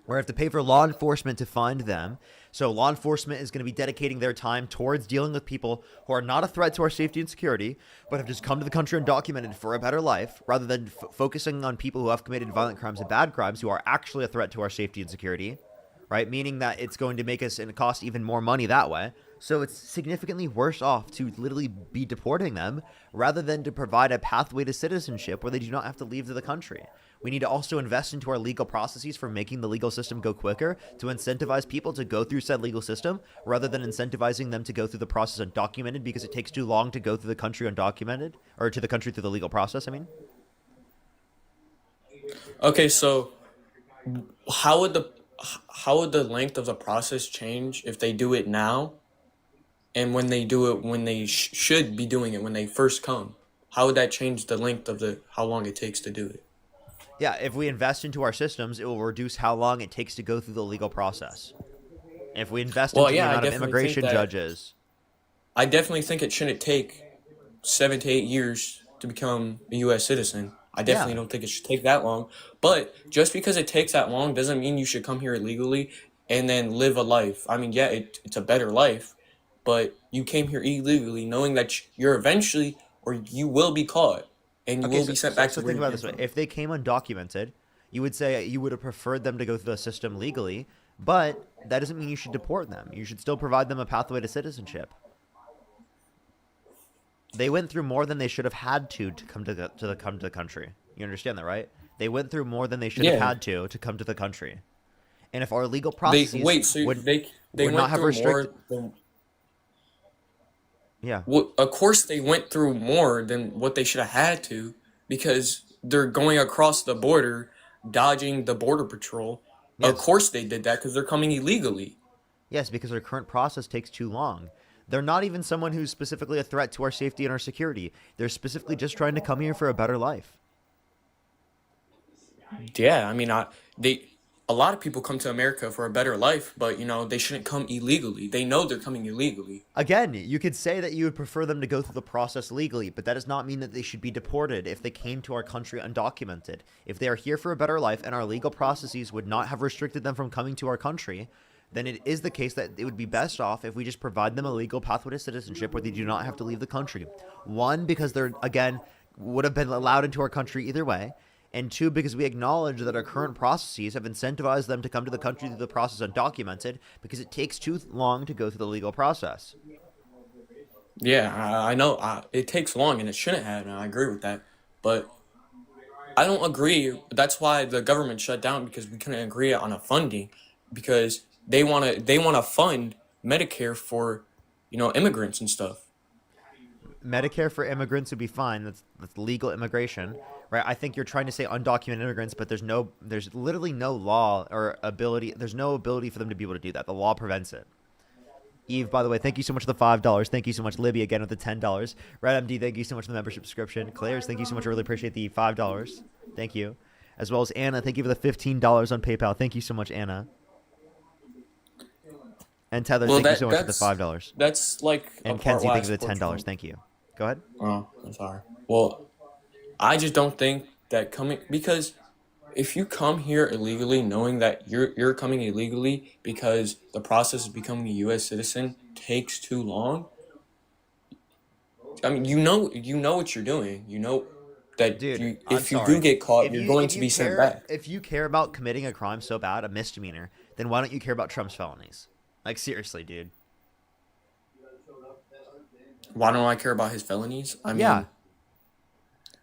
We're going to have to pay for law enforcement to find them. So law enforcement is going to be dedicating their time towards dealing with people who are not a threat to our safety and security, but have just come to the country undocumented for a better life, rather than focusing on people who have committed violent crimes and bad crimes who are actually a threat to our safety and security. Right? Meaning that it's going to make us and cost even more money that way. So it's significantly worse off to literally be deporting them rather than to provide a pathway to citizenship where they do not have to leave the country. We need to also invest into our legal processes for making the legal system go quicker to incentivize people to go through said legal system rather than incentivizing them to go through the process undocumented because it takes too long to go through the country undocumented, or to the country through the legal process, I mean. Okay, so how would the length of the process change if they do it now, and when they do it when they should be doing it when they first come? How would that change the length of how long it takes to do it? Yeah, if we invest into our systems, it will reduce how long it takes to go through the legal process. If we invest into the amount of immigration judges. I definitely think it shouldn't take 7 to 8 years to become a U.S. citizen. I definitely don't think it should take that long. But just because it takes that long doesn't mean you should come here illegally and then live a life. I mean, yeah, it's a better life, but you came here illegally knowing that you're eventually, or you will be caught, and you will be sent back to So where think you about came it this way. from. If they came undocumented, you would say you would have preferred them to go through the system legally, but that doesn't mean you should deport them. You should still provide them a pathway to citizenship. They went through more than they should have had to come to the country. You understand that, right? They went through more than they should have Yeah. had to come to the country. And if our legal processes So would they would went not have through more restricted, than. yeah. Well, of course, they went through more than what they should have had to, because they're going across the border, dodging the border patrol. Of course, they did that because they're coming illegally. Yes, because their current process takes too long. They're not even someone who's specifically a threat to our safety and our security. They're specifically just trying to come here for a better life. Yeah, I mean, a lot of people come to America for a better life, but they shouldn't come illegally. They know they're coming illegally. Again, you could say that you would prefer them to go through the process legally, but that does not mean that they should be deported if they came to our country undocumented. If they are here for a better life and our legal processes would not have restricted them from coming to our country, then it is the case that it would be best off if we just provide them a legal pathway to citizenship where they do not have to leave the country. One, because they're, again, would have been allowed into our country either way. And two, because we acknowledge that our current processes have incentivized them to come to the country through the process undocumented because it takes too long to go through the legal process. Yeah, I know. It takes long, and it shouldn't have, and I agree with that. but I don't agree. That's why the government shut down, because we couldn't agree on a funding, because they wanna fund Medicare for, immigrants and stuff. Medicare for immigrants would be fine. That's legal immigration, right? I think you're trying to say undocumented immigrants, but there's literally no law or ability. There's no ability for them to be able to do that. The law prevents it. Eve, by the way, thank you so much for the $5. Thank you so much, Libby, again with the $10. Red MD, thank you so much for the membership subscription. Claire's, thank you so much. I really appreciate the $5. Thank you. As well as Anna, thank you for the $15 on PayPal. Thank you so much, Anna. And Tether, Well, thank you so much for the that's $5. that's like a And part Kenzie, why I thank you for the support $10. Trump. Thank you. Go ahead. Oh, I'm sorry. Well, I just don't think that because if you come here illegally, knowing that you're coming illegally because the process of becoming a U.S. citizen takes too long. I mean, you know what you're doing. You know that Dude, if I'm you sorry. do get caught, If you're you going if to you be sent care back. if you care about committing a crime so bad, a misdemeanor, then why don't you care about Trump's felonies? Like seriously, dude. Why don't I care about his felonies? I mean, Yeah.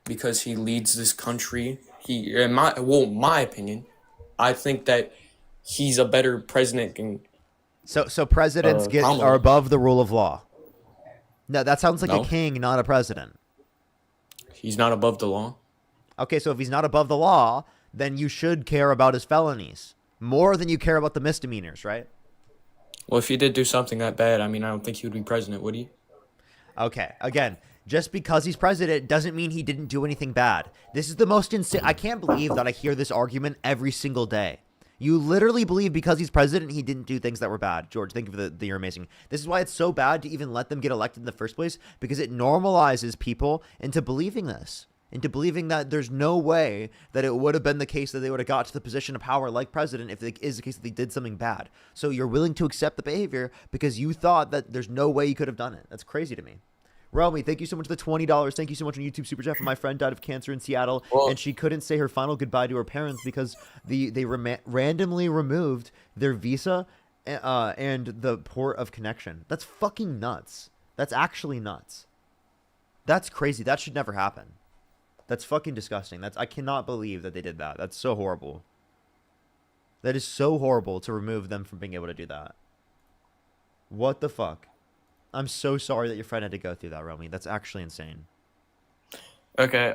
because he leads this country. My opinion, I think that he's a better president than So presidents are Kamala. above the rule of law. No, that sounds like No. a king, not a president. He's not above the law. Okay, so if he's not above the law, then you should care about his felonies more than you care about the misdemeanors, right? Well, if he did do something that bad, I mean, I don't think he would be president, would he? Okay, again, just because he's president doesn't mean he didn't do anything bad. This is the most insane. I can't believe that I hear this argument every single day. You literally believe because he's president, he didn't do things that were bad. George, thank you for the you're amazing. This is why it's so bad to even let them get elected in the first place, because it normalizes people into believing this, into believing that there's no way that it would have been the case that they would have got to the position of power like president if it is the case that they did something bad. So you're willing to accept the behavior because you thought that there's no way you could have done it. That's crazy to me. Romy, thank you so much for the $20. Thank you so much on YouTube Super Chat. My friend died of cancer in Seattle, and she couldn't say her final goodbye to her parents because they randomly removed their visa and the port of connection. That's fucking nuts. That's actually nuts. That's crazy. That should never happen. That's fucking disgusting. I cannot believe that they did that. That's so horrible. That is so horrible to remove them from being able to do that. What the fuck? I'm so sorry that your friend had to go through that, Romy. That's actually insane. Okay.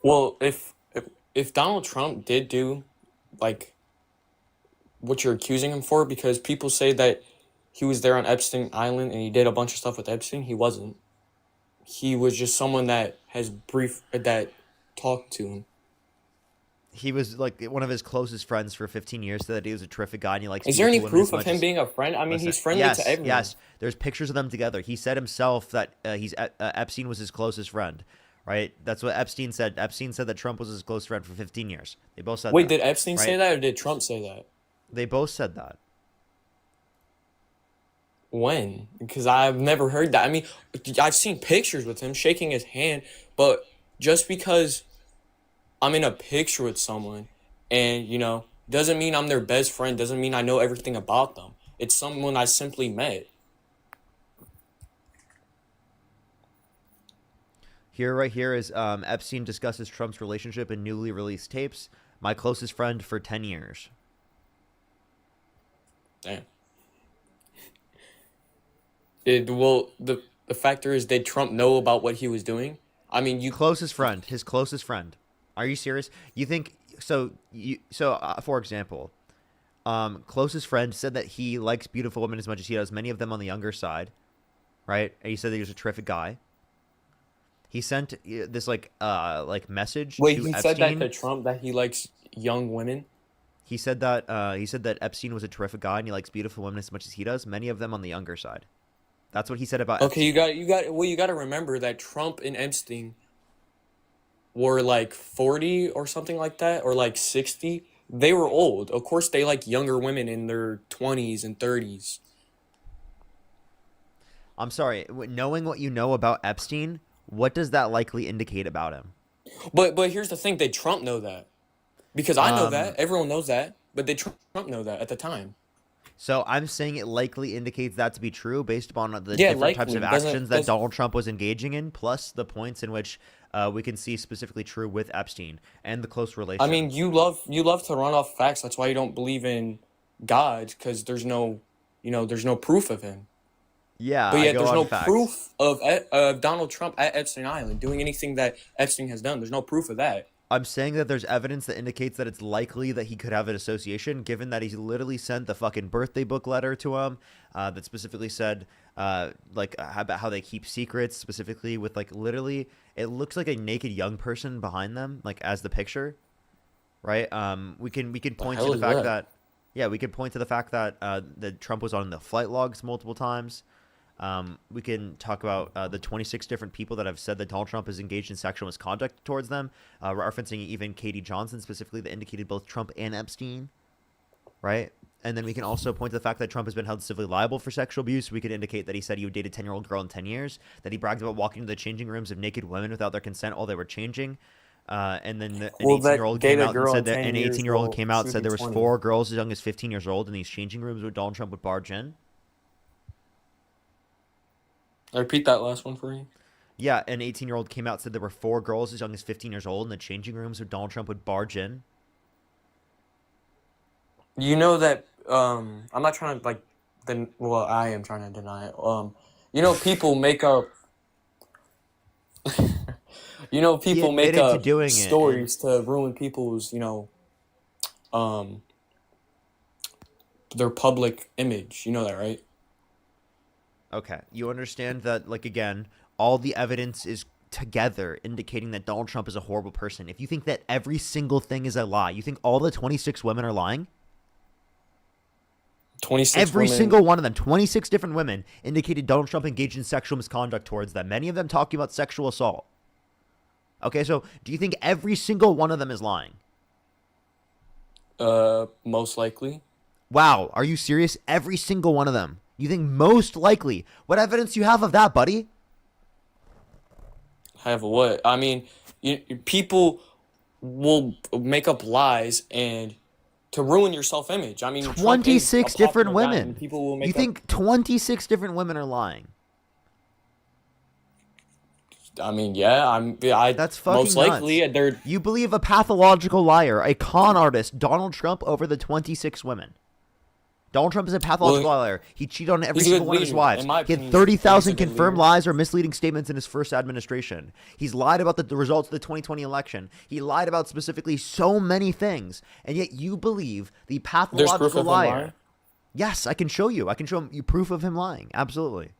Well, if Donald Trump did do like what you're accusing him for, because people say that he was there on Epstein Island and he did a bunch of stuff with Epstein, he wasn't. He was just someone that that talked to him. He was like one of his closest friends for 15 years. Said that he was a terrific guy and he likes. Is there any beautiful women proof as of much him as- being a friend? I mean, Listen, he's friendly yes, to everyone. Yes, there's pictures of them together. He said himself that Epstein was his closest friend. Right? That's what Epstein said. Epstein said that Trump was his close friend for 15 years. They both said Wait, that. did Epstein say right? that or did Trump say that? They both said that. When? Because I've never heard that. I mean, I've seen pictures with him shaking his hand, but just because I'm in a picture with someone and, doesn't mean I'm their best friend, doesn't mean I know everything about them. It's someone I simply met. Right here is Epstein discusses Trump's relationship in newly released tapes. My closest friend for 10 years. Damn. The factor is, did Trump know about what he was doing? I mean, his closest friend. Are you serious? You think so? For example, closest friend said that he likes beautiful women as much as he does. Many of them on the younger side, right? And he said that he was a terrific guy. He sent this message. Wait, to he Epstein. said that to Trump, that he likes young women. He said that Epstein was a terrific guy and he likes beautiful women as much as he does. Many of them on the younger side. That's what he said about. Okay, Epstein. you got to remember that Trump and Epstein were like 40 or something like that, or like 60. They were old. Of course, they like younger women in their 20s and 30s. I'm sorry. Knowing what you know about Epstein, what does that likely indicate about him? But here's the thing: did Trump know that? Because I know that everyone knows that, but did Trump know that at the time? So I'm saying it likely indicates that to be true based upon the Yeah, different types likely. of actions that Donald Trump was engaging in, plus the points in which we can see specifically true with Epstein and the close relation. I mean, you love to run off facts. That's why you don't believe in God, because there's no, there's no proof of him. Yeah, But I yet go there's on no facts. proof of Donald Trump at Epstein Island doing anything that Epstein has done. There's no proof of that. I'm saying that there's evidence that indicates that it's likely that he could have an association, given that he literally sent the fucking birthday book letter to him that specifically said about how they keep secrets, specifically with like literally it looks like a naked young person behind them, like as the picture, right? We can point to hell the is fact that? we could point to the fact that that Trump was on the flight logs multiple times. We can talk about the 26 different people that have said that Donald Trump has engaged in sexual misconduct towards them, referencing even Katie Johnson specifically that indicated both Trump and Epstein, right? And then we can also point to the fact that Trump has been held civilly liable for sexual abuse. We could indicate that he said he would date a 10-year-old girl in 10 years, that he bragged about walking into the changing rooms of naked women without their consent while they were changing. And then an Well, that 18-year-old date came a out and girl said in that 10 an years 18-year-old will came out and soon said be there was 20. 4 girls as young as 15 years old in these changing rooms where Donald Trump would barge in. Repeat that last one for you. Yeah, an 18-year-old came out and said there were 4 girls as young as 15 years old in the changing rooms where Donald Trump would barge in. You know that I'm not trying to I am trying to deny it. People make up people make admitted to up doing it, stories to ruin people's, their public image. You know that, right? Okay, you understand that, like, again, all the evidence is together indicating that Donald Trump is a horrible person. If you think that every single thing is a lie, you think all the 26 women are lying? 26 Every women- single one of them, 26 different women, indicated Donald Trump engaged in sexual misconduct towards them. Many of them talking about sexual assault. Okay, so do you think every single one of them is lying? Most likely. Wow, are you serious? Every single one of them. You think most likely? What evidence do you have of that, buddy? Have what? I mean, people will make up lies and to ruin your self-image. I mean, Trump is a 26 different popular guy, women. and people will make You up- think 26 different women are lying? I mean, yeah, That's fucking most likely nuts. they're You believe a pathological liar, a con artist, Donald Trump, over the 26 women. Donald Trump is a pathological liar. He cheated on every he's a good single one of his leader. wives. In my He had opinion, 30,000 he's a good confirmed leader. lies or misleading statements in his first administration. He's lied about the results of the 2020 election. He lied about specifically so many things. And yet you believe the proof pathological of him liar. lying? Yes, I can show you. I can show you proof of him lying. Absolutely.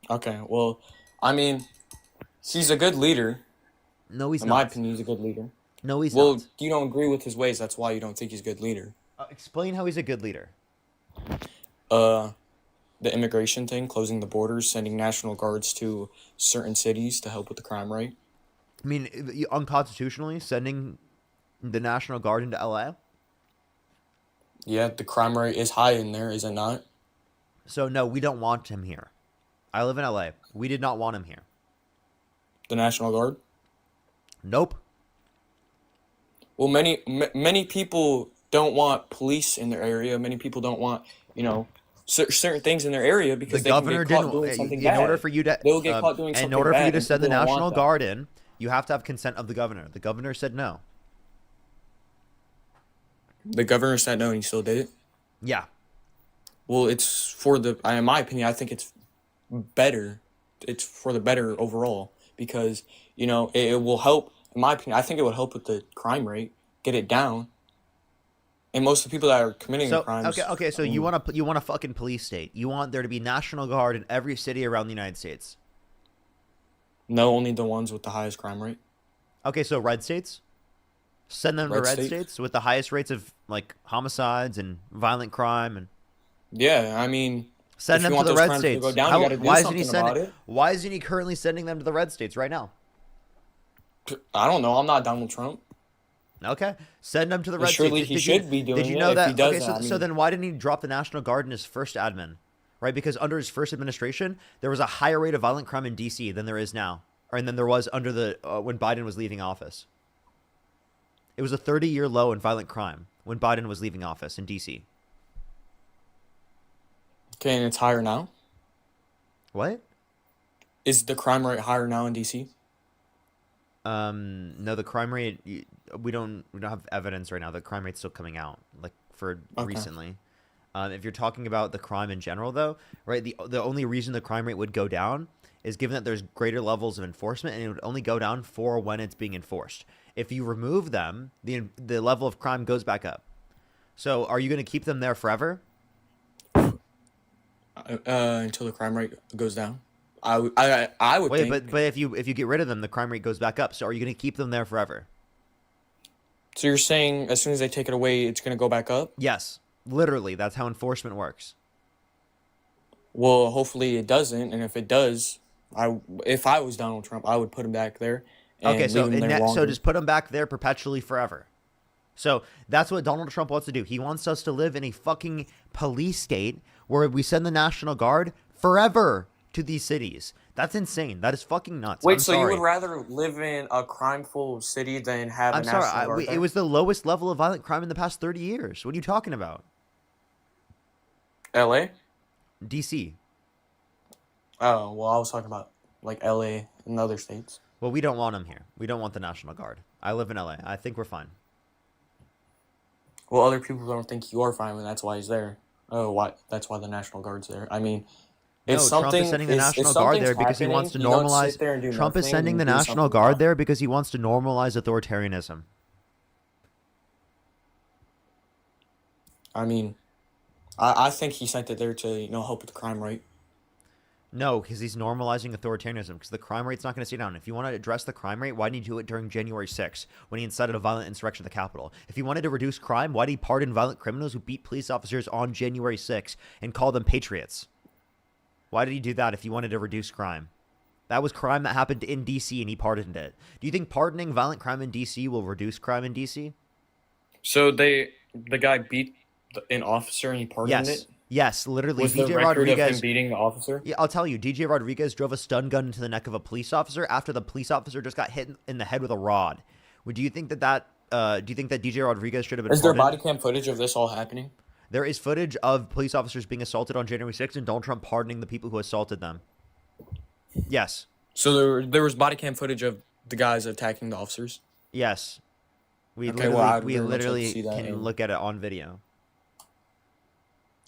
Okay. Well, I mean, he's a good leader. No, he's in not. my opinion, he's a good leader. No, he's well, not. you don't agree with his ways. That's why you don't think he's a good leader. Explain how he's a good leader. The immigration thing, closing the borders, sending National Guards to certain cities to help with the crime rate. I mean, unconstitutionally sending the National Guard into LA? Yeah, the crime rate is high in there, is it not? So, no, we don't want him here. I live in LA. We did not want him here. The National Guard? Nope. Well, many people don't want police in their area. Many people don't want, certain things in their area because The they can governor get caught didn't. doing something In bad. order for you to, They'll get caught doing something in order for bad, you to and send the people don't National want that. Guard in, you have to have consent of the governor. The governor said no. The governor said no, and he still did it. Yeah. Well, it's for in my opinion, I think it's better. It's for the better overall because it will help. In my opinion, I think it would help with the crime rate, get it down. And most of the people that are committing So crimes. okay. So you want a fucking police state. You want there to be National Guard in every city around the United States. No, only the ones with the highest crime rate. Okay, so red states. Send them to red states with the highest rates of like homicides and violent crime and. Yeah, I mean. Send if them you to want the those red crimes states. to go down, How- you gotta do why isn't he something about sending? it. Why isn't he currently sending them to the red states right now? I don't know. I'm not Donald Trump. Okay, send them to the Well, red surely states. he Did should you, be doing Did you it know if that? he does Okay, that, I so mean- then why didn't he drop the National Guard in his first admin? Right, because under his first administration, there was a higher rate of violent crime in D.C. than there is now, and then there was under the when Biden was leaving office. It was a 30-year low in violent crime when Biden was leaving office in D.C. Okay, and it's higher now. What? Is the crime rate higher now in DC? No, the crime rate. We don't have evidence right now. The crime rate's still coming out, like for Okay. recently. If you're talking about the crime in general, though, right? The only reason the crime rate would go down is given that there's greater levels of enforcement, and it would only go down for when it's being enforced. If you remove them, the level of crime goes back up. So, are you going to keep them there forever? Until the crime rate goes down. I would Wait, think. but if you get rid of them, the crime rate goes back up. So, are you going to keep them there forever? So you're saying as soon as they take it away, it's going to go back up? Yes, literally. That's how enforcement works. Well, hopefully it doesn't, and if it does, if I was Donald Trump, I would put him back there. And Okay, so leave him there so longer. just put them back there perpetually forever. So that's what Donald Trump wants to do. He wants us to live in a fucking police state where we send the National Guard forever to these cities. That's insane. That is fucking nuts. Wait, I'm so sorry. you would rather live in a crime-full city than have a I'm National sorry. Guard It there? was the lowest level of violent crime in the past 30 years. What are you talking about? LA? DC. Oh, well, I was talking about like LA and other states. Well, we don't want them here. We don't want the National Guard. I live in LA. I think we're fine. Well, other people don't think you are fine, and that's why he's there. Oh, why? That's why the National Guard's there. I mean, if No, something Trump is sending the if National Guard there something's because he wants to happening, you don't normalize. sit there and do Trump is nothing, sending you the do National something Guard about it. there because he wants to normalize authoritarianism. I mean, I think he sent it there to help with the crime rate. No, because he's normalizing authoritarianism. Because the crime rate's not going to stay down. If you want to address the crime rate, why didn't you do it during January 6th when he incited a violent insurrection at the Capitol? If he wanted to reduce crime, why did he pardon violent criminals who beat police officers on January 6th and call them patriots? Why did he do that if he wanted to reduce crime? That was crime that happened in D.C. and he pardoned it. Do you think pardoning violent crime in D.C. will reduce crime in D.C.? So the guy beat an officer and he pardoned Yes. it. Yes, literally. Was the DJ record of him Rodriguez beating the officer? Yeah, I'll tell you. DJ Rodriguez drove a stun gun into the neck of a police officer after the police officer just got hit in the head with a rod. Do you think that do you think that DJ Rodriguez should have been Is there pardoned? body cam footage of this all happening? There is footage of police officers being assaulted on January 6th and Donald Trump pardoning the people who assaulted them. Yes. So there was body cam footage of the guys attacking the officers? Yes. We Okay, well, I'd literally, very much like to see that can in- look at it on video.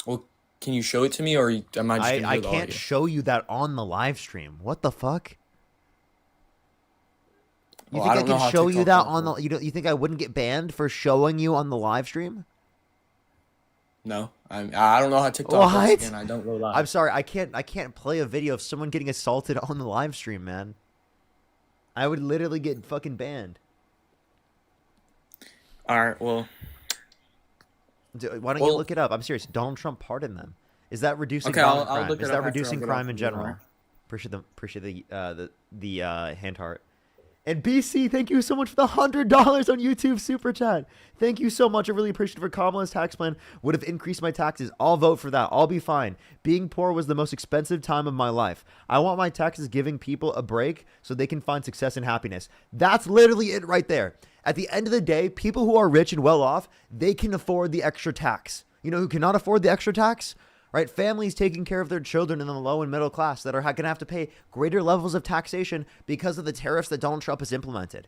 Well, can you show it to me, or am I just gonna I hear the can't audio? show you that on the live stream. What the fuck? You Well, I think don't know I how can show you TikTok that works, on the you think I wouldn't get banned for showing you on the live stream? No, I don't know how TikTok What? works. Again, I don't go live. I'm sorry, I can't play a video of someone getting assaulted on the live stream, man. I would literally get fucking banned. All right, well, Why don't you look it up? I'm serious. Donald Trump pardoned them. Is that reducing Okay, violent I'll crime? look it Is up that after I reducing get crime off in the general? line. Appreciate the hand heart. And BC, thank you so much for the $100 on YouTube Super Chat. Thank you so much. I really appreciate it. For Kamala's tax plan would have increased my taxes. I'll vote for that. I'll be fine. Being poor was the most expensive time of my life. I want my taxes giving people a break so they can find success and happiness. That's literally it right there. At the end of the day, people who are rich and well off, they can afford the extra tax. You know who cannot afford the extra tax? Right? Families taking care of their children in the low and middle class that are going to have to pay greater levels of taxation because of the tariffs that Donald Trump has implemented.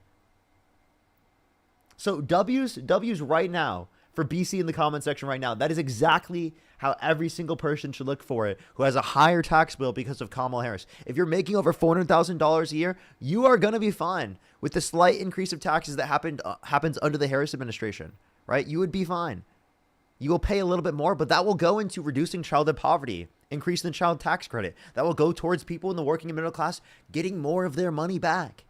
So W's right now for BC in the comment section right now. That is exactly how every single person should look for it who has a higher tax bill because of Kamala Harris. If you're making over $400,000 a year, you are going to be fine with the slight increase of taxes that happens under the Harris administration, right? You would be fine. You will pay a little bit more, but that will go into reducing childhood poverty, increasing the child tax credit. That will go towards people in the working and middle class getting more of their money back.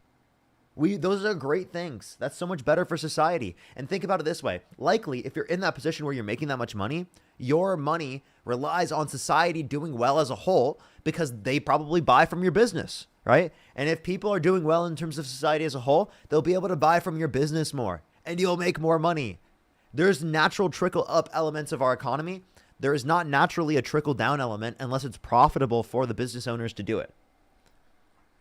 Those are great things. That's so much better for society. And think about it this way. Likely, if you're in that position where you're making that much money, your money relies on society doing well as a whole because they probably buy from your business, right? And if people are doing well in terms of society as a whole, they'll be able to buy from your business more and you'll make more money. There's natural trickle up elements of our economy. There is not naturally a trickle down element unless it's profitable for the business owners to do it.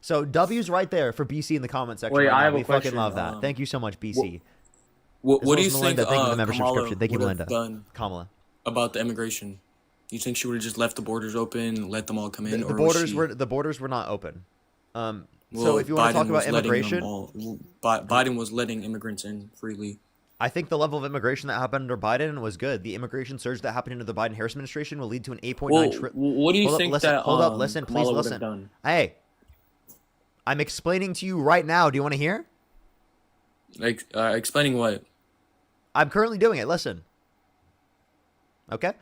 So W's right there for BC in the comment section. Wait, right I now. have a We fucking question. love that. Thank you so much, BC. What As well do you as Melinda, think thank you for the membership Kamala subscription. Thank you, would have Melinda. done Kamala. about the immigration You think she would have just left the borders open, let them all come in, The or was borders she? were not open. So Well, if you want to talk Biden about was letting them immigration, all. Biden was letting immigrants in freely. I think the level of immigration that happened under Biden was good. The immigration surge that happened under the Biden-Harris administration will lead to an 8.9 Well, trillion. what do you Hold up, think listen, that hold up, listen, please Kamala would have listen. done? Hey, I'm explaining to you right now. Do you want to hear? Like explaining what? I'm currently doing it. Listen. Okay.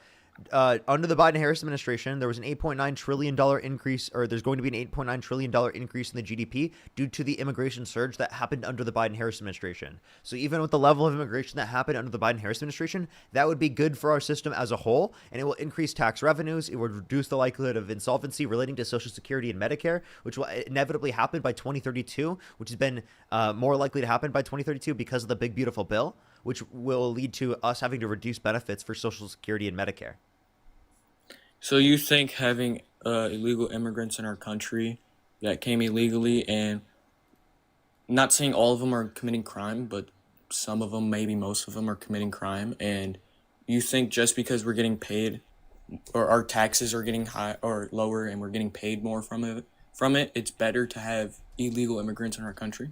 Under the Biden-Harris administration, there was an $8.9 trillion increase, or there's going to be an $8.9 trillion increase in the GDP due to the immigration surge that happened under the Biden-Harris administration. So even with the level of immigration that happened under the Biden-Harris administration, that would be good for our system as a whole, and it will increase tax revenues. It would reduce the likelihood of insolvency relating to Social Security and Medicare, which will inevitably happen by 2032, which has been more likely to happen by 2032 because of the big, beautiful bill, which will lead to us having to reduce benefits for Social Security and Medicare. So you think having illegal immigrants in our country that came illegally, and not saying all of them are committing crime, but some of them, maybe most of them, are committing crime, and you think just because we're getting paid, or our taxes are getting high or lower, and we're getting paid more from it, it's better to have illegal immigrants in our country?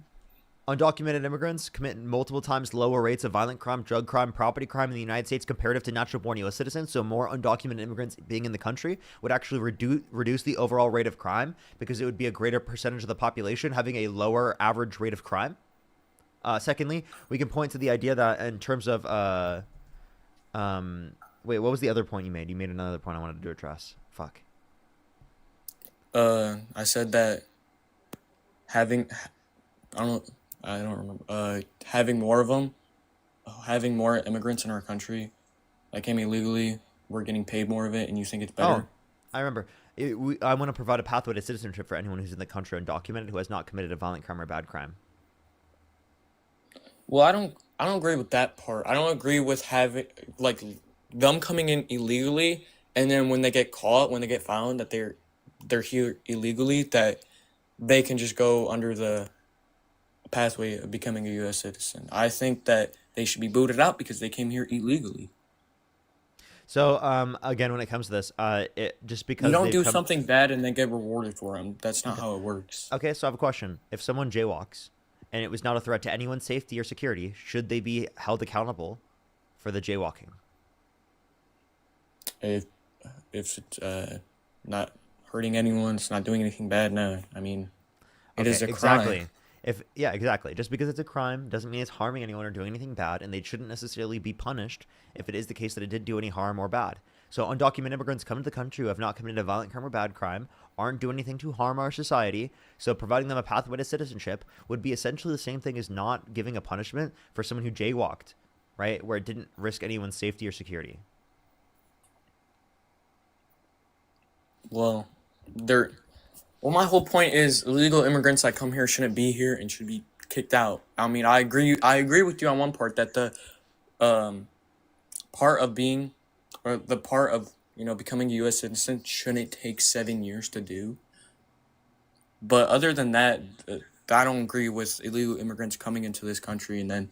Undocumented immigrants commit multiple times lower rates of violent crime, drug crime, property crime in the United States comparative to natural-born U.S. citizens. So more undocumented immigrants being in the country would actually reduce the overall rate of crime because it would be a greater percentage of the population having a lower average rate of crime. Secondly, we can point to the idea that in terms of wait, what was the other point you made? You made another point I wanted to address. Fuck. I said that having, I don't remember. Having more of them, having more immigrants in our country that came illegally, we're getting paid more of it, and you think it's better? Oh, I remember. I want to provide a pathway to citizenship for anyone who's in the country undocumented who has not committed a violent crime or bad crime. Well, I don't agree with that part. I don't agree with having like them coming in illegally, and then when they get caught, when they get found that they're here illegally, that they can just go under the pathway of becoming a U.S. citizen. I think that they should be booted out because they came here illegally. So, again, when it comes to this, just because You don't do something bad and then get rewarded for them. That's not how it works. Okay, so I have a question. If someone jaywalks and it was not a threat to anyone's safety or security, should they be held accountable for the jaywalking? If it's not hurting anyone, it's not doing anything bad, no. I mean, it is a exactly. crime. Yeah, exactly. Just because it's a crime doesn't mean it's harming anyone or doing anything bad, and they shouldn't necessarily be punished if it is the case that it did do any harm or bad. So undocumented immigrants come to the country who have not committed a violent crime or bad crime, aren't doing anything to harm our society, so providing them a pathway to citizenship would be essentially the same thing as not giving a punishment for someone who jaywalked, right, where it didn't risk anyone's safety or security. Well, my whole point is illegal immigrants that come here shouldn't be here and should be kicked out. I mean, I agree with you on one part that the part of being, or the part of, becoming a U.S. citizen shouldn't take 7 years to do. But other than that, I don't agree with illegal immigrants coming into this country and then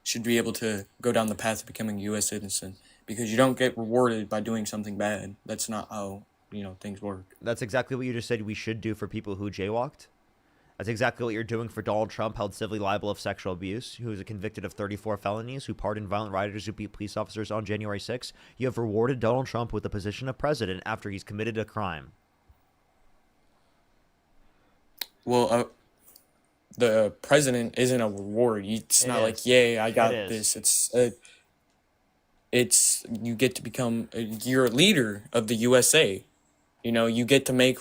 should be able to go down the path of becoming a U.S. citizen, because you don't get rewarded by doing something bad. That's not how things work. That's exactly what you just said we should do for people who jaywalked. That's exactly what you're doing for Donald Trump, held civilly liable of sexual abuse, who is convicted of 34 felonies, who pardoned violent rioters who beat police officers on January 6th. You have rewarded Donald Trump with the position of president after he's committed a crime. Well, the president isn't a reward. It's not like, yay, I got this. It's you get to become, you're a leader of the USA. You get to make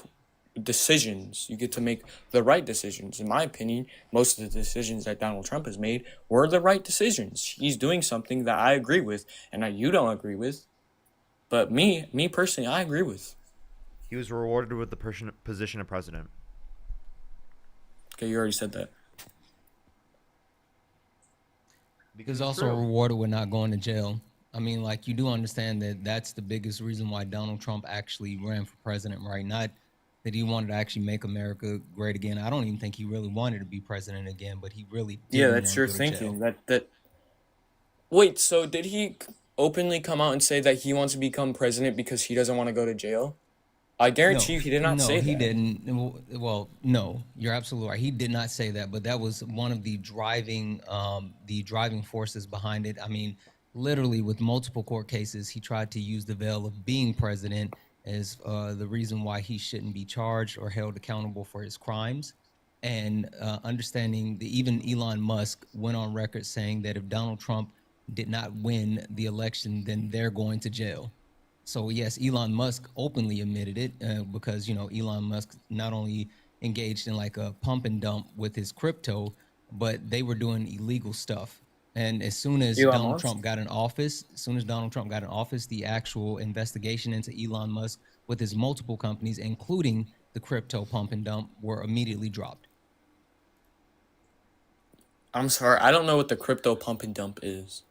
decisions. You get to make the right decisions. In my opinion, most of the decisions that Donald Trump has made were the right decisions. He's doing something that I agree with and that you don't agree with. But me personally, I agree with. He was rewarded with the position of president. Okay, you already said that. Because also rewarded with not going to jail. I mean, like, you do understand that that's the biggest reason why Donald Trump actually ran for president, right? Not that he wanted to actually make America great again. I don't even think he really wanted to be president again, but he really did. Yeah, that's your thinking. Wait, so did he openly come out and say that he wants to become president because he doesn't want to go to jail? I guarantee you he did not no, say he that. didn't. Well, no, you're absolutely right. He did not say that, but that was one of the driving forces behind it. I mean, literally with multiple court cases, he tried to use the veil of being president as the reason why he shouldn't be charged or held accountable for his crimes. And understanding that even Elon Musk went on record saying that if Donald Trump did not win the election, then they're going to jail. So yes, Elon Musk openly admitted it because, you know, Elon Musk not only engaged in like a pump and dump with his crypto, but they were doing illegal stuff. And as soon as Donald Trump got in office, the actual investigation into Elon Musk with his multiple companies, including the crypto pump and dump, were immediately dropped. I'm sorry, I don't know what the crypto pump and dump is.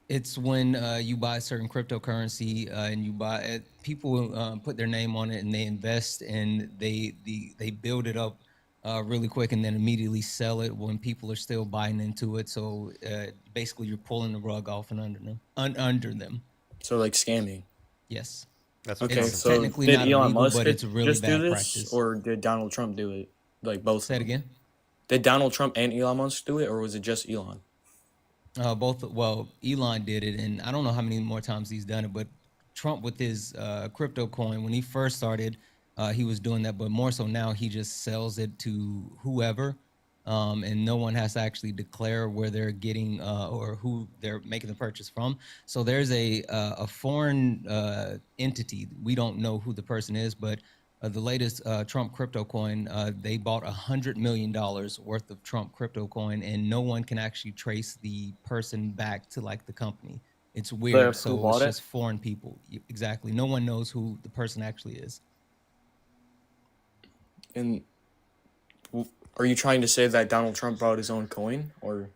It's when you buy a certain cryptocurrency and you buy people put their name on it and they invest and they build it up really quick and then immediately sell it when people are still buying into it. So basically, you're pulling the rug off and under them. So like scamming. Yes. That's okay. It's So technically did not Elon illegal, Musk but it's a really just bad do this, practice. or did Donald Trump do it? Like both. Say it again. Did Donald Trump and Elon Musk do it, or was it just Elon? Both. Well, Elon did it, and I don't know how many more times he's done it. But Trump with his crypto coin, when he first started, he was doing that. But more so now, he just sells it to whoever, and no one has to actually declare where they're getting or who they're making the purchase from. So there's a foreign entity. We don't know who the person is, but the latest Trump crypto coin, they bought $100 million worth of Trump crypto coin, and no one can actually trace the person back to like the company. It's weird. So it's just foreign people. Exactly. No one knows who the person actually is. And are you trying to say that Donald Trump bought his own coin, or?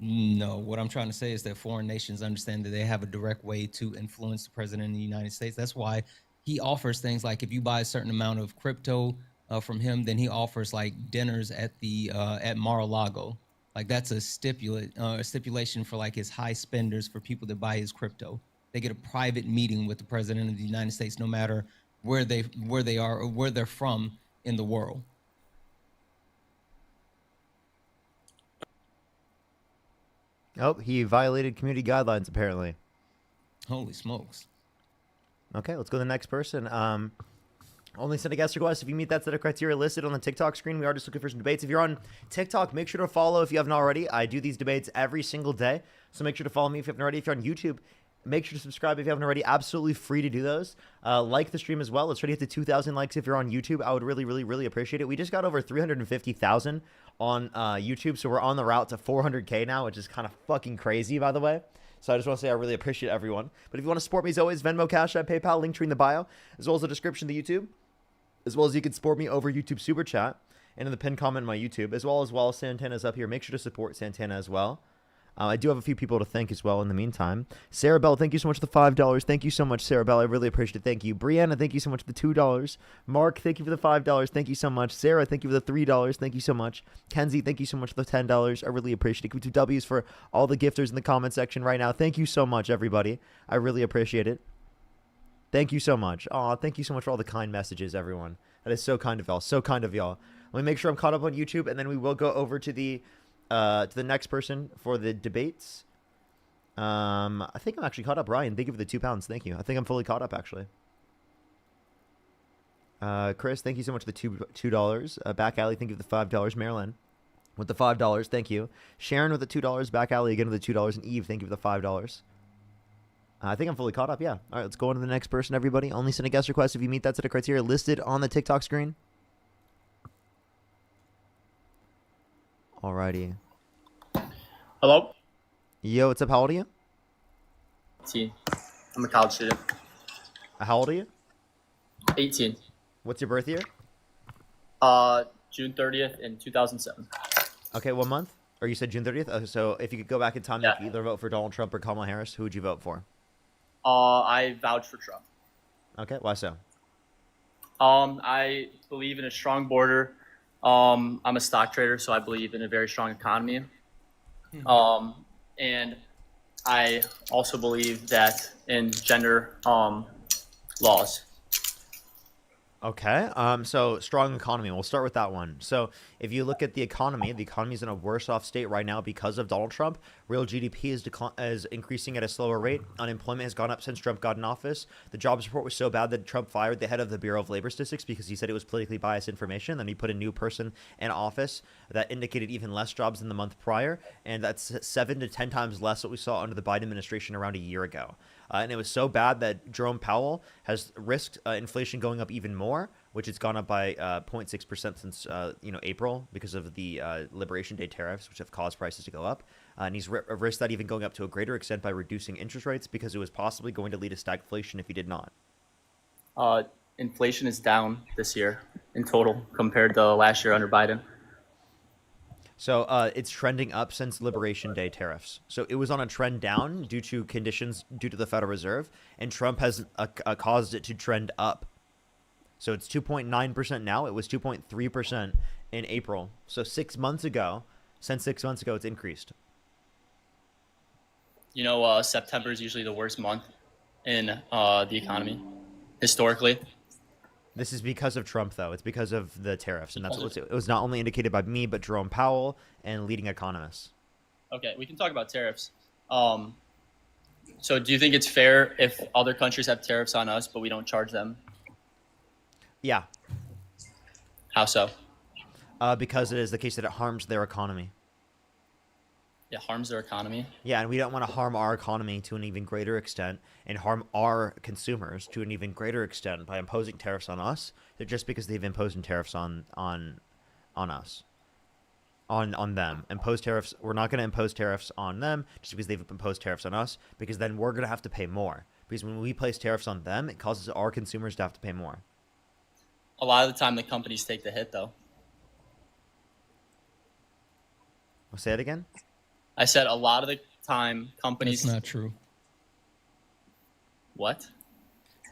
No, what I'm trying to say is that foreign nations understand that they have a direct way to influence the president of the United States. That's why he offers things like if you buy a certain amount of crypto from him, then he offers like dinners at the at Mar-a-Lago. Like that's a stipulation for like his high spenders, for people that buy his crypto. They get a private meeting with the president of the United States, no matter where they are or where they're from in the world. Oh, he violated community guidelines apparently. Holy smokes. Okay, let's go to the next person. Only send a guest request if you meet that set of criteria listed on the TikTok screen. We are just looking for some debates. If you're on TikTok, make sure to follow if you haven't already. I do these debates every single day, so make sure to follow me if you haven't already. If you're on YouTube, make sure to subscribe if you haven't already. Absolutely free to do those. Like the stream as well. Let's try to get to 2,000 likes if you're on YouTube. I would really, really, really appreciate it. We just got over 350,000 on YouTube, so we're on the route to 400K now, which is kind of fucking crazy, by the way. So I just want to say I really appreciate everyone. But if you want to support me as always, Venmo, Cash App, PayPal, link tree in the bio, as well as the description of the YouTube, as well as you can support me over YouTube Super Chat and in the pinned comment on my YouTube, as well as Santana's up here. Make sure to support Santana as well. I do have a few people to thank as well in the meantime. Sarah Bell, thank you so much for the $5. Thank you so much, Sarah Bell. I really appreciate it. Thank you. Brianna, thank you so much for the $2. Mark, thank you for the $5. Thank you so much. Sarah, thank you for the $3. Thank you so much. Kenzie, thank you so much for the $10. I really appreciate it. Give me 2 W's for all the gifters in the comment section right now. Thank you so much, everybody. I really appreciate it. Thank you so much. Aw, thank you so much for all the kind messages, everyone. That is so kind of y'all. So kind of y'all. Let me make sure I'm caught up on YouTube, and then we will go over to the next person for the debates. I think I'm actually caught up. Ryan, thank you for the £2. Thank you. I think I'm fully caught up, actually. Chris, thank you so much for the $2. Back Alley, thank you for the $5. Marilyn with the $5. Thank you. Sharon with the $2. Back Alley again with the $2. And Eve, thank you for the $5. I think I'm fully caught up, yeah. All right, let's go on to the next person, everybody. Only send a guest request if you meet that set of criteria listed on the TikTok screen. Alrighty. Hello? Yo, what's up? How old are you? 18. I'm a college student. How old are you? 18. What's your birth year? June 30th in 2007. Okay, what month? Or you said June 30th? So if you could go back in time, you could either vote for Donald Trump or Kamala Harris. Who would you vote for? I vouch for Trump. Okay, why so? I believe in a strong border. I'm a stock trader, so I believe in a very strong economy. And I also believe that in gender laws. Okay. So strong economy. We'll start with that one. So if you look at the economy is in a worse off state right now because of Donald Trump. Real GDP is increasing at a slower rate. Unemployment has gone up since Trump got in office. The jobs report was so bad that Trump fired the head of the Bureau of Labor Statistics because he said it was politically biased information. Then he put a new person in office that indicated even less jobs than the month prior. And that's 7 to 10 times less what we saw under the Biden administration around a year ago. And it was so bad that Jerome Powell has risked inflation going up even more, which has gone up by 0.6% since April because of the Liberation Day tariffs, which have caused prices to go up. And he's risked that even going up to a greater extent by reducing interest rates because it was possibly going to lead to stagflation if he did not. Inflation is down this year in total compared to last year under Biden. So it's trending up since Liberation Day tariffs. So it was on a trend down due to conditions due to the Federal Reserve, and Trump has caused it to trend up. So it's 2.9% now. It was 2.3% in April. So 6 months ago, since 6 months ago, it's increased. You know, September is usually the worst month in the economy, historically. This is because of Trump, though. It's because of the tariffs, and it was not only indicated by me, but Jerome Powell and leading economists. Okay, we can talk about tariffs. So do you think it's fair if other countries have tariffs on us, but we don't charge them? Yeah. How so? Because it is the case that it harms their economy. It harms their economy? Yeah, and we don't want to harm our economy to an even greater extent and harm our consumers to an even greater extent by imposing tariffs on us, just because they've imposed tariffs on us. On them. Impose tariffs. We're not going to impose tariffs on them just because they've imposed tariffs on us, because then we're going to have to pay more. Because when we place tariffs on them, it causes our consumers to have to pay more. A lot of the time the companies take the hit, though. I'll say it again? I said a lot of the time companies... That's not true. What?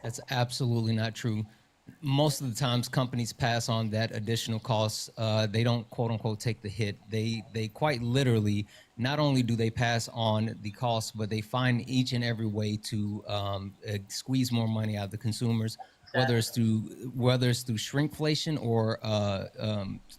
That's absolutely not true. Most of the times companies pass on that additional costs. They don't, quote unquote, take the hit. They quite literally, not only do they pass on the cost, but they find each and every way to squeeze more money out of the consumers, whether it's through shrinkflation or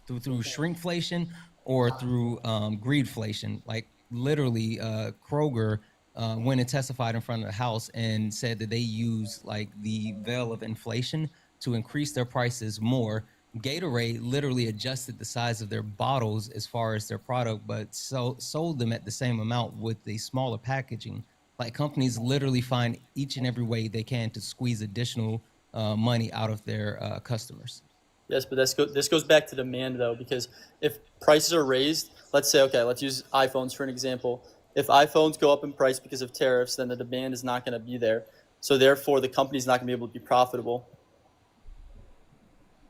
through shrinkflation or through greedflation. Like literally, Kroger went and testified in front of the House and said that they use like the veil of inflation to increase their prices more. Gatorade literally adjusted the size of their bottles as far as their product, but sold them at the same amount with the smaller packaging. Like companies literally find each and every way they can to squeeze additional money out of their customers. Yes, but this goes back to demand, though, because if prices are raised, let's say, okay, let's use iPhones for an example. If iPhones go up in price because of tariffs, then the demand is not going to be there. So therefore, the company's not going to be able to be profitable.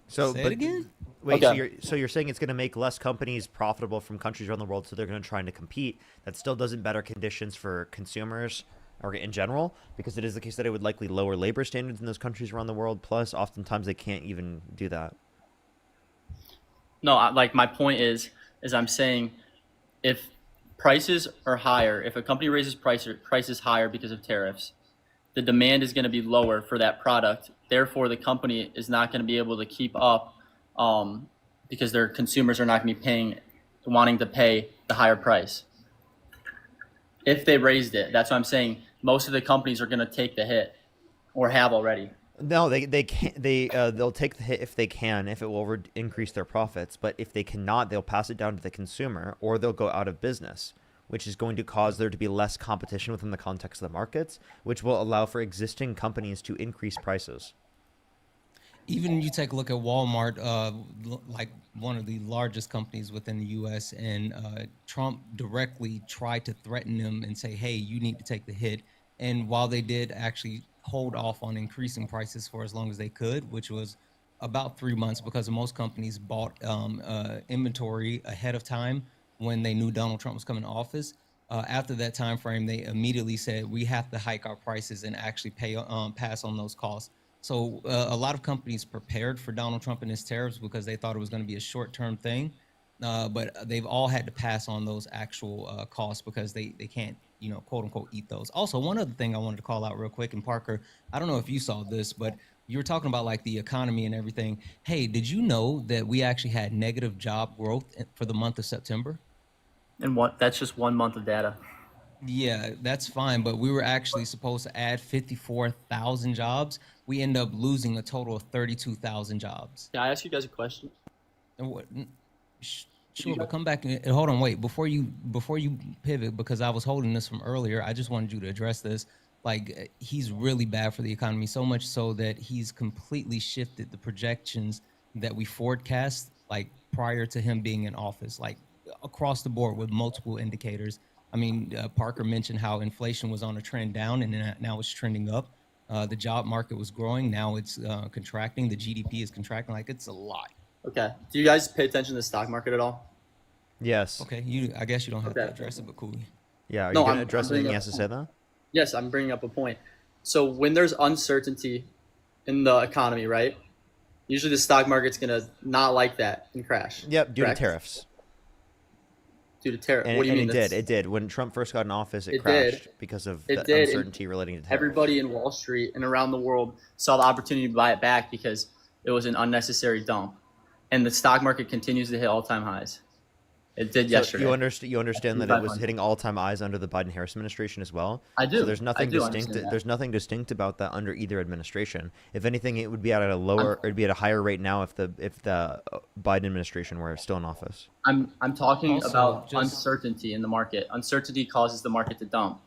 So, Say it again? Wait, Okay. so you're saying it's going to make less companies profitable from countries around the world, so they're going to try to compete. That still doesn't better conditions for consumers or in general, because it is the case that it would likely lower labor standards in those countries around the world. Plus, oftentimes they can't even do that. No, like my point is I'm saying if prices are higher, if a company raises prices higher because of tariffs, the demand is going to be lower for that product. Therefore, the company is not going to be able to keep up because their consumers are not going to be wanting to pay the higher price. If they raised it, that's what I'm saying. Most of the companies are going to take the hit or have already. No, they can't. They'll take the hit if they can, if it will increase their profits. But if they cannot, they'll pass it down to the consumer, or they'll go out of business, which is going to cause there to be less competition within the context of the markets, which will allow for existing companies to increase prices. Even you take a look at Walmart, like one of the largest companies within the U.S., and Trump directly tried to threaten them and say, hey, you need to take the hit. And while they did actually hold off on increasing prices for as long as they could, which was about 3 months, because most companies bought inventory ahead of time when they knew Donald Trump was coming to office. After that time frame, they immediately said, we have to hike our prices and actually pass on those costs. So a lot of companies prepared for Donald Trump and his tariffs because they thought it was going to be a short-term thing. But they've all had to pass on those actual costs because they can't quote unquote ethos. Also, one other thing I wanted to call out real quick, and Parker, I don't know if you saw this, but you were talking about like the economy and everything. Hey, did you know that we actually had negative job growth for the month of September? And that's just 1 month of data. Yeah, that's fine, but we were actually supposed to add 54,000 jobs. We end up losing a total of 32,000 jobs. Can I ask you guys a question? And sure, but come back and hold on. Wait, before you pivot, because I was holding this from earlier. I just wanted you to address this. Like, he's really bad for the economy, so much so that he's completely shifted the projections that we forecast, like prior to him being in office, like across the board with multiple indicators. I mean, Parker mentioned how inflation was on a trend down and now it's trending up. The job market was growing. Now it's contracting. The GDP is contracting. Like, it's a lot. Okay. Do you guys pay attention to the stock market at all? Yes. Okay. I guess you don't have to address it, but cool. Yeah. Are you going to address anything he has to say, though? Yes, I'm bringing up a point. So when there's uncertainty in the economy, right? Usually the stock market's going to not like that and crash. Yep, due correct? to tariffs. Due to tariffs. And, what do you mean? It did. When Trump first got in office, it crashed because of the uncertainty relating to tariffs. Everybody in Wall Street and around the world saw the opportunity to buy it back because it was an unnecessary dump. And the stock market continues to hit all-time highs. It did yesterday. You understand that it was hitting all-time highs under the Biden-Harris administration as well. I do. So there's nothing distinct. understand that. There's nothing distinct about that under either administration. If anything, it would be at a lower, it'd be at a higher rate now if the Biden administration were still in office. I'm talking Also, about just- uncertainty in the market. Uncertainty causes the market to dump.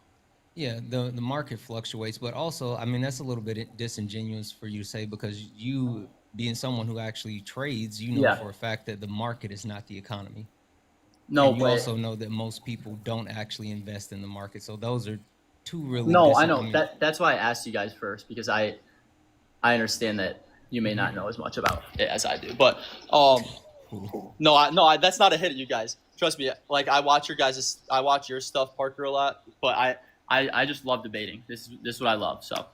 Yeah, the market fluctuates, but also, I mean, that's a little bit disingenuous for you to say, because you, being someone who actually trades, you know Yeah. for a fact that the market is not the economy. No, and you but also know that most people don't actually invest in the market. So those are two really. no, I know mean, that's why I asked you guys first, because I understand that you may not know as much about it as I do. But no, that's not a hit at you guys. Trust me. Like, I watch your stuff, Parker, a lot. But I just love debating. This is what I love. So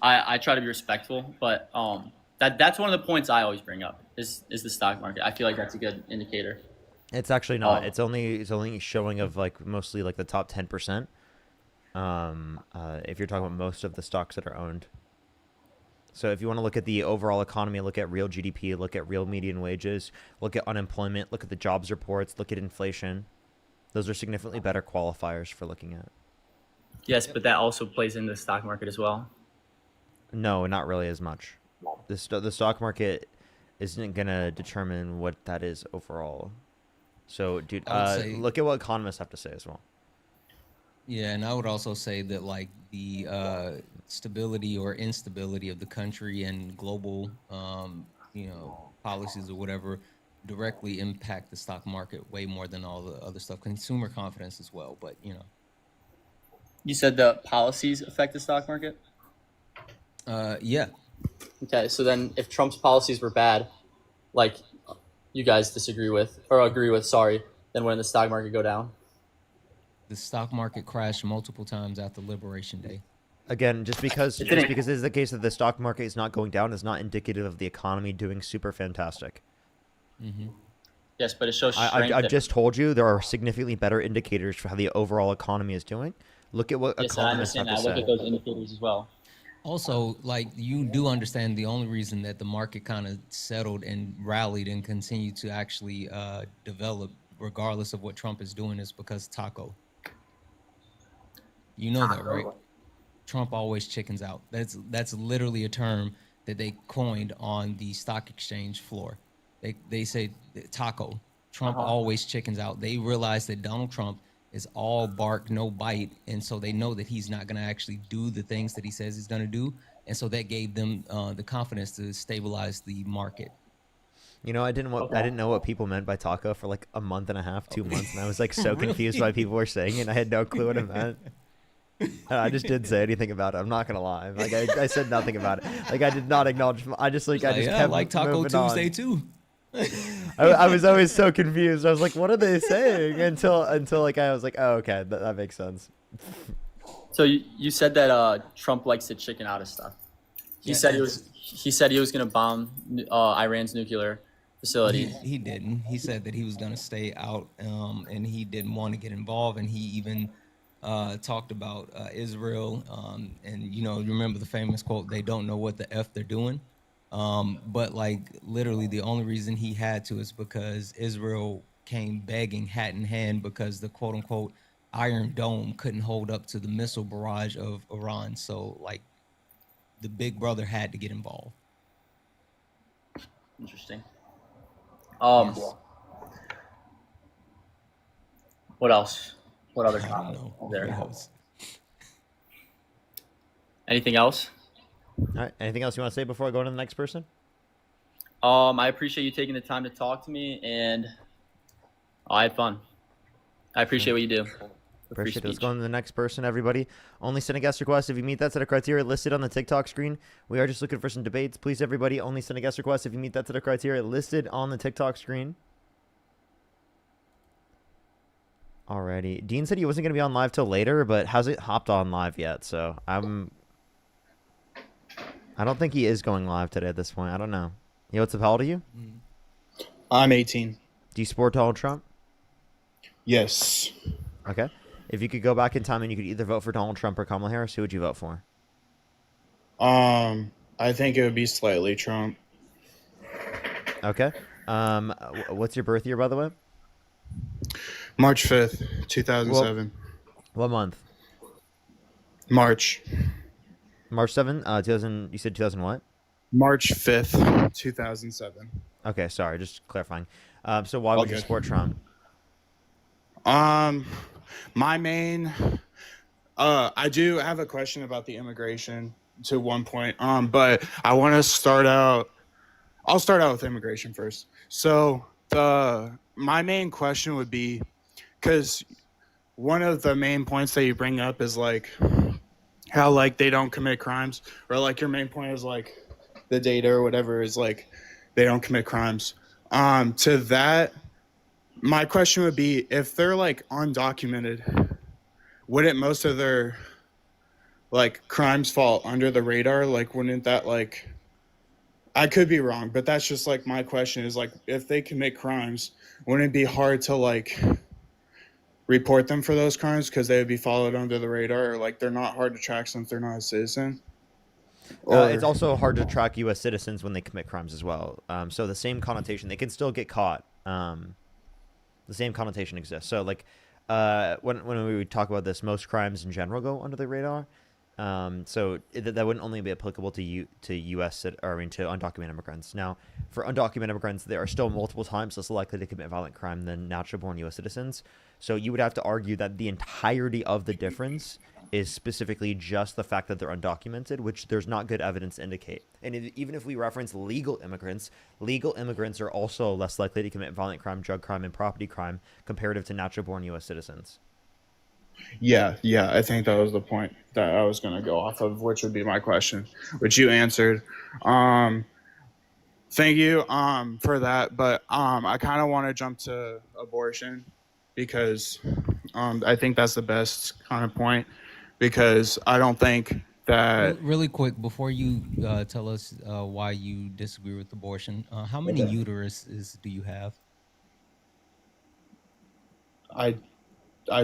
I try to be respectful. But that's one of the points I always bring up is the stock market. I feel like that's a good indicator. It's actually not. It's only showing of like mostly like the top 10%. If you're talking about most of the stocks that are owned. So if you want to look at the overall economy, look at real GDP, look at real median wages, look at unemployment, look at the jobs reports, look at inflation. Those are significantly better qualifiers for looking at. Yes, but that also plays into the stock market as well. No, not really as much. The stock market isn't gonna determine what that is overall. So, dude, look at what economists have to say as well. Yeah, and I would also say that like the stability or instability of the country and global, policies or whatever directly impact the stock market way more than all the other stuff. Consumer confidence as well, but You said the policies affect the stock market? Yeah. Okay, so then if Trump's policies were bad, like you guys agree with, then when the stock market go down? The stock market crashed multiple times after Liberation Day. Again, just because it is the case that the stock market is not going down is not indicative of the economy doing super fantastic. Mm-hmm. Yes, but it shows strength. I've just told you there are significantly better indicators for how the overall economy is doing. Look at what economists have to say. Look at those indicators as well. Also, like, you do understand the only reason that the market kind of settled and rallied and continued to actually develop, regardless of what Trump is doing, is because Taco. You know that, right? Trump always chickens out. That's literally a term that they coined on the stock exchange floor. They say Taco. Trump always chickens out. They realize that Donald Trump is all bark, no bite, and so they know that he's not going to actually do the things that he says he's going to do, and so that gave them the confidence to stabilize the market. You know, I didn't know what people meant by taco for like a month and a half, 2 months, and I was like so confused why people were saying it. And I had no clue what it meant. I just didn't say anything about it. I'm not gonna lie. Like I said nothing about it. Like I did not acknowledge. I just kept like Taco Tuesday too. I was always so confused. I was like, what are they saying? Until like I was like, oh, okay, that makes sense. So you said that Trump likes to chicken out of stuff. He said he was going to bomb Iran's nuclear facility. He didn't. He said that he was going to stay out, and he didn't want to get involved. And he even talked about Israel, and you remember the famous quote, "They don't know what the F they're doing." But like literally, the only reason he had to is because Israel came begging, hat in hand, because the quote unquote Iron Dome couldn't hold up to the missile barrage of Iran. So like, the big brother had to get involved. Interesting. Yes. What else? What other I don't comments know. are there? What else? Anything else? All right. Anything else you want to say before I go on to the next person? I appreciate you taking the time to talk to me, and I had fun. I appreciate what you do. for free Appreciate it. Let's speech. go on to the next person, everybody. Only send a guest request if you meet that set of criteria listed on the TikTok screen. We are just looking for some debates. Please, everybody, only send a guest request if you meet that set of criteria listed on the TikTok screen. Alrighty. Dean said he wasn't going to be on live till later, but hasn't hopped on live yet, so I don't think he is going live today at this point. I don't know. Yo, what's up? How old are you? I'm 18. Do you support Donald Trump? Yes. Okay. If you could go back in time and you could either vote for Donald Trump or Kamala Harris, who would you vote for? I think it would be slightly Trump. Okay. What's your birth year, by the way? March 5th, 2007. What month? March. March 7th? 2000. You said 2000 what? March 5th, 2007. Okay, sorry, just clarifying. So why would you Okay. support Trump? My main, I do have a question about the immigration to one point. But I want to start out. I'll start out with immigration first. So my main question would be, because one of the main points that you bring up is like how like they don't commit crimes, or like your main point is like the data or whatever is like they don't commit crimes. To that, my question would be, if they're like undocumented, wouldn't most of their like crimes fall under the radar? Like, wouldn't that like, I could be wrong, but that's just like my question is like, if they commit crimes, wouldn't it be hard to like report them for those crimes because they would be followed under the radar, or like they're not hard to track since they're not a citizen? It's also hard to track U.S. citizens when they commit crimes as well. So the same connotation, they can still get caught. The same connotation exists. So like when we would talk about this, most crimes in general go under the radar. So that wouldn't only be applicable to U.S. to undocumented immigrants. Now, for undocumented immigrants, there are still multiple times less likely to commit violent crime than natural-born U.S. citizens. So you would have to argue that the entirety of the difference is specifically just the fact that they're undocumented, which there's not good evidence to indicate. And even if we reference legal immigrants are also less likely to commit violent crime, drug crime, and property crime comparative to natural-born U.S. citizens. Yeah, I think that was the point that I was going to go off of, which would be my question, which you answered. Thank you for that, but I kind of want to jump to abortion because I think that's the best kind of point, because I don't think that... Really quick, before you tell us why you disagree with abortion, how many uteruses do you have? I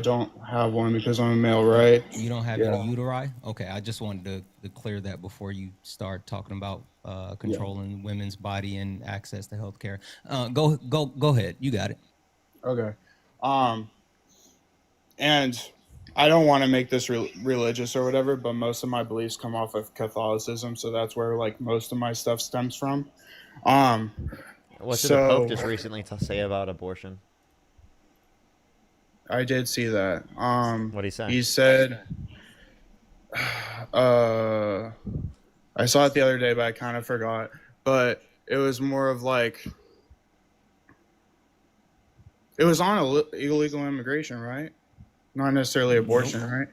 don't have one because I'm a male, right? You don't have any uteri? Okay, I just wanted to clear that before you start talking about controlling women's body and access to healthcare. Go ahead. You got it. Okay. And I don't want to make this religious or whatever, but most of my beliefs come off of Catholicism, so that's where like most of my stuff stems from. What did the Pope just recently say about abortion? I did see that. What did he say? He said, I saw it the other day, but I kind of forgot. But it was more of like, it was on illegal immigration, right? Not necessarily abortion, right?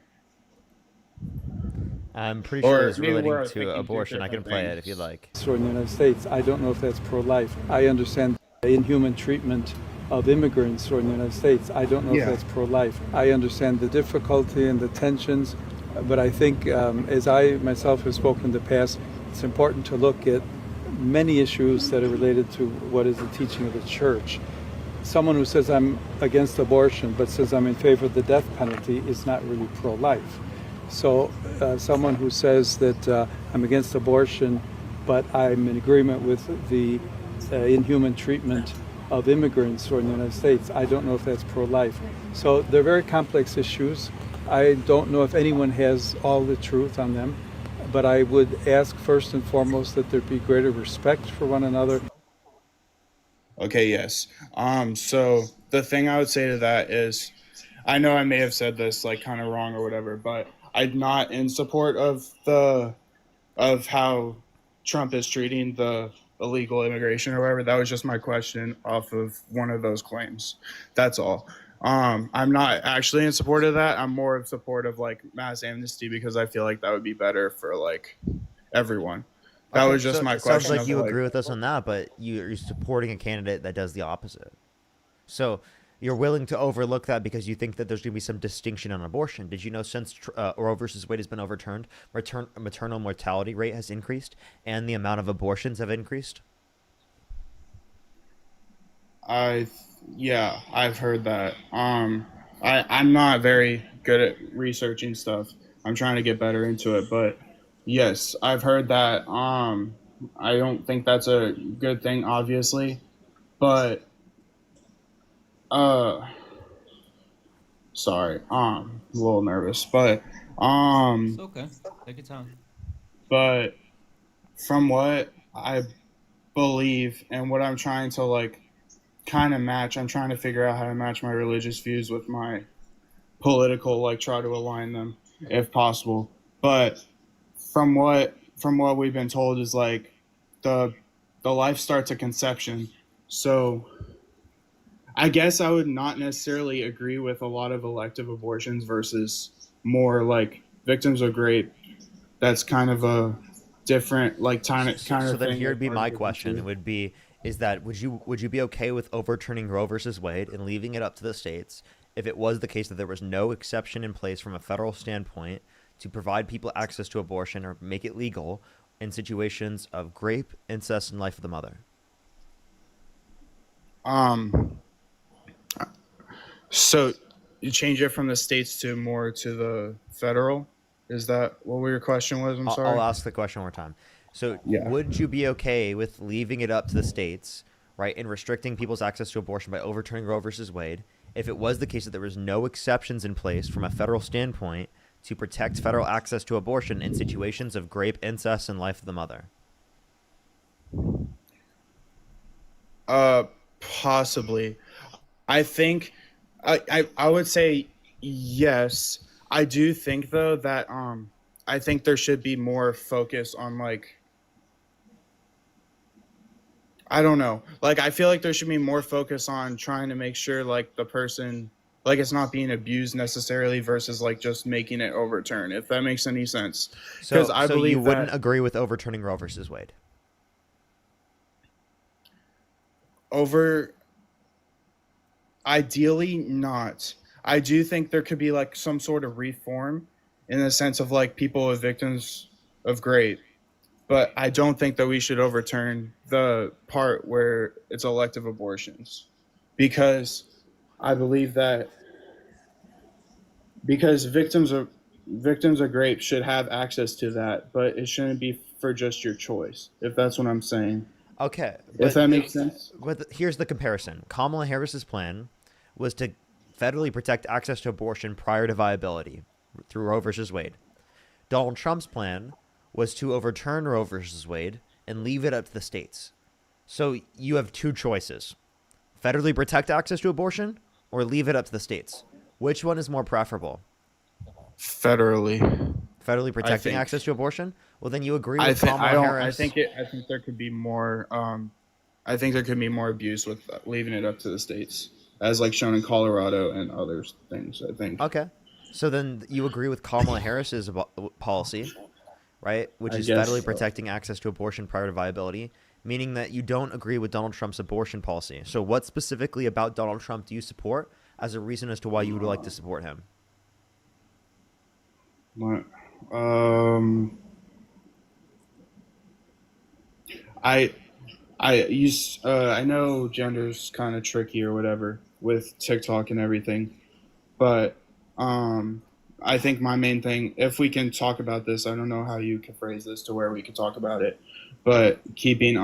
I'm pretty sure it's maybe we're relating to thinking two abortion. I can different play things. it if you'd like. In the United States, I don't know if that's pro-life. I understand the inhuman treatment of immigrants in the United States. I don't know if that's pro-life. I understand the difficulty and the tensions, but I think as I myself have spoken in the past, it's important to look at many issues that are related to what is the teaching of the church. someone who says I'm against abortion but says I'm in favor of the death penalty is not really pro-life. So someone who says that I'm against abortion but I'm in agreement with the inhuman treatment of immigrants or in the United States, I don't know if that's pro-life. So they're very complex issues. I don't know if anyone has all the truth on them, but I would ask first and foremost that there be greater respect for one another. Okay, yes. So the thing I would say to that is, I know I may have said this like kind of wrong or whatever, but I'm not in support of how Trump is treating the illegal immigration or whatever. That was just my question off of one of those claims. That's all. I'm not actually in support of that. I'm more in support of like mass amnesty because I feel like that would be better for like everyone. That Okay, was just so my it sounds question. like you agree with us on that, but you're supporting a candidate that does the opposite. So you're willing to overlook that because you think that there's going to be some distinction on abortion. Did you know since Roe versus Wade has been overturned, maternal mortality rate has increased and the amount of abortions have increased? Yeah, I've heard that. I'm not very good at researching stuff. I'm trying to get better into it, but yes, I've heard that. I don't think that's a good thing, obviously, but sorry, a little nervous, but It's okay. Take your time. but from what I believe and what I'm trying to like kind of match, I'm trying to figure out how to match my religious views with my political, like try to align them if possible. But from what we've been told is like the life starts at conception. So I guess I would not necessarily agree with a lot of elective abortions versus more like victims of rape. That's kind of a different like kind of So then thing. here'd be that's my hard to question. do. It would be, is that would you be okay with overturning Roe versus Wade and leaving it up to the states if it was the case that there was no exception in place from a federal standpoint to provide people access to abortion or make it legal in situations of rape, incest, and life of the mother? So you change it from the states to more to the federal? Is that what your question was? I'm sorry. I'll ask the question one more time. So Yeah. would you be okay with leaving it up to the states, right, and restricting people's access to abortion by overturning Roe versus Wade if it was the case that there was no exceptions in place from a federal standpoint to protect federal access to abortion in situations of rape, incest, and life of the mother? Possibly. I think I would say yes. I do think though that I think there should be more focus on like I don't know. Like I feel like there should be more focus on trying to make sure like the person like it's not being abused necessarily versus like just making it overturn, if that makes any sense. So, Because I so believe you wouldn't that agree with overturning Roe versus Wade? over ideally not. I do think there could be like some sort of reform in the sense of like people with victims of rape, but I don't think that we should overturn the part where it's elective abortions because I believe that because victims of rape should have access to that, but it shouldn't be for just your choice, if that's what I'm saying. Okay. If that makes sense. But here's the comparison. Kamala Harris's plan was to federally protect access to abortion prior to viability through Roe versus Wade. Donald Trump's plan was to overturn Roe versus Wade and leave it up to the states. So you have two choices. Federally protect access to abortion or leave it up to the states. Which one is more preferable? Federally. Federally protecting think. access to abortion? Well, then you agree I with think Kamala I don't. Harris. I think there could be more. I think there could be more abuse with leaving it up to the states, as like shown in Colorado and other things. I think. Okay. So then you agree with Kamala Harris's policy, right? Which I is guess federally so. protecting access to abortion prior to viability, meaning that you don't agree with Donald Trump's abortion policy. So what specifically about Donald Trump do you support as a reason as to why you would like to support him? What? I know gender's kind of tricky or whatever with TikTok and everything, but I think my main thing, if we can talk about this, I don't know how you can phrase this to where we can talk about it, but keeping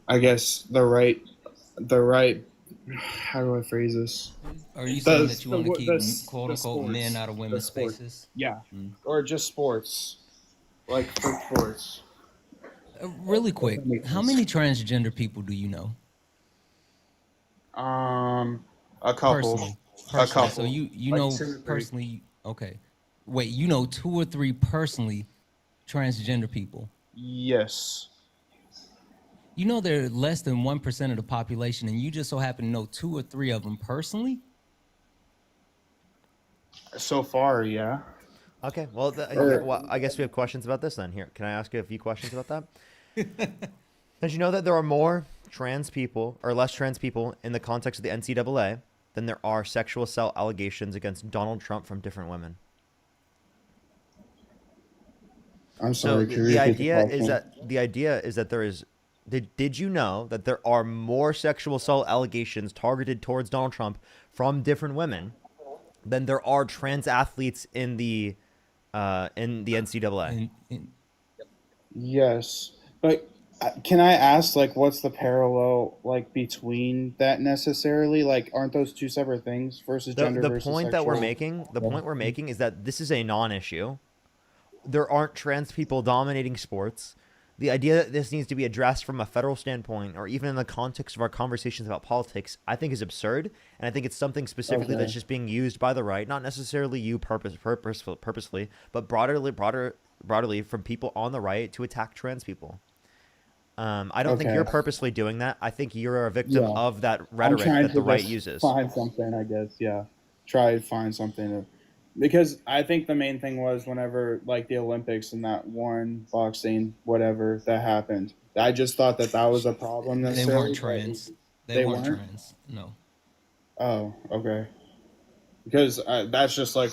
I guess the right how do I phrase this? Are you saying that you want to keep quote unquote men out of women's sports. spaces? Yeah, or just sports, like for sports. Really quick, how many transgender people do you know? A couple. Personally. A couple. So you Like know 2 or 3. personally. Okay, wait, you know 2 or 3 personally transgender people. Yes. You know they're less than 1% of the population, and you just so happen to know 2 or 3 of them personally. So far, yeah. Okay, well, well, I guess we have questions about this then. Here, can I ask you a few questions about that? Did you know that there are more trans people or less trans people in the context of the NCAA than there are sexual assault allegations against Donald Trump from different women? I'm sorry. So the idea is that there is. Did you know that there are more sexual assault allegations targeted towards Donald Trump from different women than there are trans athletes in the NCAA? Yes, but can I ask, like, what's the parallel, like, between that necessarily? Like, aren't those two separate things versus gender The versus point that sexual? point we're making is that this is a non-issue. There aren't trans people dominating sports. The idea that this needs to be addressed from a federal standpoint, or even in the context of our conversations about politics, I think is absurd, and I think it's something specifically that's just being used by the right, not necessarily you purposefully, but broadly from people on the right to attack trans people. I don't think you're purposely doing that. I think you're a victim of that rhetoric that the right uses. Find something, I guess. Yeah, try to find something. Because I think the main thing was whenever, like, the Olympics and that one boxing, whatever, that happened. I just thought that was a problem They necessarily. weren't trans. They weren't trans. No. Oh, okay. Because that's just like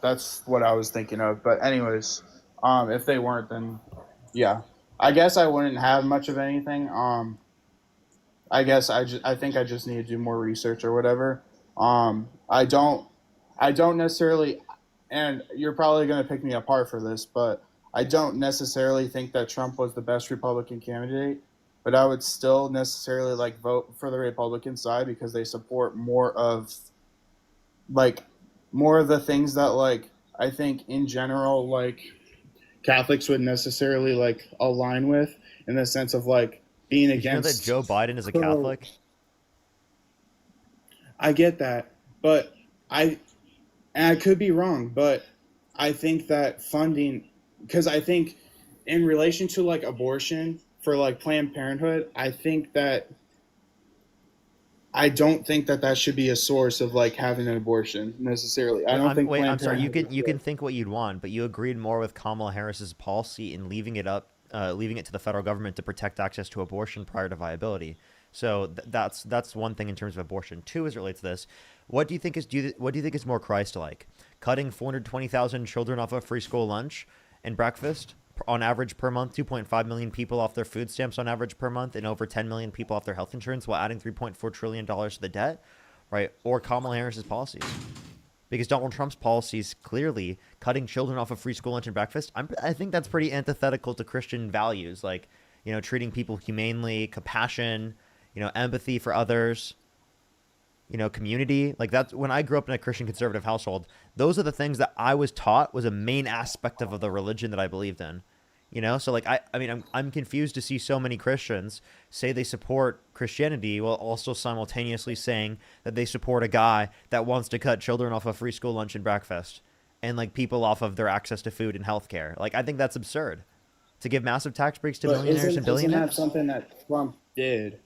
that's what I was thinking of. But anyways, if they weren't, then yeah, I guess I wouldn't have much of anything. I guess I think I just need to do more research or whatever. I don't necessarily, and you're probably going to pick me apart for this, but I don't necessarily think that Trump was the best Republican candidate, but I would still necessarily, like, vote for the Republican side because they support more of the things that, like, I think in general, like, Catholics would necessarily, like, align with, in the sense of, like, being Did you know that against. Joe Biden is a Catholic? I get that, but and I could be wrong, but I think that funding, because I think in relation to, like, abortion for, like, Planned Parenthood, I don't think that should be a source of, like, having an abortion necessarily. I don't think. I'm sorry. You can think what you'd want, but you agreed more with Kamala Harris's policy in leaving it to the federal government to protect access to abortion prior to viability. So that's one thing in terms of abortion. 2, as it relates to this, what do you think is more Christ-like? Cutting 420,000 children off of free school lunch and breakfast on average per month, 2.5 million people off their food stamps on average per month, and over 10 million people off their health insurance while adding $3.4 trillion to the debt, right? Or Kamala Harris's policies? Because Donald Trump's policies clearly cutting children off of free school lunch and breakfast, I think that's pretty antithetical to Christian values, like, treating people humanely, compassion, empathy for others, community. Like, that's when I grew up in a Christian conservative household, those are the things that I was taught was a main aspect of the religion that I believed in. So, like, I'm confused to see so many Christians say they support Christianity while also simultaneously saying that they support a guy that wants to cut children off of free school lunch and breakfast and, like, people off of their access to food and healthcare. Like, I think that's absurd to give massive tax breaks to millionaires and billionaires. Isn't that something that Trump did?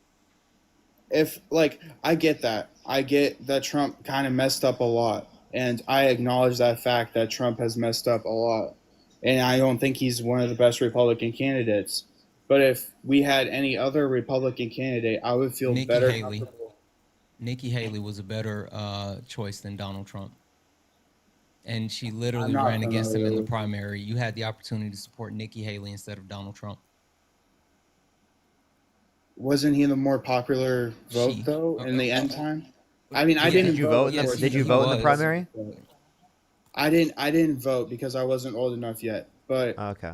I get that. I get that Trump kind of messed up a lot, and I acknowledge that fact that Trump has messed up a lot, and I don't think he's one of the best Republican candidates. But if we had any other Republican candidate, I would feel better. Nikki Haley was a better choice than Donald Trump, and she literally not ran against him in the familiar. primary. You had the opportunity to support Nikki Haley instead of Donald Trump. wasn't he the more popular vote though in the end time? I mean, I Yeah, didn't Did you vote. vote? Of In the, course, did you he vote in the was. primary? I didn't vote because I wasn't old enough yet. But Okay.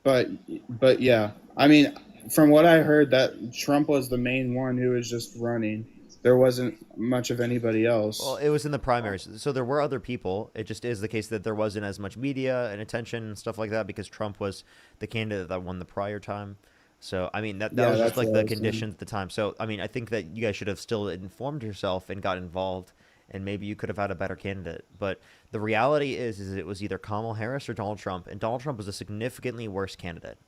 but yeah. I mean, from what I heard, that Trump was the main one who was just running. There wasn't much of anybody else. Well, it was in the primaries, so there were other people. It just is the case that there wasn't as much media and attention and stuff like that because Trump was the candidate that won the prior time. So I mean that Yeah, was just that's like what the I was saying. conditions at the time. So I mean I think that you guys should have still informed yourself and got involved, and maybe you could have had a better candidate. But the reality is it was either Kamala Harris or Donald Trump, and Donald Trump was a significantly worse candidate.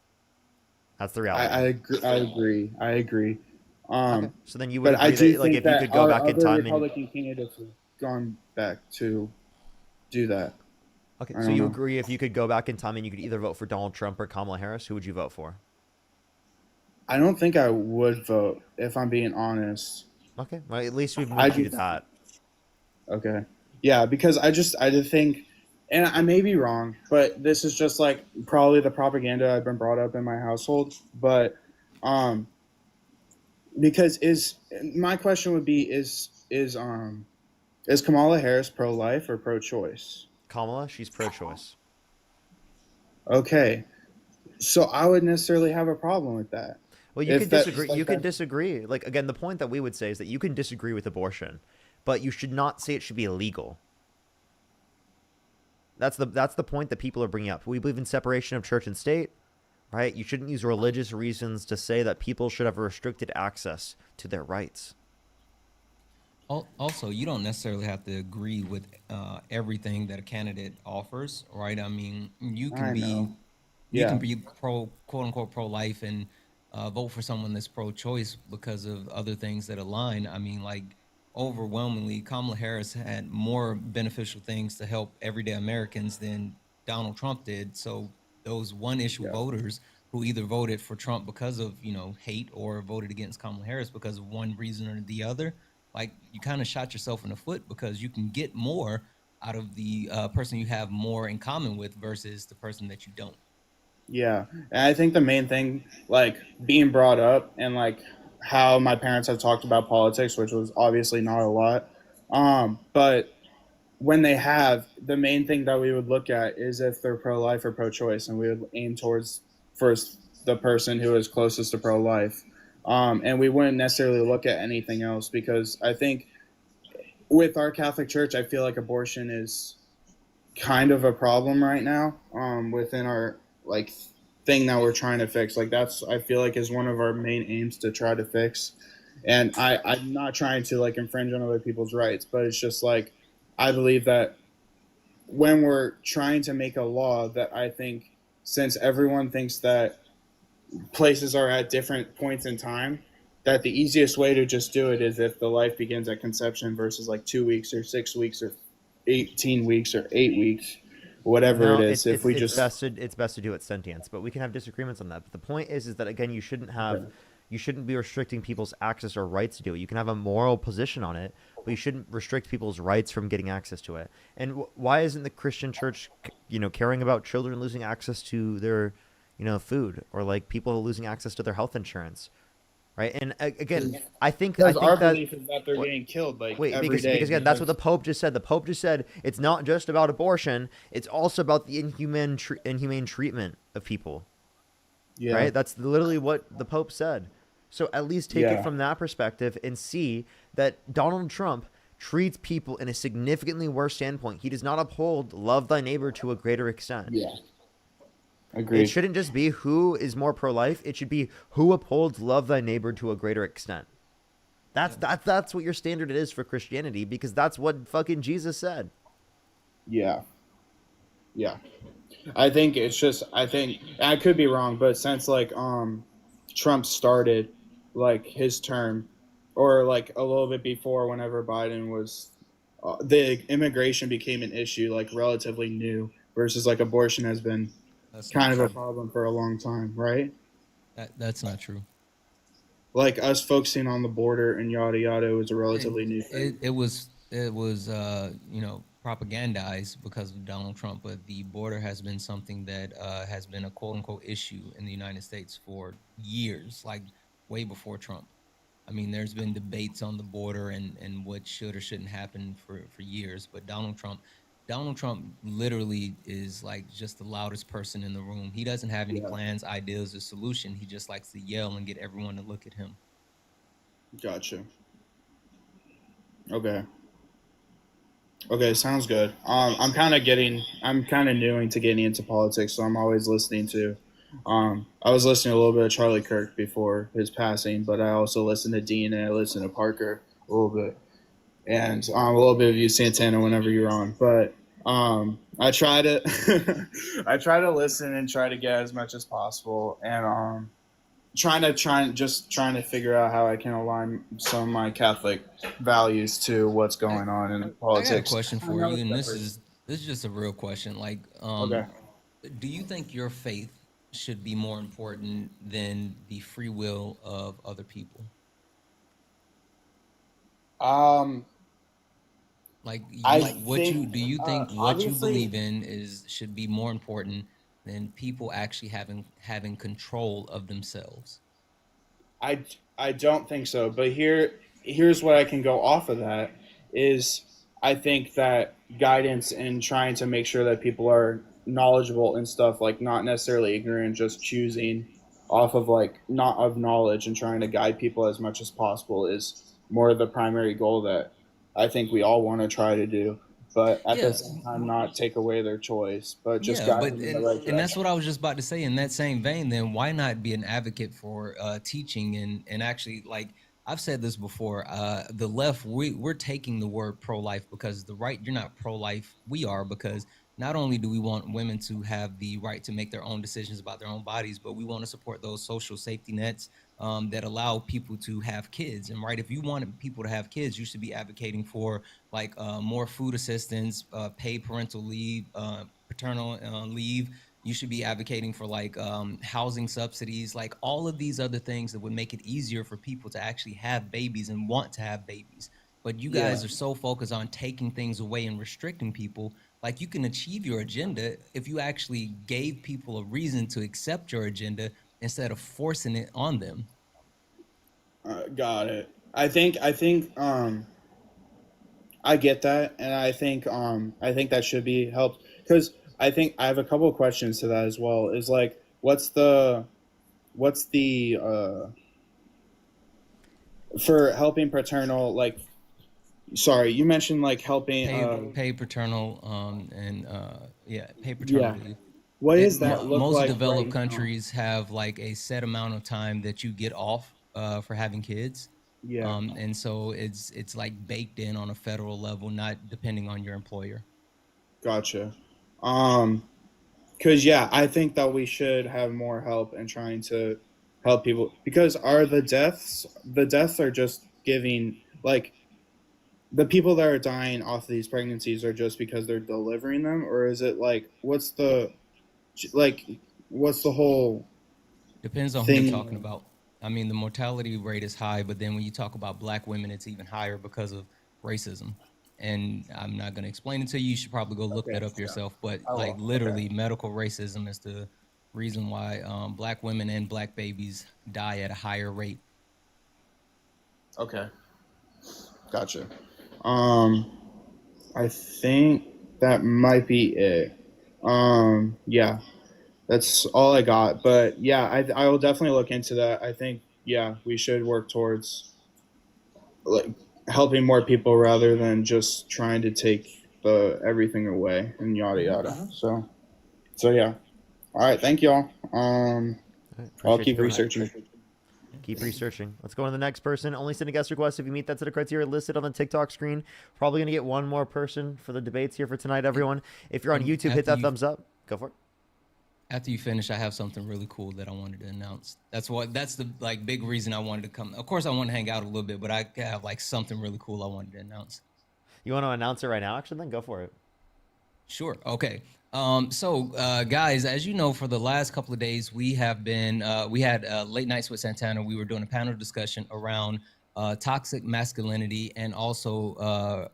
That's the reality. I agree. Okay. So then you would But I agree do that like think if you that could go our back in other time and Republican candidates have gone back to do that. okay, I so don't you know. agree if you could go back in time and you could either vote for Donald Trump or Kamala Harris, who would you vote for? I don't think I would vote if I'm being honest. Okay, well at least we've I moved you to just that. okay, yeah, because I did think, and I may be wrong, but this is just like probably the propaganda I've been brought up in my household. But because my question would be is Kamala Harris pro-life or pro-choice? Kamala, she's pro-choice. Okay, so I would necessarily have a problem with that. Well, you If can that- disagree. like You can that- disagree. Like again, the point that we would say is that you can disagree with abortion, but you should not say it should be illegal. That's the point that people are bringing up. We believe in separation of church and state, right? You shouldn't use religious reasons to say that people should have restricted access to their rights. Also, you don't necessarily have to agree with everything that a candidate offers, right? I mean, you I can be know. you Yeah. can be quote unquote pro life and vote for someone that's pro choice because of other things that align. I mean, like overwhelmingly, Kamala Harris had more beneficial things to help everyday Americans than Donald Trump did. So those one issue voters who either voted for Trump because of hate or voted against Kamala Harris because of one reason or the other, like you kind of shot yourself in the foot because you can get more out of the person you have more in common with versus the person that you don't. Yeah, and I think the main thing, like being brought up and like how my parents have talked about politics, which was obviously not a lot, but when they have, the main thing that we would look at is if they're pro-life or pro-choice, and we would aim towards first the person who is closest to pro-life, and we wouldn't necessarily look at anything else because I think with our Catholic Church, I feel like abortion is kind of a problem right now within our like thing that we're trying to fix. Like that's I feel like is one of our main aims to try to fix. And I'm not trying to like infringe on other people's rights, but it's just like I believe that when we're trying to make a law that I think since everyone thinks that places are at different points in time, that the easiest way to just do it is if the life begins at conception versus like 2 weeks or 6 weeks or 18 weeks or 8 weeks, whatever No, it is. If we just it's best to do it sentience, but we can have disagreements on that. But the point is that again, you shouldn't be restricting people's access or rights to do it. You can have a moral position on it, but you shouldn't restrict people's rights from getting access to it. And why isn't the Christian church, caring about children losing access to their, food, or like people losing access to their health insurance? Right, and again, I think our that belief is that they're getting killed like wait, every because day. again, that's what the Pope just said. The Pope just said it's not just about abortion; it's also about the inhumane treatment of people. Yeah. Right, that's literally what the Pope said. So at least take Yeah. it from that perspective and see that Donald Trump treats people in a significantly worse standpoint. He does not uphold love thy neighbor to a greater extent. Yeah. Agreed. It shouldn't just be who is more pro-life. It should be who upholds love thy neighbor to a greater extent. That's what your standard is for Christianity, because that's what fucking Jesus said. Yeah. I think it's just I could be wrong, but since like Trump started like his term, or like a little bit before whenever Biden was the immigration became an issue like relatively new versus like abortion has been kind of a problem for a long time, right? That's not true. Like us focusing on the border and yada yada was a relatively new thing. It was propagandized because of Donald Trump, but the border has been something that has been a quote unquote issue in the United States for years. Like way before Trump. I mean, there's been debates on the border and what should or shouldn't happen for years, but Donald Trump literally is like just the loudest person in the room. He doesn't have any plans, ideas, or solution. He just likes to yell and get everyone to look at him. Gotcha. Okay. Okay, sounds good. I'm kind of new into getting into politics, so I'm always listening to. I was listening to a little bit of Charlie Kirk before his passing, but I also listened to Dean and I listened to Parker a little bit, and a little bit of you Santana whenever you're on. But I try to I try to listen and try to get as much as possible, and trying to figure out how I can align some of my Catholic values to what's going on in politics. I got a question for you, and this is just a real question. Like, Okay. do you think your faith should be more important than the free will of other people? Like, do you think what you believe in should be more important than people actually having control of themselves? I don't think so. But here's what I can go off of that is I think that guidance and trying to make sure that people are knowledgeable and stuff, like not necessarily ignorant, just choosing off of like not of knowledge and trying to guide people as much as possible is more of the primary goal that I think we all want to try to do. But at the same time, not take away their choice, but just guide them in the right direction. And that's what I was just about to say. In that same vein, then why not be an advocate for teaching and actually, like I've said this before, the left, we're taking the word pro-life because the right, you're not pro-life, we are, because not only do we want women to have the right to make their own decisions about their own bodies, but we want to support those social safety nets that allow people to have kids. And right, if you want people to have kids, you should be advocating for like more food assistance, paid parental leave, paternal leave. You should be advocating for like housing subsidies, like all of these other things that would make it easier for people to actually have babies and want to have babies. But you guys are so focused on taking things away and restricting people. Like, you can achieve your agenda if you actually gave people a reason to accept your agenda instead of forcing it on them. Got it. I think I get that, and I think that should be helped, because I think I have a couple of questions to that as well. Is like, what's the for helping paternal, like, sorry, you mentioned like helping paid paternal paid paternal leave. What is that look most like developed right countries have like a set amount of time that you get off for having kids. And so it's like baked in on a federal level, not depending on your employer. Gotcha. Because I think that we should have more help in trying to help people, because the deaths are just giving, like, the people that are dying off of these pregnancies are just because they're delivering them, or is it like, what's the whole depends on thing? who you're talking about. I mean, the mortality rate is high, but then when you talk about Black women, it's even higher because of racism. And I'm not going to explain it to you. You should probably go look that up yourself. But like literally medical racism is the reason why Black women and Black babies die at a higher rate. Okay. Gotcha. I think that might be it. Yeah, that's all I got. But I will definitely look into that. I think, we should work towards like helping more people rather than just trying to take everything away and yada yada. So yeah. All right, thank y'all. I'll keep researching. Keep researching. Let's go on to the next person. Only send a guest request if you meet that set of criteria listed on the TikTok screen. Probably going to get one more person for the debates here for tonight, everyone. If you're on YouTube, hit that thumbs up. Go for it. After you finish, I have something really cool that I wanted to announce. That's the like big reason I wanted to come. Of course, I want to hang out a little bit, but I have like something really cool I wanted to announce. You want to announce it right now? Actually, then go for it. Sure. Okay. Guys, as you know, for the last couple of days, we have been, we had Late Nights with Santana. We were doing a panel discussion around toxic masculinity and also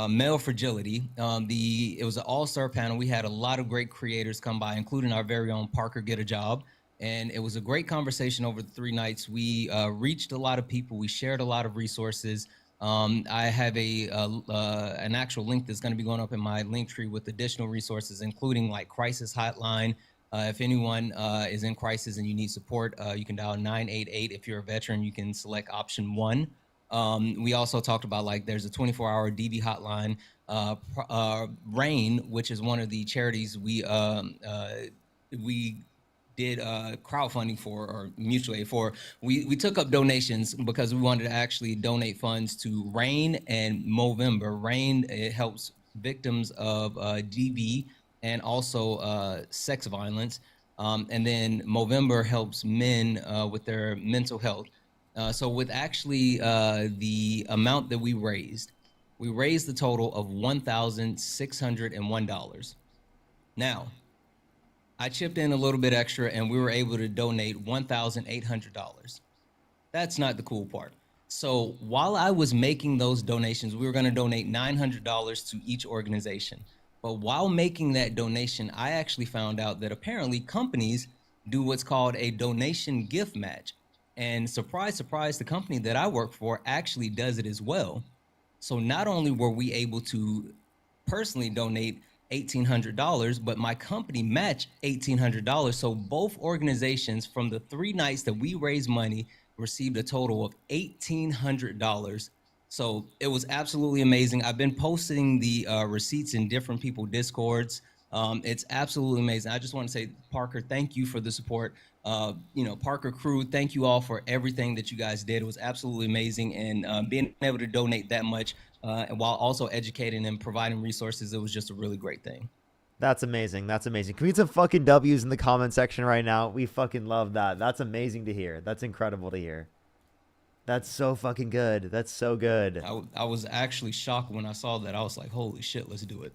male fragility. It was an all-star panel. We had a lot of great creators come by, including our very own Parker Get a Job. And it was a great conversation over the 3 nights. We reached a lot of people. We shared a lot of resources. I have an actual link that's going to be going up in my link tree with additional resources, including like crisis hotline. If anyone is in crisis and you need support, you can dial 988. If you're a veteran, you can select option 1. We also talked about like there's a 24-hour DV hotline. RAIN, which is one of the charities we did crowdfunding for, or mutual aid for. We took up donations because we wanted to actually donate funds to RAIN and Movember. RAIN, it helps victims of DV and also sex violence. And then Movember helps men with their mental health. So with actually the amount that we raised the total of $1,601. Now, I chipped in a little bit extra and we were able to donate $1,800. That's not the cool part. So while I was making those donations, we were going to donate $900 to each organization. But while making that donation, I actually found out that apparently companies do what's called a donation gift match. And surprise, surprise, the company that I work for actually does it as well. So not only were we able to personally donate $1,800, but my company matched $1,800. So both organizations from the 3 nights that we raised money received a total of $1,800. So it was absolutely amazing. I've been posting the receipts in different people's Discords. It's absolutely amazing. I just want to say, Parker, thank you for the support. Parker crew, thank you all for everything that you guys did. It was absolutely amazing. And being able to donate that much while also educating and providing resources, it was just a really great thing. That's amazing. That's amazing. Can we get some fucking W's in the comment section right now? We fucking love that. That's amazing to hear. That's incredible to hear. That's so fucking good. That's so good. I was actually shocked when I saw that. I was like, holy shit, let's do it.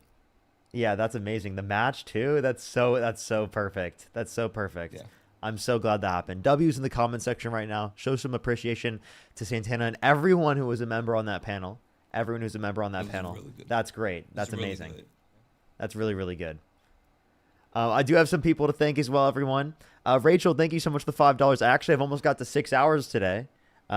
Yeah, that's amazing. The match too. That's so perfect. That's so perfect. Yeah. I'm so glad that happened. W's in the comment section right now. Show some appreciation to Santana and everyone who was a member on that panel. Everyone who's a member on that panel. Really that's great. That's amazing. Really that's really, really good. I do have some people to thank as well, everyone. Rachel, thank you so much for the $5. I actually have almost got to 6 hours today.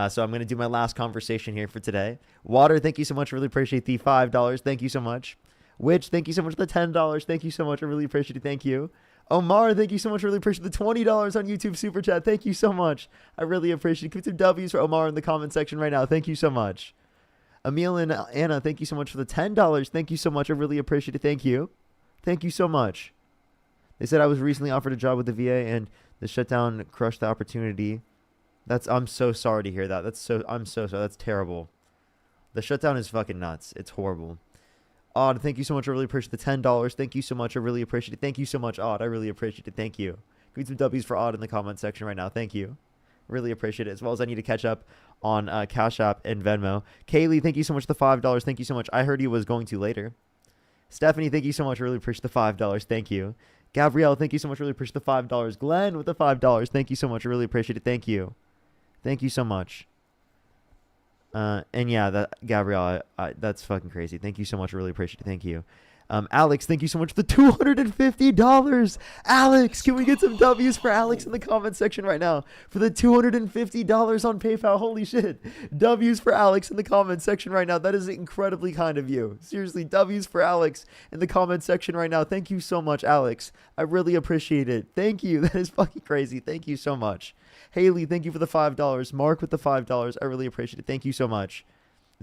So I'm going to do my last conversation here for today. Water, thank you so much. Really appreciate the $5. Thank you so much. Witch, thank you so much for the $10. Thank you so much. I really appreciate it. Thank you. Omar, thank you so much. Really appreciate the $20 on YouTube Super Chat. Thank you so much. I really appreciate it. Give some W's for Omar in the comment section right now. Thank you so much. Emil and Anna, thank you so much for the $10. Thank you so much. I really appreciate it. Thank you. Thank you so much. They said I was recently offered a job with the VA and the shutdown crushed the opportunity. I'm so sorry to hear that. I'm so sorry. That's terrible. The shutdown is fucking nuts. It's horrible. Odd, thank you so much. I really appreciate the $10. Thank you so much. I really appreciate it. Thank you so much, Odd. I really appreciate it. Thank you. Give me some W's for Odd in the comment section right now. Thank you. Really appreciate it. As well as I need to catch up on Cash App and Venmo. Kaylee, thank you so much for the $5. Thank you so much. I heard you was going to later. Stephanie, thank you so much. I really appreciate the $5. Thank you. Gabrielle, thank you so much. I really appreciate the $5. Glenn with the $5. Thank you so much. I really appreciate it. Thank you. Thank you so much. And yeah, Gabrielle, that's fucking crazy. Thank you so much. I really appreciate it. Thank you. Alex, thank you so much for the $250. Alex, can we get some W's for Alex in the comment section right now for the $250 on PayPal? Holy shit. W's for Alex in the comment section right now. That is incredibly kind of you. Seriously, W's for Alex in the comment section right now. Thank you so much, Alex. I really appreciate it. Thank you. That is fucking crazy. Thank you so much. Haley, thank you for the $5. Mark with the $5. I really appreciate it. Thank you so much.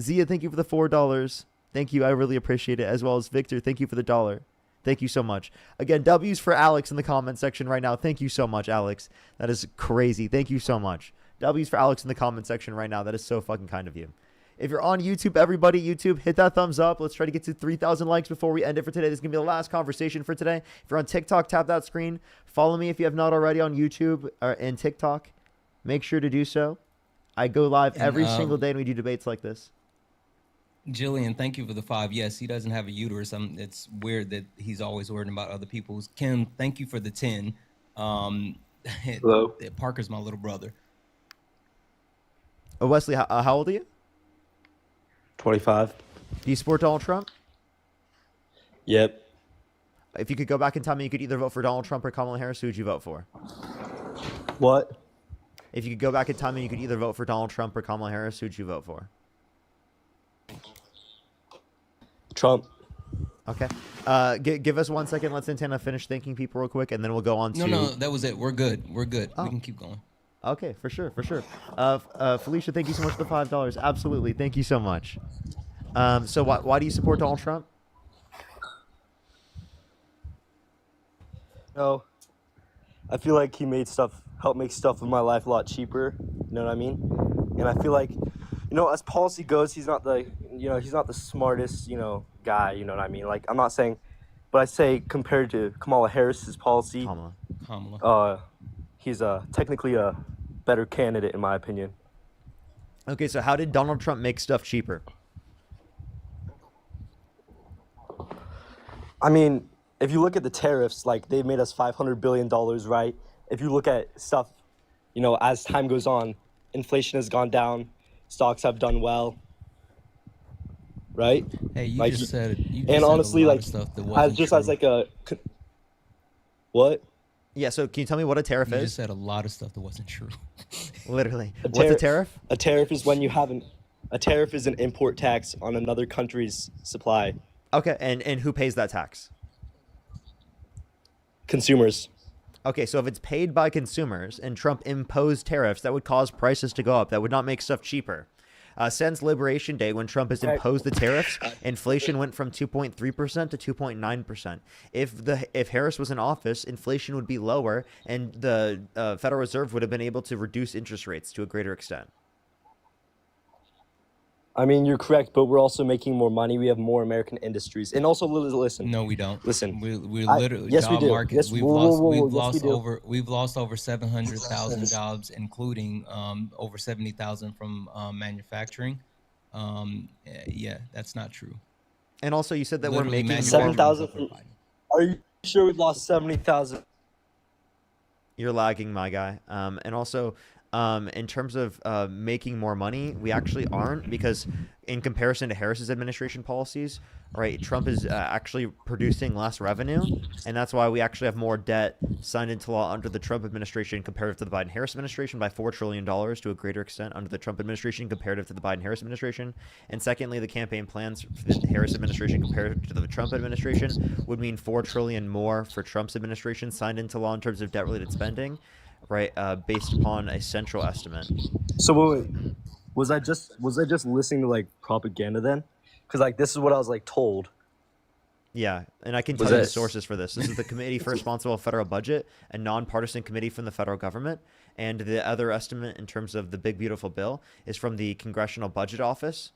Zia, thank you for the $4. Thank you. I really appreciate it. As well as Victor, thank you for the $1. Thank you so much. Again, W's for Alex in the comment section right now. Thank you so much, Alex. That is crazy. Thank you so much. W's for Alex in the comment section right now. That is so fucking kind of you. If you're on YouTube, everybody, YouTube, hit that thumbs up. Let's try to get to 3,000 likes before we end it for today. This is going to be the last conversation for today. If you're on TikTok, tap that screen. Follow me if you have not already on YouTube and TikTok. Make sure to do so. I go live every single day and we do debates like this. Jillian, thank you for the 5. Yes, he doesn't have a uterus. It's weird that he's always worrying about other people's. Kim, thank you for the 10. Hello. Parker's my little brother. Wesley, how old are you? 25. Do you support Donald Trump? Yep. If you could go back in time and you could either vote for Donald Trump or Kamala Harris, who would you vote for? What? If you could go back in time and you could either vote for Donald Trump or Kamala Harris, who'd you vote for? Trump. Okay. Give us 1 second. Let Santana finish thanking people real quick, and then we'll go on to... No, that was it. We're good. We're good. Oh. We can keep going. Okay, for sure. Felicia, thank you so much for the $5. Absolutely. Thank you so much. So why do you support Donald Trump? No, I feel like he helped make stuff in my life a lot cheaper. You know what I mean? And I feel like, as policy goes, he's not the smartest, guy. You know what I mean? Like, I'm not saying, but I say compared to Kamala Harris's policy, Kamala. He's technically a better candidate in my opinion. Okay, so how did Donald Trump make stuff cheaper? I mean, if you look at the tariffs, like they made us $500 billion, right? If you look at stuff, as time goes on, inflation has gone down, stocks have done well, right? Hey, you like, just said and honestly, a lot like, of stuff that wasn't as like a what? Yeah, so can you tell me what a tariff You is? just said a lot of stuff that wasn't true. Literally. What's a tariff? A tariff is when you have a tariff is an import tax on another country's supply. Okay, and who pays that tax? Consumers. Okay, so if it's paid by consumers and Trump imposed tariffs, that would cause prices to go up. That would not make stuff cheaper. Since Liberation Day, when Trump has imposed the tariffs, inflation went from 2.3% to 2.9%. If Harris was in office, inflation would be lower, and the Federal Reserve would have been able to reduce interest rates to a greater extent. I mean, you're correct, but we're also making more money. We have more American industries, and also listen. No, we don't. Listen, we literally yes, job we do. market. Yes, we've lost over 700,000 jobs, including over 70,000 from manufacturing. Yeah, that's not true. And also, you said that we're Literally making 7,000. Are you sure we've lost 70,000? You're lagging, my guy. And also, in terms of making more money, we actually aren't, because in comparison to Harris's administration policies, right, Trump is actually producing less revenue, and that's why we actually have more debt signed into law under the Trump administration comparative to the Biden-Harris administration by $4 trillion to a greater extent under the Trump administration comparative to the Biden-Harris administration. And secondly, the campaign plans for the Harris administration compared to the Trump administration would mean $4 trillion more for Trump's administration signed into law in terms of debt-related spending, right, based upon a central estimate. So wait, was I just listening to like propaganda then? Because like this is what I was like told. Yeah, and I can tell you the sources for this. This is the Committee for Responsible Federal Budget, a nonpartisan committee from the federal government. And the other estimate in terms of the big, beautiful bill is from the Congressional Budget Office,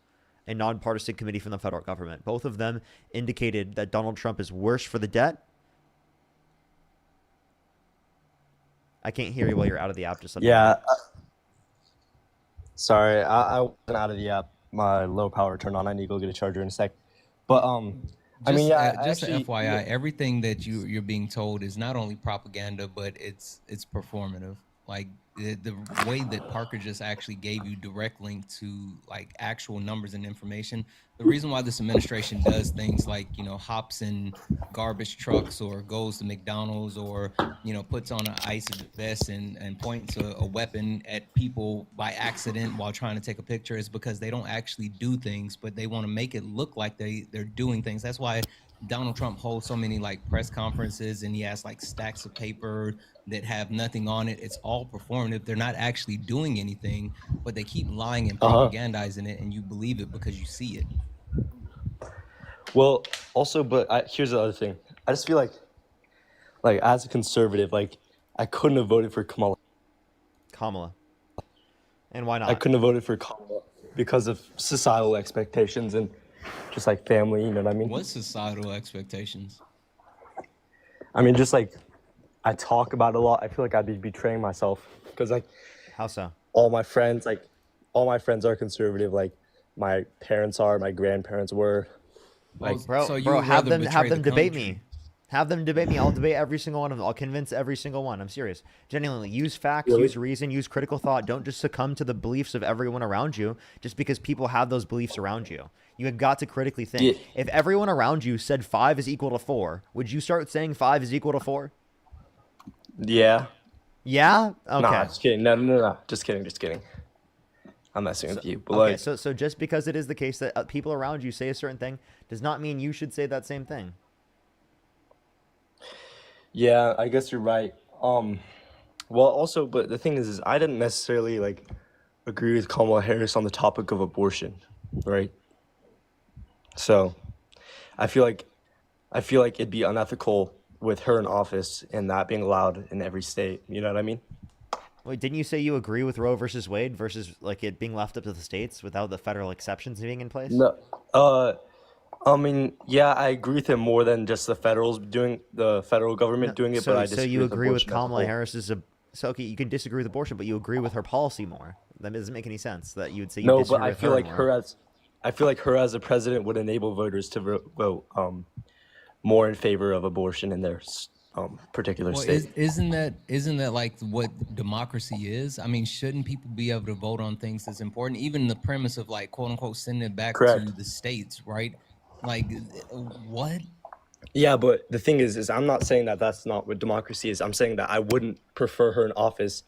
a nonpartisan committee from the federal government. Both of them indicated that Donald Trump is worse for the debt. I can't hear you while you're out of the app. Just Yeah. Sorry, I went out of the app. My low power turned on. I need to go get a charger in a sec. But I mean, yeah. Just actually, FYI, everything that you're being told is not only propaganda, but it's performative. Like the way that Parker just actually gave you direct link to like actual numbers and information. The reason why this administration does things like, hops in garbage trucks or goes to McDonald's or, puts on an ice vest and points a weapon at people by accident while trying to take a picture is because they don't actually do things, but they want to make it look like they're doing things. That's why Donald Trump holds so many like press conferences and he has like stacks of paper that have nothing on it. It's all performative. They're not actually doing anything, but they keep lying and propagandizing it, and you believe it because you see it. Well, also, but here's the other thing. I just feel like as a conservative, like I couldn't have voted for Kamala. And why not? I couldn't have voted for Kamala because of societal expectations and just like family. You know what I mean? What societal expectations? I mean, just like I talk about it a lot. I feel like I'd be betraying myself because like how so? All my friends are conservative. Like my parents are, my grandparents were. Like, bro, have them debate me. Have them debate me. I'll debate every single one of them. I'll convince every single one. I'm serious. Genuinely, use facts, use reason, use critical thought. Don't just succumb to the beliefs of everyone around you just because people have those beliefs around you. You have got to critically think. Yeah. If everyone around you said 5 is equal to 4, would you start saying 5 is equal to 4? Yeah. Yeah. Okay. Nah, just kidding. No. Just kidding. I'm messing with you. But Okay. like, So just because it is the case that people around you say a certain thing does not mean you should say that same thing. yeah, I guess you're right. Well, also, but the thing is I didn't necessarily like agree with Kamala Harris on the topic of abortion, right? So, I feel like it'd be unethical with her in office and that being allowed in every state. You know what I mean? Wait, didn't you say you agree with Roe versus Wade versus like it being left up to the states without the federal exceptions being in place? No. I mean, yeah, I agree with him more than just the federal government doing it, So, but I so disagree you with agree with abortion as a Kamala whole. Harris's? So okay, you can disagree with abortion, but you agree with her policy more. That doesn't make any sense. That you would say you No, disagree but I with feel her like more. I feel like her as a president would enable voters to vote more in favor of abortion in their particular Well, state. isn't that like what democracy is? I mean, shouldn't people be able to vote on things that's important? Even the premise of like quote unquote sending it back Correct. to the states, right? Like, what? Yeah, but the thing is I'm not saying that that's not what democracy is. I'm saying that I wouldn't prefer her in office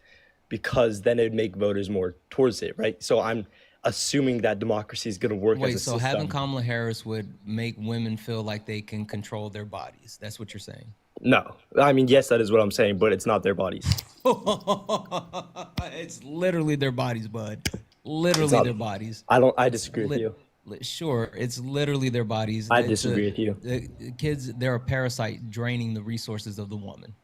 because then it'd make voters more towards it, right? So I'm assuming that democracy is going to work as Wait, a so system. having Kamala Harris would make women feel like they can control their bodies. That's what you're saying. No, I mean, yes, that is what I'm saying, but it's not their bodies. It's literally their bodies, bud. Literally not- their bodies. I disagree with you. Sure, it's literally their bodies. I disagree with you. The kids, they're a parasite draining the resources of the woman.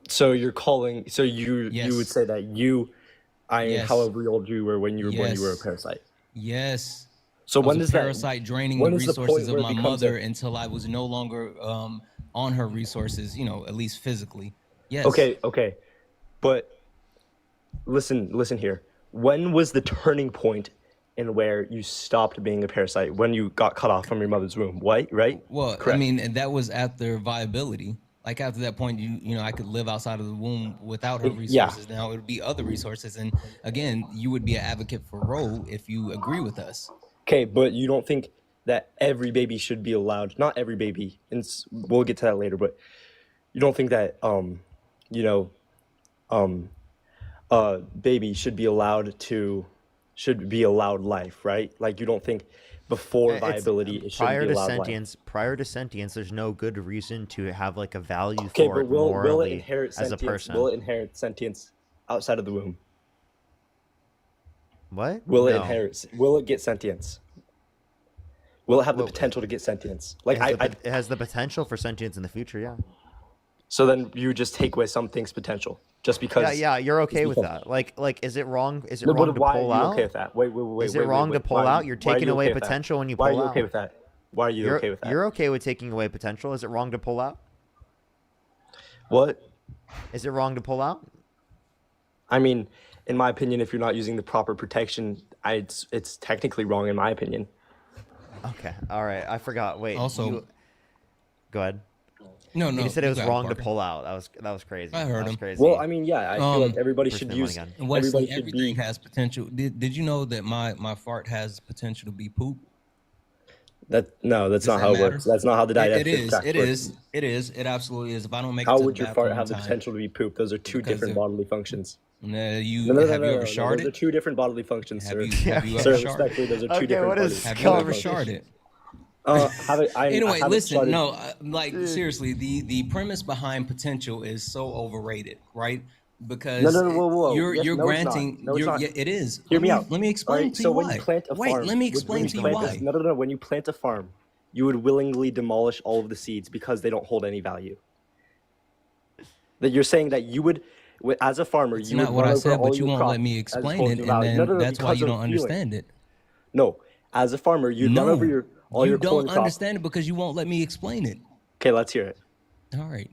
So you're calling, so you Yes. would say that Yes. however old you were when you were born, you were a Yes. parasite. Yes. So I when was does a that? parasite draining when the is the point resources of where it my becomes mother a- until I was no longer on her resources, at least physically. Yes. Okay, but listen here. When was the turning point in where you stopped being a parasite? When you got cut off from your mother's womb, right? Well, I Correct. mean, and that was after viability. Like after that point, I could live outside of the womb without her Yeah. resources. Now it would be other resources, and again, you would be an advocate for Roe if you agree with us. Okay, but you don't think that every baby should be allowed? Not every baby, and we'll get to that later. But you don't think that baby should be allowed life, right? Like you don't think before viability it should Prior be to allowed sentience, there's no good reason to have like a value Okay, for but it will it morally inherit as a sentience? person. Will it inherit sentience outside of the womb? What? Will it No. inherit? Will it get sentience? Will it have the Well, potential to get sentience? Like it has the potential for sentience in the future. Yeah. so then you just take away some things' potential just because. Yeah, you're okay with because- that. Like, is it wrong? Is it No, wrong but to why pull are you out? okay with that? Wait. Is it wrong to pull Why are out? you- You're why are taking you away okay with that? potential when you Why pull are you out. okay with that? Why are you okay with that? You're okay with taking away potential. Is it wrong to pull out? What? Is it wrong to pull out? I mean, in my opinion, if you're not using the proper protection, it's technically wrong in my opinion. Okay. All right. I forgot. Wait. Also- go ahead. No, You just said it you was got wrong to Parker. pull out. That was crazy. I heard that was him. crazy. Well, I mean, yeah, I feel like everybody Push should them use. again. Wesley, Everybody should everything be. has potential. Did you know that my fart has potential to be poop? That's not Does how that it matter? works. That's not how the It dietary is. tract It works. is. It is. It absolutely is. If I don't make How it to would the your bathroom fart in have the time, potential to be poop? Those are two Because different if- bodily functions. you No, have you ever Those are sharted? two different bodily functions, Have sir. you have you Sir, ever sharted? respectfully, those are two Okay, different what bodily is Have this you ever conversation? sharted? I Anyway, haven't listen, started- no, seriously, the premise behind potential is so overrated, right? Because No, whoa. you're Yes, you're no, it's not. granting, No, it's not. yeah, it is. Hear Let me out. Let me explain Alright, to so you when why. you plant a Wait, farm, let me when explain you to you plant why. No. When you plant a farm, you would willingly demolish all of the seeds because they don't hold any value. That you're saying that you would, as a farmer, It's you not would what run I over said, all but you your won't let crop me as explain opposed it, to and value. then that's why because you of don't feeling. understand it. No, as a farmer, you'd run over your all you your corn don't crop. understand it because you won't let me explain it. Okay, let's hear it. All right.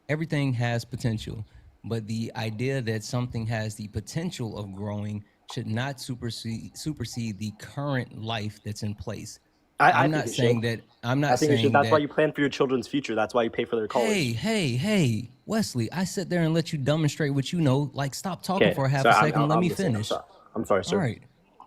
Everything has potential, but the idea that something has the potential of growing should not supersede the current life that's in place. I'm not saying that. I'm I not think it saying should. That's that. why you plan for your children's future. That's why you pay for their college. Hey, Wesley! I sit there and let you demonstrate what you know. Like, stop talking Okay, for a half so a I'm- second. I'm Let me listening. finish. I'm sorry, sir. All right.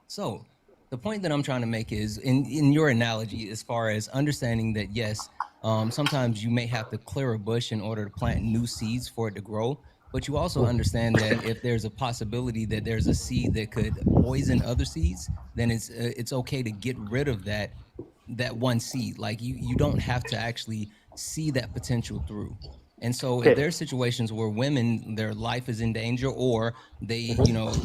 So, the point that I'm trying to make is, in your analogy, as far as understanding that, yes, sometimes you may have to clear a bush in order to plant new seeds for it to grow. But you also understand that if there's a possibility that there's a seed that could poison other seeds, then it's okay to get rid of that one seed. Like you don't have to actually see that potential through. And so Okay. if there's situations where women, their life is in danger, or they,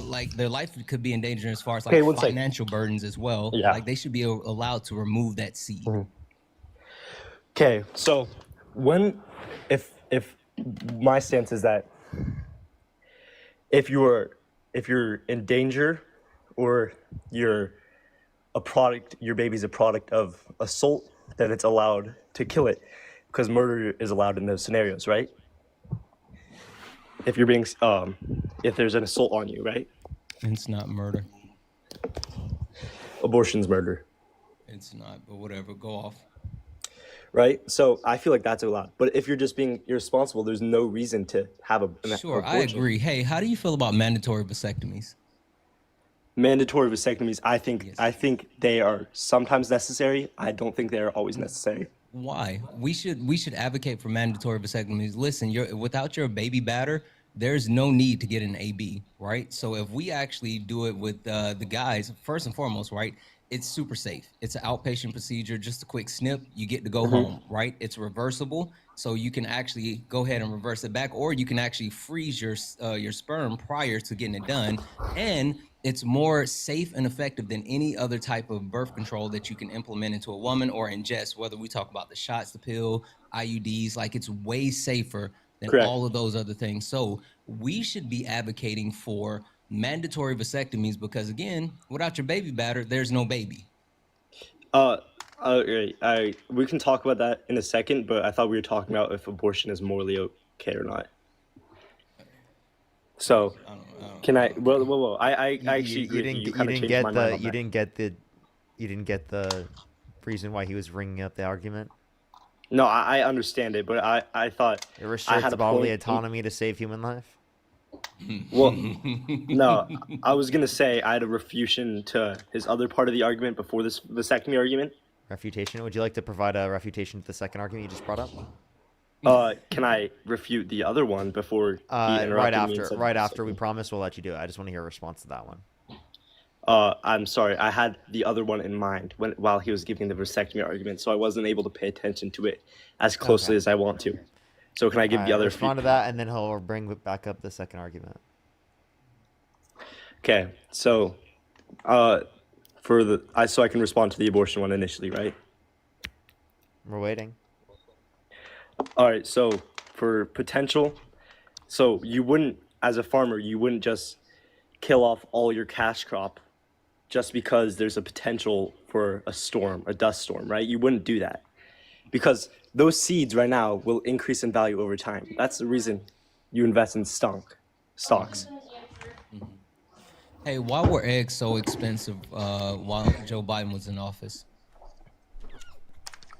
like their life could be in danger as far as like Okay, one sec. financial burdens as well, Yeah. like they should be allowed to remove that seed. Okay, so if my stance is that if you're in danger, or your baby's a product of assault, then it's allowed to kill it, because murder is allowed in those scenarios, right? If you're being if there's an assault on you, right? It's not murder. Abortion's murder, It's not, but whatever, go off. right? So I feel like that's allowed. But if you're just being irresponsible, there's no reason to have an Sure, I abortion. agree. Hey, how do you feel about mandatory vasectomies? Mandatory vasectomies, I think they are sometimes necessary. I don't think they are always necessary. Why? We should advocate for mandatory vasectomies. Listen, without your baby batter, there's no need to get an AB, right? So if we actually do it with the guys, first and foremost, right? It's super safe. It's an outpatient procedure, just a quick snip, you get to go home, right? It's reversible, so you can actually go ahead and reverse it back, or you can actually freeze your sperm prior to getting it done, and it's more safe and effective than any other type of birth control that you can implement into a woman or ingest, whether we talk about the shots, the pill, IUDs, like it's way safer than Correct. all of those other things. So we should be advocating for mandatory vasectomies because, again, without your baby batter, there's no baby. We can talk about that in a second, but I thought we were talking about if abortion is morally okay or not. So, can I? Well. I actually agree with you. You kind of changed my mind on You that. didn't get the reason why he was bringing up the argument. No, I understand it, but I thought It I restricts had a bodily point. autonomy to save human life. Well, no, I was gonna say I had a refutation to his other part of the argument before this vasectomy argument. Refutation. Would you like to provide a refutation to the second argument you just brought up? Can I refute the other one before he interrupted Right me and after. said Right after. We promise we'll let you do it. I just want to hear a response to that one. I'm sorry, I had the other one in mind while he was giving the vasectomy argument, so I wasn't able to pay attention to it as closely Okay. as I want to. So can I give the other? Respond to that, and then he'll bring back up the second argument. Okay, so so I can respond to the abortion one initially, right? We're waiting. All right, so for potential, so you wouldn't, as a farmer, you wouldn't just kill off all your cash crop just because there's a potential for a storm, a dust storm, right? You wouldn't do that because those seeds right now will increase in value over time. That's the reason you invest in stocks. Hey, why were eggs so expensive while Joe Biden was in office?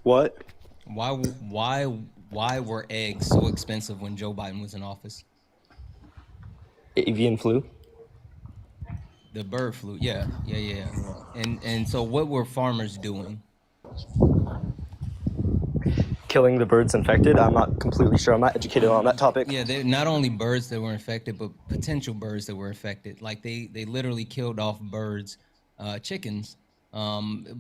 What? Why were eggs so expensive when Joe Biden was in office? Avian flu? The bird flu, yeah. And so what were farmers doing? Killing the birds infected? I'm not completely sure. I'm not educated on that topic. Yeah, they're not only birds that were infected, but potential birds that were infected. Like they literally killed off birds, chickens,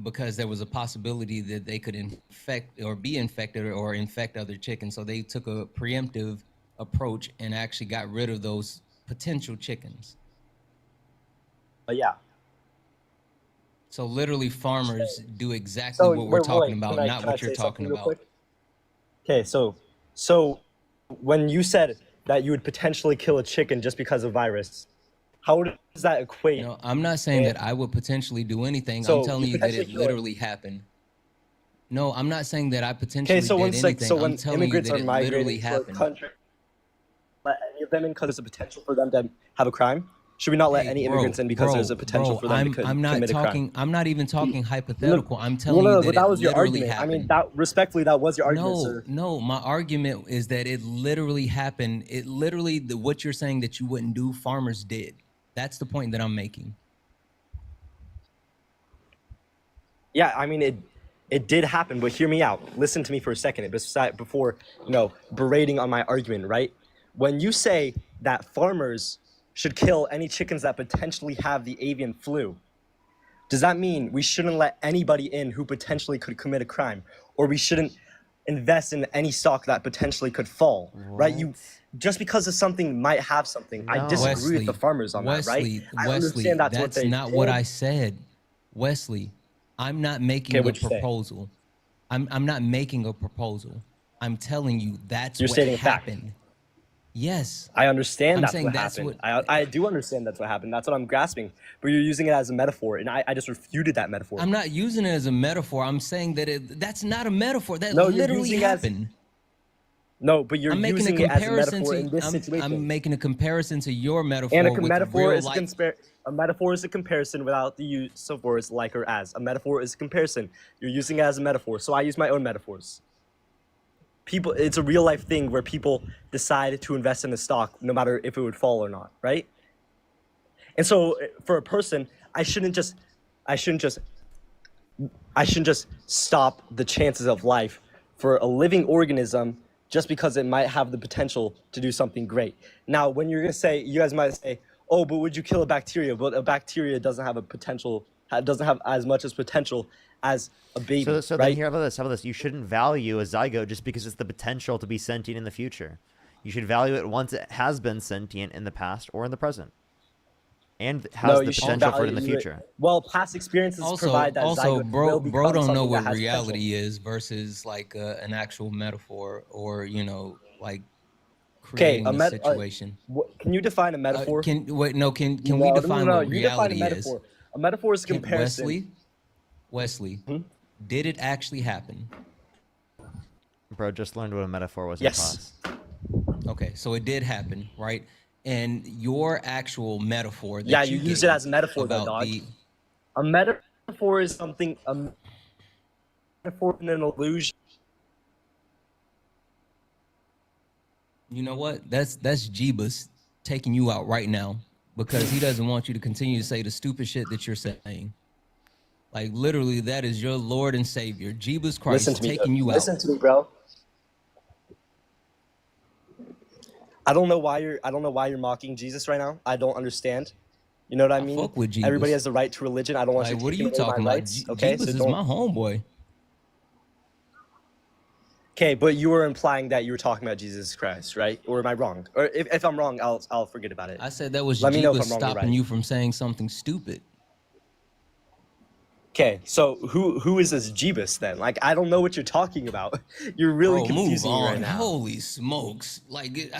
because there was a possibility that they could infect or be infected or infect other chickens. So they took a preemptive approach and actually got rid of those potential chickens. Yeah. So literally farmers do exactly what we're talking about, not what you're talking about. Okay, so when you said that you would potentially kill a chicken just because of virus, how does that equate? I'm not saying that I would potentially do anything. So I'm telling you you that potentially it kill it. literally happened. No, I'm not saying that I potentially Okay, so did when anything. so when I'm telling you immigrants that are it literally migrating to a happened. country, let any of them in because there's a potential for them to have a crime? Should we not let any immigrants in because there's a potential for them to commit a crime? I'm not even talking hypothetical. I'm telling No, you but that that it was your literally argument. happened. I mean, that respectfully, that was your argument, sir. No, my argument is that it literally happened. It literally, what you're saying that you wouldn't do, farmers did. That's the point that I'm making. Yeah, I mean, it did happen, but hear me out. Listen to me for a second before berating on my argument, right? When you say that farmers should kill any chickens that potentially have the avian flu, does that mean we shouldn't let anybody in who potentially could commit a crime, or we shouldn't invest in any stock that potentially could fall, right? You just because of something might have something. I No. disagree with the farmers on that, right? I understand that's what they not did. what I said. Wesley, I'm not making Okay, a what'd you say? proposal. I'm not making a proposal. I'm telling you that's You're what stating a fact. happened. Yes. I understand I'm that's saying what that's happened. what I do understand that's what happened. That's what I'm grasping. But you're using it as a metaphor, and I just refuted that metaphor. I'm not using it as a metaphor. I'm saying that that's not a metaphor. That No, you're literally using it as- happened. No, but you're I'm making using a it as a comparison metaphor in this to situation. I'm making a comparison to your metaphor And a with metaphor real is life. a metaphor is a comparison without the use of words like or as. A metaphor is a comparison. You're using it as a metaphor, so I use my own metaphors. People, it's a real life thing where people decide to invest in a stock no matter if it would fall or not, right? And so for a person, I shouldn't just stop the chances of life for a living organism just because it might have the potential to do something great. Now, when you're gonna say, you guys might say, oh, but would you kill a bacteria? But a bacteria doesn't have a potential, doesn't have as much as potential as a baby, So right? then here, how about this? You shouldn't value a zygote just because it's the potential to be sentient in the future. You should value it once it has been sentient in the past or in the present, and has the you should potential for it in the value future. Well, past experiences provide that zygote will bro become don't know something what that has reality is versus like an actual metaphor or like creating a situation. Can you define a metaphor? Can we define no, what you define a reality metaphor. is? A metaphor is a comparison. Wesley, did it actually happen? Bro, just learned what a metaphor was Yes. in class. Okay, so it did happen, right? And your actual metaphor that Yeah, you use it as a metaphor, though, about dog. A metaphor is something. A metaphor and an illusion. You know what? That's Jeebus taking you out right now because he doesn't want you to continue to say the stupid shit that you're saying. Like literally, that is your Lord and Savior, Jeebus Christ, Listen to me, taking you out. Listen to me, bro. I don't know why you're mocking Jesus right now. I don't understand. You know what I mean? fuck with Jesus. Everybody has the right to religion. I don't want Like, you what are taking you away my talking about? rights. Okay, Jeebus so is don't. my homeboy. Okay, but you were implying that you were talking about Jesus Christ, right? Or am I wrong? Or if I'm wrong, I'll forget about it. I said that was Let me know if Jeebus I'm wrong or stopping right. you from saying something stupid. Okay, so who is this Jeebus then? Like, I don't know what you're talking about. You're really Bro, confusing move me on. right now. Holy smokes! Like,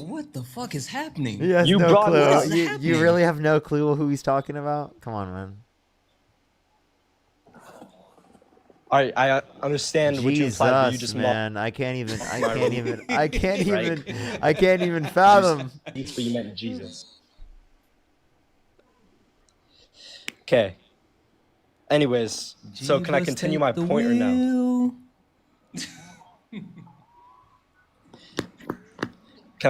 what the fuck is happening? He has You no brought it up. clue. You really have no clue who he's talking about? Come on, man. I understand what you implied, but you Jesus, just man, I can't even Right. fathom. But you meant Jesus. Okay. Anyways, so can I Jeebus, continue take my the point or no? wheel.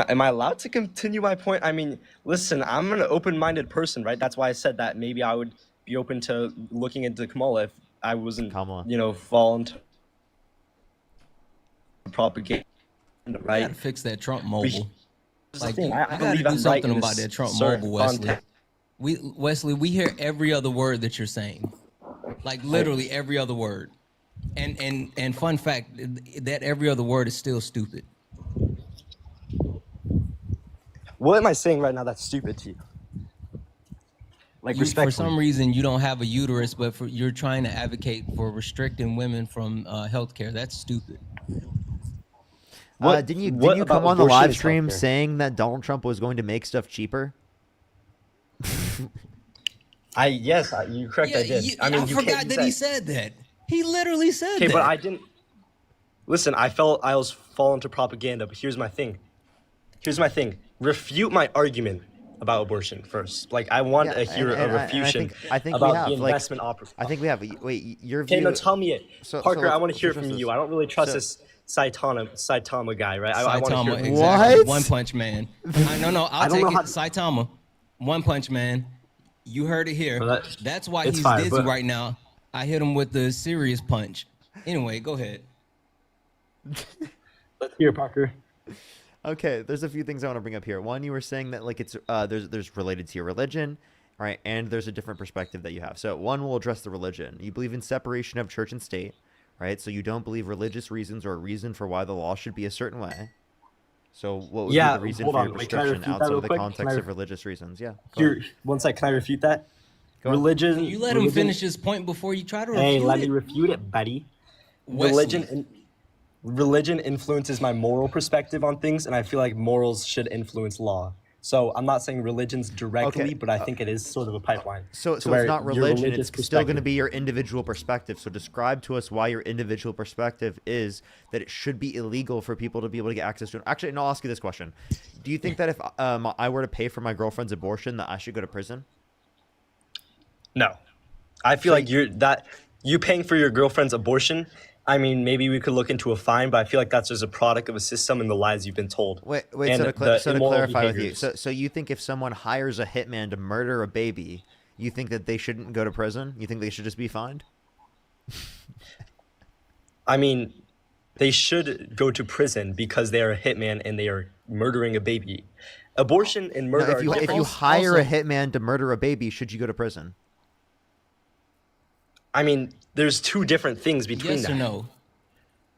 Am I allowed to continue my point? I mean, listen, I'm an open-minded person, right? That's why I said that maybe I would be open to looking into Kamala if I wasn't, falling to propaganda, You right? gotta fix that Trump Here's mobile. the Like, thing, you I gotta believe do I'm right something in about this that Trump certain mobile, Wesley. context. Wesley, we hear every other word that you're saying, like literally every other word. And fun fact, that every other word is still stupid. What am I saying right now that's stupid to you? Like, For respectfully. some reason, you don't have a uterus, but you're trying to advocate for restricting women from healthcare. That's stupid. Didn't you come on the live stream saying that Donald Trump was going to make stuff cheaper? Yes, you're correct. I did. I forgot that he said that. He literally said that. Okay, but I didn't. Listen, I felt I was falling to propaganda, but here's my thing. Refute my argument about abortion first. Like, I want to hear a refutation I think about we have. the investment opportunity. I think we have. Wait, your view. Okay, no, tell me it. Parker, I want to hear from this. you. I don't really trust this Saitama guy, right? I want to hear Saitama, from you. exactly. One Punch Man. No, I I'll don't take know it. how- Saitama, One Punch Man. You heard it here. Well, That's why it's he's fine, dizzy but- right now. I hit him with the serious punch. Anyway, go ahead. Let's hear, Parker. Okay, there's a few things I want to bring up here. One, you were saying that like it's there's related to your religion, right? And there's a different perspective that you have. So one will address the religion. You believe in separation of church and state, right? So you don't believe religious reasons or a reason for why the law should be a certain way. So what would be the reason for your Wait, can I prescription refute that outside real of the quick? context of religious reasons? Yeah. go Here, ahead. one sec. Can I refute that? Go on. Religion. Can you let him religion- finish his point before you try to refute Hey, let it? me refute it, buddy. Wesley. Religion influences my moral perspective on things, and I feel like morals should influence law. So I'm not saying religions directly, Okay, but I think it is sort of a pipeline. So to it's where not your religion. religious It's still going to perspective- be your individual perspective. So describe to us why your individual perspective is that it should be illegal for people to be able to get access to it. Actually, no, I'll ask you this question. Do you think that if I were to pay for my girlfriend's abortion, that I should go to prison? No, I feel like you paying for your girlfriend's abortion. I mean, maybe we could look into a fine, but I feel like that's just a product of a system and the lies you've been told. Wait. and So to, the so to immoral clarify with you, behaviors. so you think if someone hires a hitman to murder a baby, you think that they shouldn't go to prison? You think they should just be fined? I mean, they should go to prison because they are a hitman and they are murdering a baby. Abortion and No, murder. if you are different. hire a hitman to murder a baby, should you go to prison? I mean, there's two different things between Yes that. or no?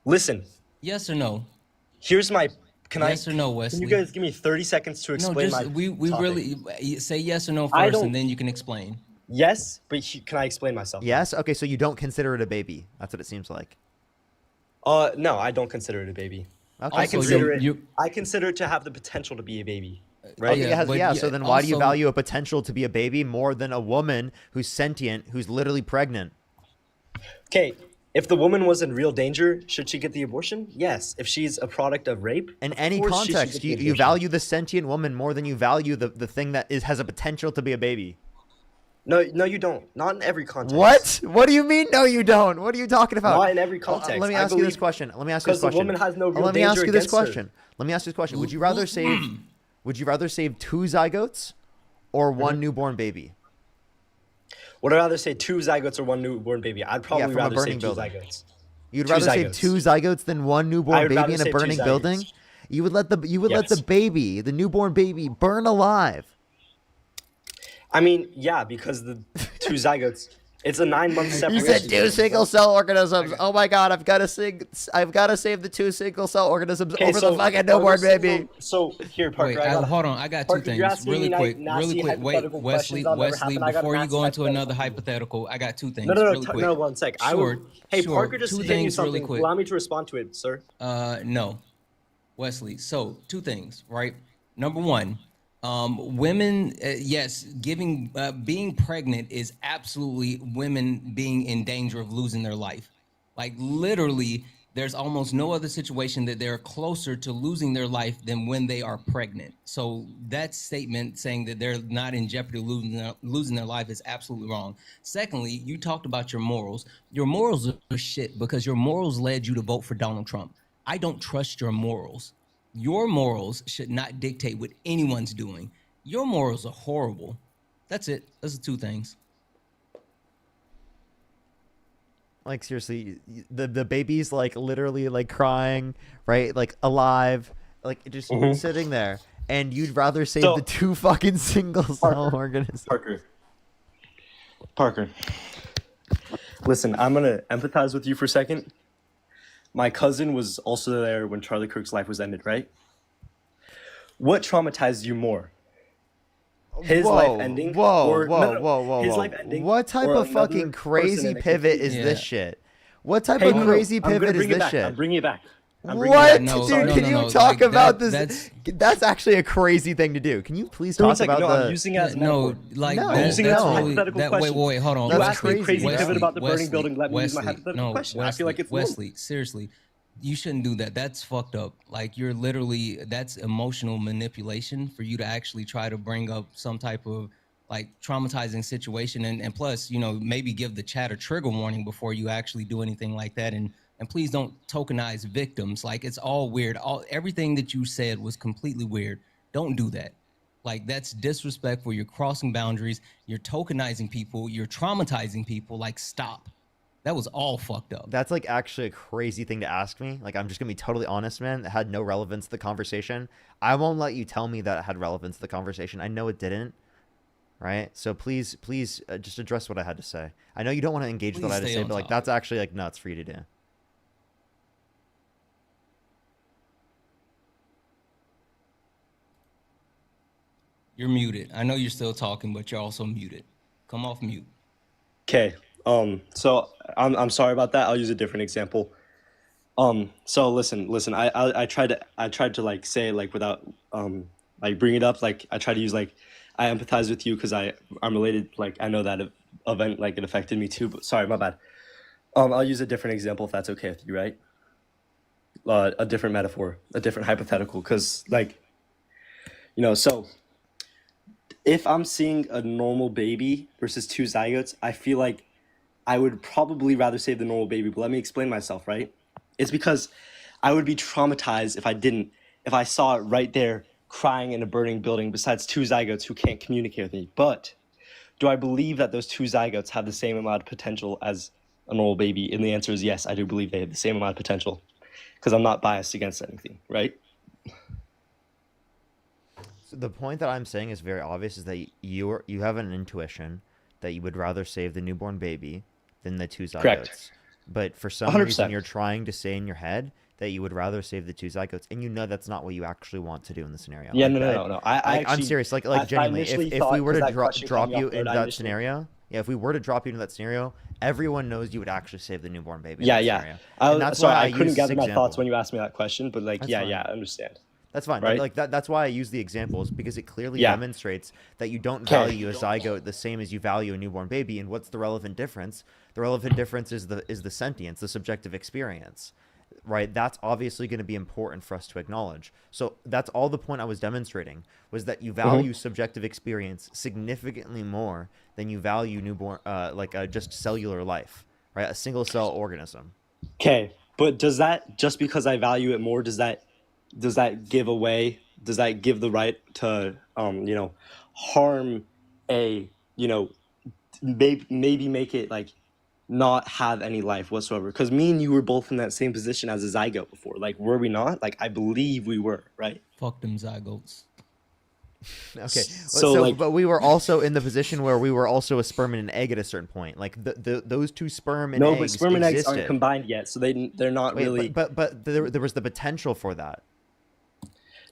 Listen, Yes or no? here's my. Can Yes I? or no, Can Wesley? you guys give me 30 seconds to No, explain just my? we topic? really say yes or no I first, don't- and then you can explain. Yes, but can I explain myself? Yes. Okay. So you don't consider it a baby. That's what it seems like. No, I don't consider it a baby. Okay. I Also, consider it. you- I consider it to have the potential to be a baby. Right? Okay, Yeah, but yeah. yeah, So then, why do you also- value a potential to be a baby more than a woman who's sentient, who's literally pregnant? Okay, if the woman was in real danger, should she get the abortion? Yes. If she's a product of rape, In of any course she should context, get the you abortion. value the sentient woman more than you value the thing that has a potential to be a baby. No, you don't. Not in every context. What? What do you mean? No, you don't. What are you talking about? Not in every context. Let me I ask you this believe- question. Let me ask you this because the question. woman has no real Let me ask danger you this against her. question. Let me ask you this question. Would you rather save? Would you rather save 2 zygotes or one Mm-hmm. newborn baby? Would I rather say 2 zygotes or 1 newborn baby? I'd probably from a rather burning say 2 building. zygotes. You'd 2 rather save zygotes. 2 zygotes than one I newborn would baby rather in say a 2 burning zygotes. building? You would let the Yes. baby, the newborn baby, burn alive. I mean, yeah, because the 2 zygotes, it's a 9-month You separation. said 2 single cell organisms. Oh my god, I've got to save the 2 single cell organisms Okay, over so the fucking are newborn those baby. So here, Parker, Wait, I got hold on. I got two Parker, you're things asking really me quick. nasty Wait, hypothetical Wesley, questions that'll never Wesley. happen. I got Before an you go into hypothetical. another hypothetical, I got 2 things. No, really quick. no, 1 sec. I Sure, will. Hey, sure. Parker just 2 hit you things really something. quick. Allow me to respond to it, sir. No, Wesley. So 2 things, right? Number 1, women. Yes, being pregnant is absolutely women being in danger of losing their life. Like literally, there's almost no other situation that they're closer to losing their life than when they are pregnant. So that statement saying that they're not in jeopardy of losing their life is absolutely wrong. Secondly, you talked about your morals. Your morals are shit because your morals led you to vote for Donald Trump. I don't trust your morals. Your morals should not dictate what anyone's doing. Your morals are horrible. That's it. Those are 2 things. Like seriously, the baby's like literally like crying, right? Like alive, like just Mhm. sitting there, and you'd rather save So- the 2 fucking single cell organisms. Parker. Listen, I'm gonna empathize with you for a second. My cousin was also there when Charlie Kirk's life was ended, right? What traumatized you more? His life ending? or, His life ending? What type or of another fucking person crazy in a pivot complete- is this shit? What type Hey, of no, crazy I'm gonna pivot is bring it this back. shit? I'm bringing it back. I'm bringing it What, back. No, dude? no, Can no, you no, talk like, about that- this? That's actually a crazy thing to do. Can you please No, talk one second. about No, the? I'm using it as a No, metaphor. like No, I'm using it that's as a really, hypothetical wait, question. wait, hold on. You That's asked me a crazy crazy, pivot about the burning Wesley, building. Let me use my Wesley, hypothetical no, question. I Wesley, feel like it's normal. Wesley, seriously, you shouldn't do that. That's fucked up. Like you're literally, that's emotional manipulation for you to actually try to bring up some type of like traumatizing situation, and plus, you know, maybe give the chat a trigger warning before you actually do anything like that, and please don't tokenize victims. Like it's all weird. Everything that you said was completely weird. Don't do that. Like that's disrespectful. You're crossing boundaries. You're tokenizing people. You're traumatizing people. Like stop. That was all fucked up. That's like actually a crazy thing to ask me. Like, I'm just gonna be totally honest, man. It had no relevance to the conversation. I won't let you tell me that it had relevance to the conversation. I know it didn't. Right? So please just address what I had to say. I know you don't want to engage with what I had to Please say, stay on but like topic. that's actually like nuts for you to do. You're muted. I know you're still talking, but you're also muted. Come off mute. Okay. So I'm sorry about that. I'll use a different example. So listen. I tried to like say it like without like bring it up. Like I try to use like I empathize with you because I'm related. Like I know that event like it affected me too. But sorry, my bad. I'll use a different example if that's okay with you, right? A different metaphor, a different hypothetical, because like, so if I'm seeing a normal baby versus two zygotes, I feel like I would probably rather save the normal baby. But let me explain myself, right? It's because I would be traumatized if I saw it right there crying in a burning building besides two zygotes who can't communicate with me. But do I believe that those two zygotes have the same amount of potential as a normal baby? And the answer is yes, I do believe they have the same amount of potential because I'm not biased against anything, right? So the point that I'm saying is very obvious is that you have an intuition that you would rather save the newborn baby than the two zygotes. Correct. But for some 100%. reason you're trying to say in your head that you would rather save the two zygotes, and you know that's not what you actually want to do in the scenario. Yeah, Like, no. I'm I'm serious. Like genuinely, if we were to drop you into that scenario, if we were to drop you into that scenario, everyone knows you would actually save the newborn baby. Yeah, in that yeah. Scenario. And that's Sorry, why I couldn't use gather this my thoughts example. when you asked me that question, but like, That's yeah, fine. I understand. That's fine. Right? Like that's why I use the examples, because it clearly Yeah. demonstrates that you don't Okay. value a zygote the same as you value a newborn baby. And what's the relevant difference? The relevant difference is the sentience, the subjective experience. Right? That's obviously going to be important for us to acknowledge. So that's all the point I was demonstrating, was that you value subjective experience significantly more than you value newborn just cellular life, right? A single cell organism. Okay, but does that, just because I value it more, does that give the right to harm maybe make it like not have any life whatsoever? Because me and you were both in that same position as a zygote before. Like, were we not? Like, I believe we were, right? Fuck them zygotes. Okay, So, like- but we were also in the position where we were also a sperm and an egg at a certain point. Like those two sperm and No, eggs but sperm and eggs existed. aren't combined yet, so they're not Wait, really. but there was the potential for that.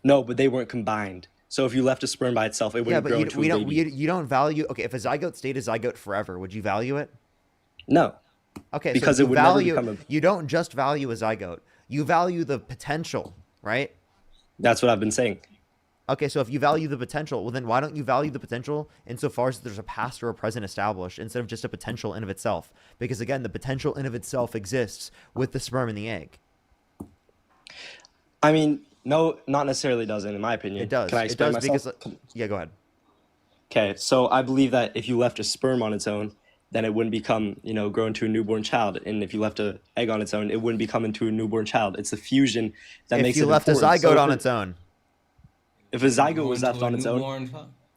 No, but they weren't combined. So if you left a sperm by itself, it Yeah, wouldn't but grow you, into we a don't baby. you don't value. Okay, if a zygote stayed a zygote forever, would you value it? No. Okay, Because so it you would never value. become a- You don't just value a zygote. You value the potential, right? That's what I've been saying. Okay, so if you value the potential, well then why don't you value the potential insofar as there's a past or a present established instead of just a potential in of itself? Because again, the potential in of itself exists with the sperm and the egg. I mean, no, not necessarily doesn't, in my opinion. It does. Can I It explain does myself? because yeah, go ahead. Okay, so I believe that if you left a sperm on its own, then it wouldn't become, grow into a newborn child. And if you left an egg on its own, it wouldn't become into a newborn child. It's the fusion that If makes you it left a important. zygote So on if its own. If a zygote was left on its own,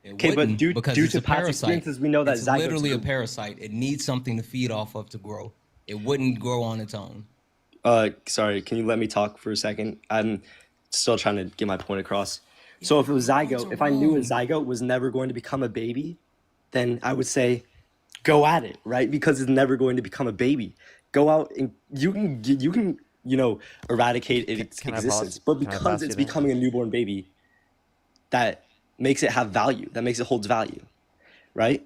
okay, but due because to it's a past parasite. experiences, we know that it's zygotes literally a grow. parasite. It needs something to feed off of to grow. It wouldn't grow on its own. Sorry, can you let me talk for a second? I'm still trying to get my point across. So if it was zygote, if I knew a zygote was never going to become a baby, then I would say, go at it, right? Because it's never going to become a baby. Go out and you can eradicate its Can I pause? existence. But Can I because pause it's you there? becoming a newborn baby, that makes it have value. That makes it holds value, right?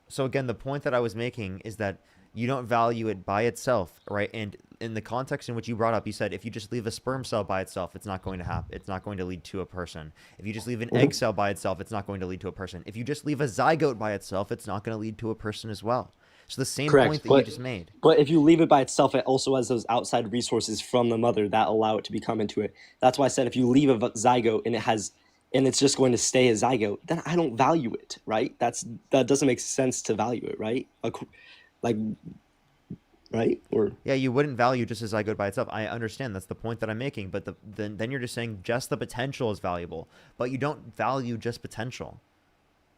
So again, the point that I was making is that you don't value it by itself, right? And in the context in which you brought up, you said if you just leave a sperm cell by itself, it's not going to happen. It's not going to lead to a person. If you just leave an egg cell by itself, it's not going to lead to a person. If you just leave a zygote by itself, it's not going to lead to a person as well. So the same point that you just made. But if you leave it by itself, it also has those outside resources from the mother that allow it to become into it. That's why I said if you leave a zygote and it's just going to stay a zygote, then I don't value it, right? That doesn't make sense to value it, right? Like right? Or Yeah, you wouldn't value just a zygote by itself. I understand. That's the point that I'm making. But then you're just saying just the potential is valuable. But you don't value just potential,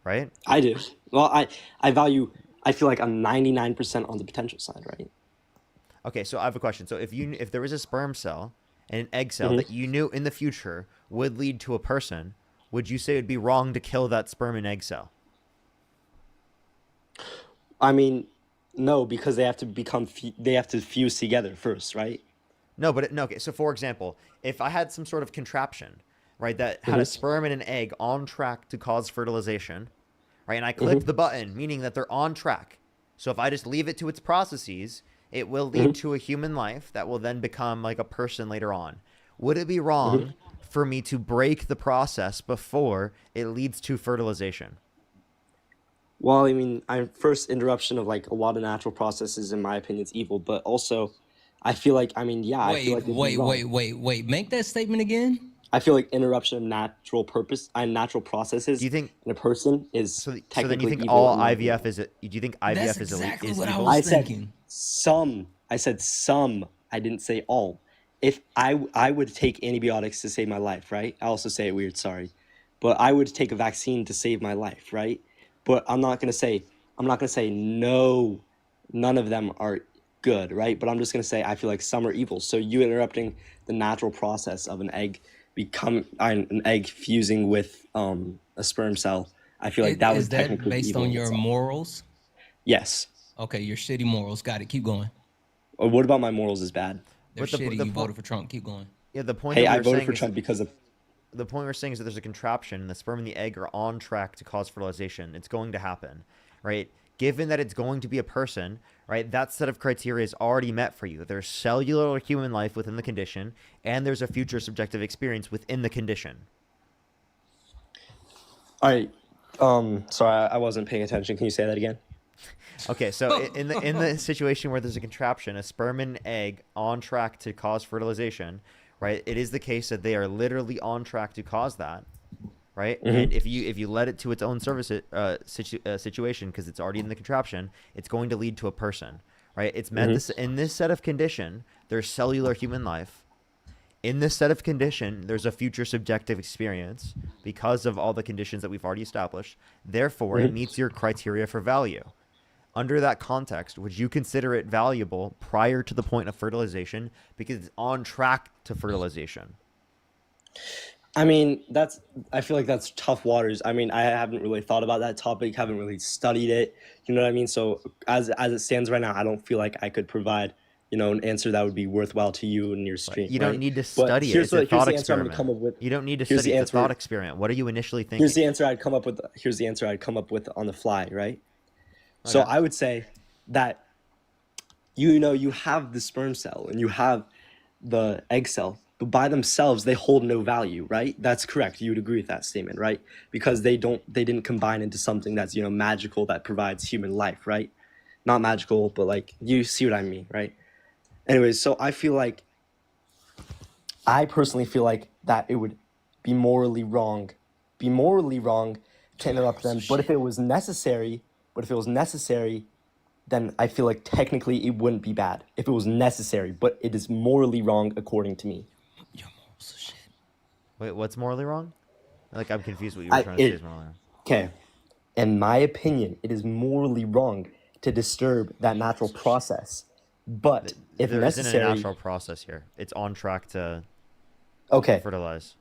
right? I do. Well, I value I feel like I'm 99% on the potential side, right? Okay, so I have a question. So if there was a sperm cell and an egg cell Mhm. that you knew in the future would lead to a person, would you say it would be wrong to kill that sperm and egg cell? I mean, no, because they have to they have to fuse together first, right? No, but no. Okay, so for example, if I had some sort of contraption, right, that had a Mhm. sperm and an egg on track to cause fertilization, right, and I click Mhm. the button, meaning that they're on track. So if I just leave it to its processes, it will lead Mhm. to a human life that will then become like a person later on. Would it be Mhm. wrong for me to break the process before it leads to fertilization? Well, I mean, first interruption of like a lot of natural processes, in my opinion, is evil. But also, I feel like, I mean, yeah, I feel like it'd be wrong. Wait. Make that statement again. I feel like interruption of natural processes Do you think in a person is so? So then you technically think evil. all in my opinion. IVF is? Do you think IVF That's is exactly is what I evil? was I said thinking. some. I said some. I didn't say all. If I would take antibiotics to save my life, right? I also say it weird, sorry, but I would take a vaccine to save my life, right? But I'm not gonna say no. None of them are good, right? But I'm just gonna say I feel like some are evil. So you interrupting the natural process of an egg an egg fusing with a sperm cell. I feel like that Is would that technically be based evil on in your itself. morals? Yes. Okay, your shitty morals. Got it. Keep going. Or what about my morals is bad? They're But shitty. You po- voted for Trump. Keep going. yeah, the point Hey, that we I were voted saying for is Trump because of the point we're saying is that there's a contraption and the sperm and the egg are on track to cause fertilization. It's going to happen, right? Given that it's going to be a person, right, that set of criteria is already met for you. There's cellular human life within the condition, and there's a future subjective experience within the condition. All right. Sorry, I wasn't paying attention. Can you say that again? Okay, so in the situation where there's a contraption, a sperm and egg on track to cause fertilization, right? It is the case that they are literally on track to cause that, right? Mhm. And if you let it to its own situation because it's already in the contraption, it's going to lead to a person, right? It's meant this in this set of condition. There's cellular human life. In this set of condition, there's a future subjective experience because of all the conditions that we've already established. Therefore, it Mhm. meets your criteria for value. Under that context, would you consider it valuable prior to the point of fertilization because it's on track to fertilization? I mean, I feel like that's tough waters. I mean, I haven't really thought about that topic, haven't really studied it. You know what I mean? So as it stands right now, I don't feel like I could provide, an answer that would be worthwhile to you and your stream. You don't right? need to But study it. It's a here's thought the answer I'm gonna experiment. come up with. You don't need to Here's study the it. It's a answer. thought experiment. What are you initially thinking? Here's the answer I'd come up with. Here's the answer I'd come up with on the fly, right? So Okay. I would say that you have the sperm cell and you have the egg cell, but by themselves they hold no value, right? That's correct. You would agree with that statement, right? Because they didn't combine into something that's magical that provides human life, right? Not magical, but like you see what I mean, right? Anyways, so I personally feel like that it would be morally wrong to interrupt them. But if it was necessary, then I feel like technically it wouldn't be bad if it was necessary, but it is morally wrong according to me. Wait, what's morally wrong? Like, I'm confused what you were trying to say is morally wrong. Okay. In my opinion, it is morally wrong to disturb that natural process. But if There isn't a necessary, natural process here. It's on track to okay. fertilize.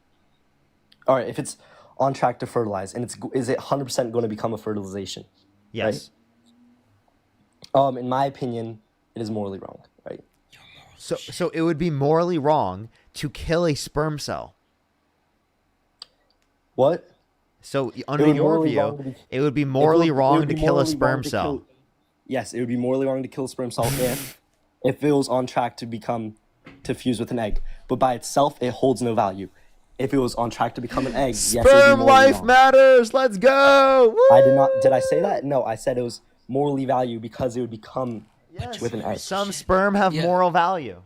All right, if it's on track to fertilize, and is it 100% going to become a fertilization? Yes. Right? In my opinion, it is morally wrong, right? So it would be morally wrong to kill a sperm cell. What? So under your view, it would be morally wrong to kill a sperm cell. Yes, it would be morally wrong to kill a sperm cell if it was on track to fuse with an egg. But by itself, it holds no value. If it was on track to become an egg, yes, it would be Sperm morally life wrong. matters. Let's go. Woo! I did not. Did I say that? No, I said it was morally value because it would become with an egg. Some sperm have moral value.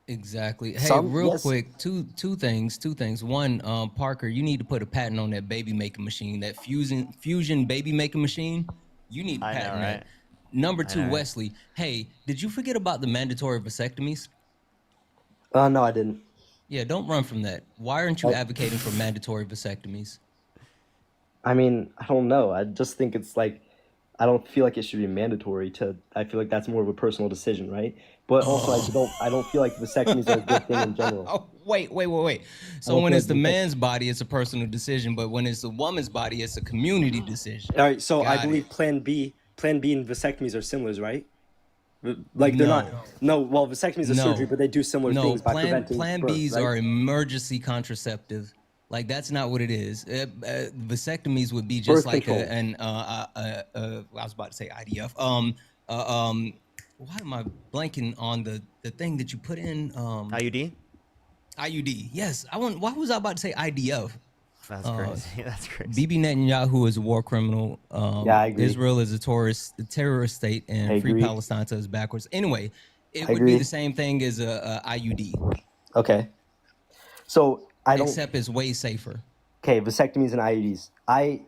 Exactly. Hey, Some- real yes. quick, two things. One, Parker, you need to put a patent on that baby making machine, that fusion baby making machine. You need to I know, patent right? that. Number I two, know. Wesley. Hey, did you forget about the mandatory vasectomies? No, I didn't. Yeah, don't run from that. Why aren't you Oh. advocating for mandatory vasectomies? I mean, I don't know. I just think it's like, I don't feel like it should be mandatory to. I feel like that's more of a personal decision, right? But also, I don't feel like vasectomies are a good thing in general. Oh, wait. So when it's the man's body, it's a personal decision, but when it's the woman's body, it's a community decision. All right, so I Got believe it. Plan B and vasectomies are similar, right? Like they're not. No, well, vasectomies are surgery, but they do similar things by preventing Plan birth, Bs right? are emergency contraceptive. Like that's not what it is. Vasectomies would be just Birth like control. I was about to say IDF. Why am I blanking on the thing that you put in? IUD. IUD. Yes. Why was I about to say IDF? That's crazy. That's crazy. Bibi Netanyahu is a war criminal. Yeah, I agree. Israel is a terrorist state, and I Free agree. Palestine is backwards. Anyway, it I would be agree. the same thing as a IUD, Okay. So I don't. except it's way safer. Okay, vasectomies and IUDs. I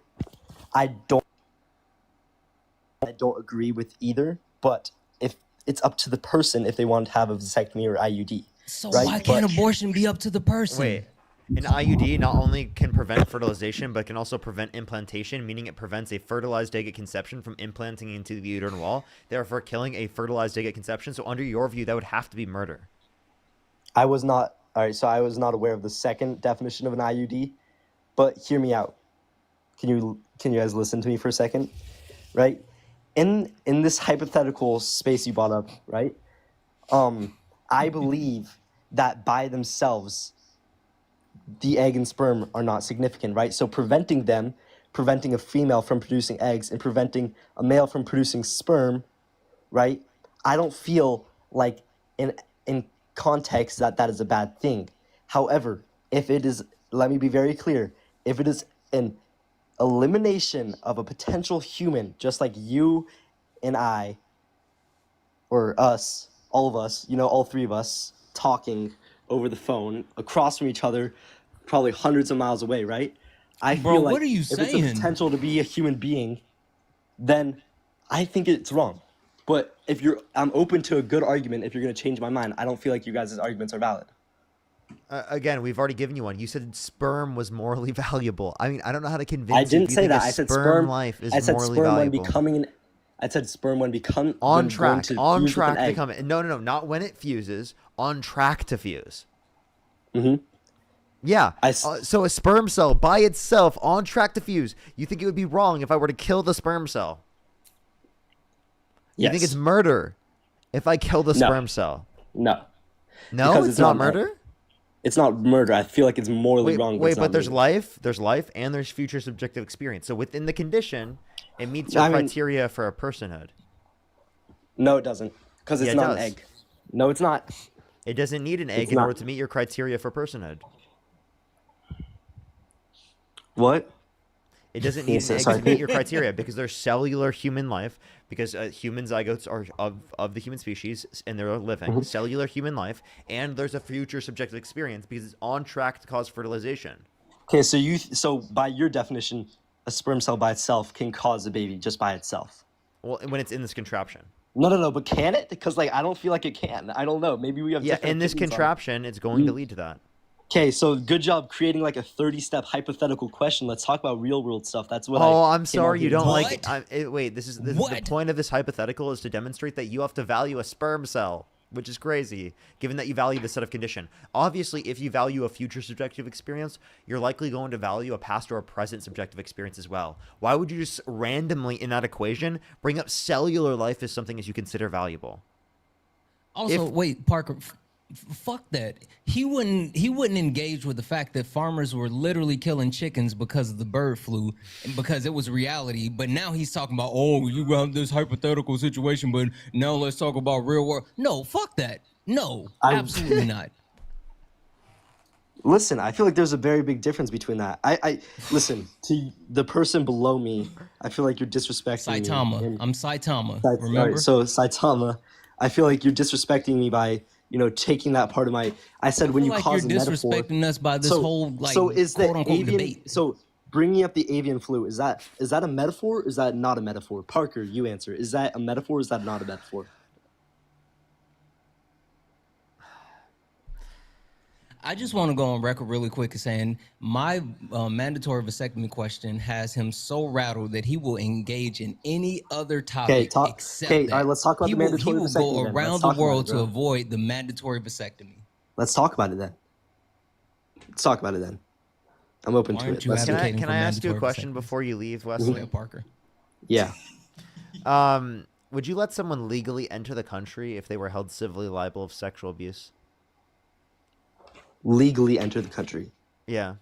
don't agree with either, but if it's up to the person if they want to have a vasectomy or IUD. So right? why can't But- abortion be up to the person? Wait, an IUD not only can prevent fertilization, but can also prevent implantation, meaning it prevents a fertilized egg at conception from implanting into the uterine wall, therefore killing a fertilized egg at conception. So under your view, that would have to be murder. I was not so I was not aware of the second definition of an IUD, but hear me out. Can you guys listen to me for a second? Right? In this hypothetical space you brought up, right? I believe that by themselves the egg and sperm are not significant, right? So preventing a female from producing eggs and preventing a male from producing sperm, right? I don't feel like in context that is a bad thing. However, if it is, let me be very clear, if it is an elimination of a potential human, just like you and I, or us, all of us, all three of us, talking over the phone across from each other, probably hundreds of miles away, right? I Bro, feel like what are you if it's a saying? potential to be a human being, then I think it's wrong. But I'm open to a good argument if you're going to change my mind. I don't feel like you guys' arguments are valid. Again, we've already given you one. You said sperm was morally valuable. I mean, I don't know how to convince you. I didn't if you say think that. a I said sperm life is I said morally sperm when valuable. becoming. I said sperm when become On when going track to fuse with an to egg. become it. No, not when it fuses. On track to fuse. Mm-hmm. Yeah. So a sperm cell by itself on track to fuse. You think it would be wrong if I were to kill the sperm cell? You think Yes. it's murder if I kill the No. sperm cell? No. No, Because it's not an egg. murder. It's not murder. I feel like it's morally wrong. Wait, it's but not there's murder. life, and there's future subjective experience. So within the condition, it meets your I mean- criteria for a personhood. No, it doesn't. Because it's Yeah, it not an does. egg. No, it's not. It doesn't need an egg It's in not. order to meet your criteria for personhood. What? It doesn't Can you need say- an egg sorry? to meet your criteria because there's cellular human life, because human zygotes are of the human species and they're living. Mm-hmm. Cellular human life, and there's a future subjective experience because it's on track to cause fertilization. Okay, so by your definition, a sperm cell by itself can cause a baby just by itself. Well, when it's in this contraption. No, but can it? Because I don't feel like it can. I don't know. Maybe we have Yeah, different in this opinions on it. contraption, it's going to lead to that. Okay, so good job creating like a 30-step hypothetical question. Let's talk about real world stuff. That's what Oh, I I'm came sorry out you here don't to like talk it. Wait, the point of this hypothetical is to demonstrate that you have to value a sperm cell, which is crazy, given that you value the set of condition. Obviously, if you value a future subjective experience, you're likely going to value a past or a present subjective experience as well. Why would you just randomly in that equation bring up cellular life as something as you consider valuable? Also, wait, Parker, fuck that. He wouldn't engage with the fact that farmers were literally killing chickens because of the bird flu, and because it was reality. But now he's talking about, oh, you have this hypothetical situation, but now let's talk about real world. No, fuck that. No, absolutely not. Listen, I feel like there's a very big difference between that. I listen to the person below me. I feel like you're disrespecting me. Saitama. I'm Saitama. All Remember? right, so Saitama, I feel like you're disrespecting me by taking that part of my. I said when you like cause you're a metaphor. disrespecting us by this whole, like, so is the quote-unquote avian debate. so bringing up the avian flu, is that a metaphor? Or is that not a metaphor? Parker, you answer. Is that a metaphor? Or is that not a metaphor? I just want to go on record really quick and saying my mandatory vasectomy question has him so rattled that he will engage in any other topic except Okay, that. all right, let's talk about the mandatory He will vasectomy go then. around Let's the talk about it, world to bro. avoid the mandatory vasectomy. Let's talk about it then. Let's talk about it then. I'm open Why to aren't it. you Let's do it. advocating Can for I ask you a mandatory question vasectomy? before you leave, Wesley? Yeah, Parker. Yeah. Would you let someone legally enter the country if they were held civilly liable of sexual abuse? Legally enter the country. Yeah.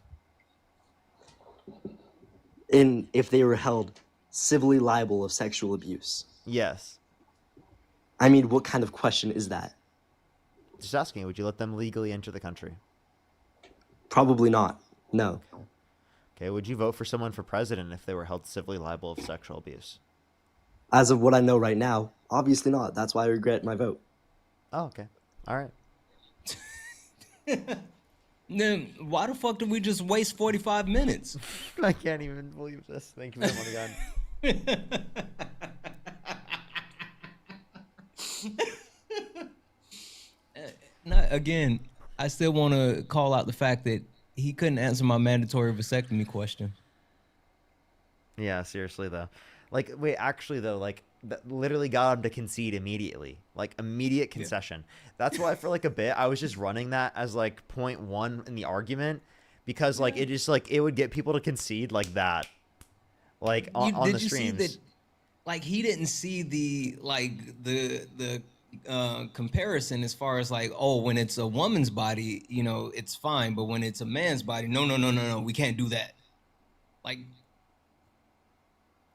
If they were held civilly liable of sexual abuse. Yes. I mean, what kind of question is that? Just asking, would you let them legally enter the country? Probably not. No. Okay, would you vote for someone for president if they were held civilly liable of sexual abuse? As of what I know right now, obviously not. That's why I regret my vote. Oh, okay. All right. Then why the fuck did we just waste 45 minutes? I can't even believe this. Thank you for that one again. Again, I still want to call out the fact that he couldn't answer my mandatory vasectomy question. Yeah, seriously though. Like, wait, actually though, like, that literally got him to concede immediately. Like, immediate concession. That's why for like a bit I was just running that as like point one in the argument, because like it just like it would get people to concede like that, like on the Did you see streams. that? Like he didn't see the comparison as far as like, oh, when it's a woman's body, you know, it's fine, but when it's a man's body, no, we can't do that. Like,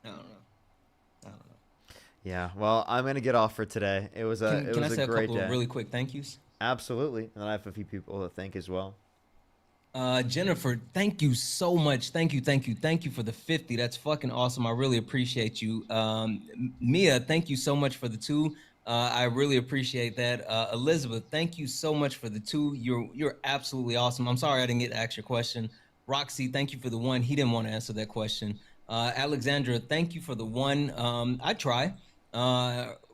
I don't know. Yeah, well, I'm gonna get off for today. It was a Can I say a great couple day. of really quick thank yous? Absolutely, and I have a few people to thank as well. Jennifer, thank you so much. Thank you for the 50. That's fucking awesome. I really appreciate you. Mia, thank you so much for the 2. I really appreciate that. Elizabeth, thank you so much for the 2. You're absolutely awesome. I'm sorry I didn't get to ask your question. Roxy, thank you for the 1. He didn't want to answer that question. Alexandra, thank you for the 1. I try.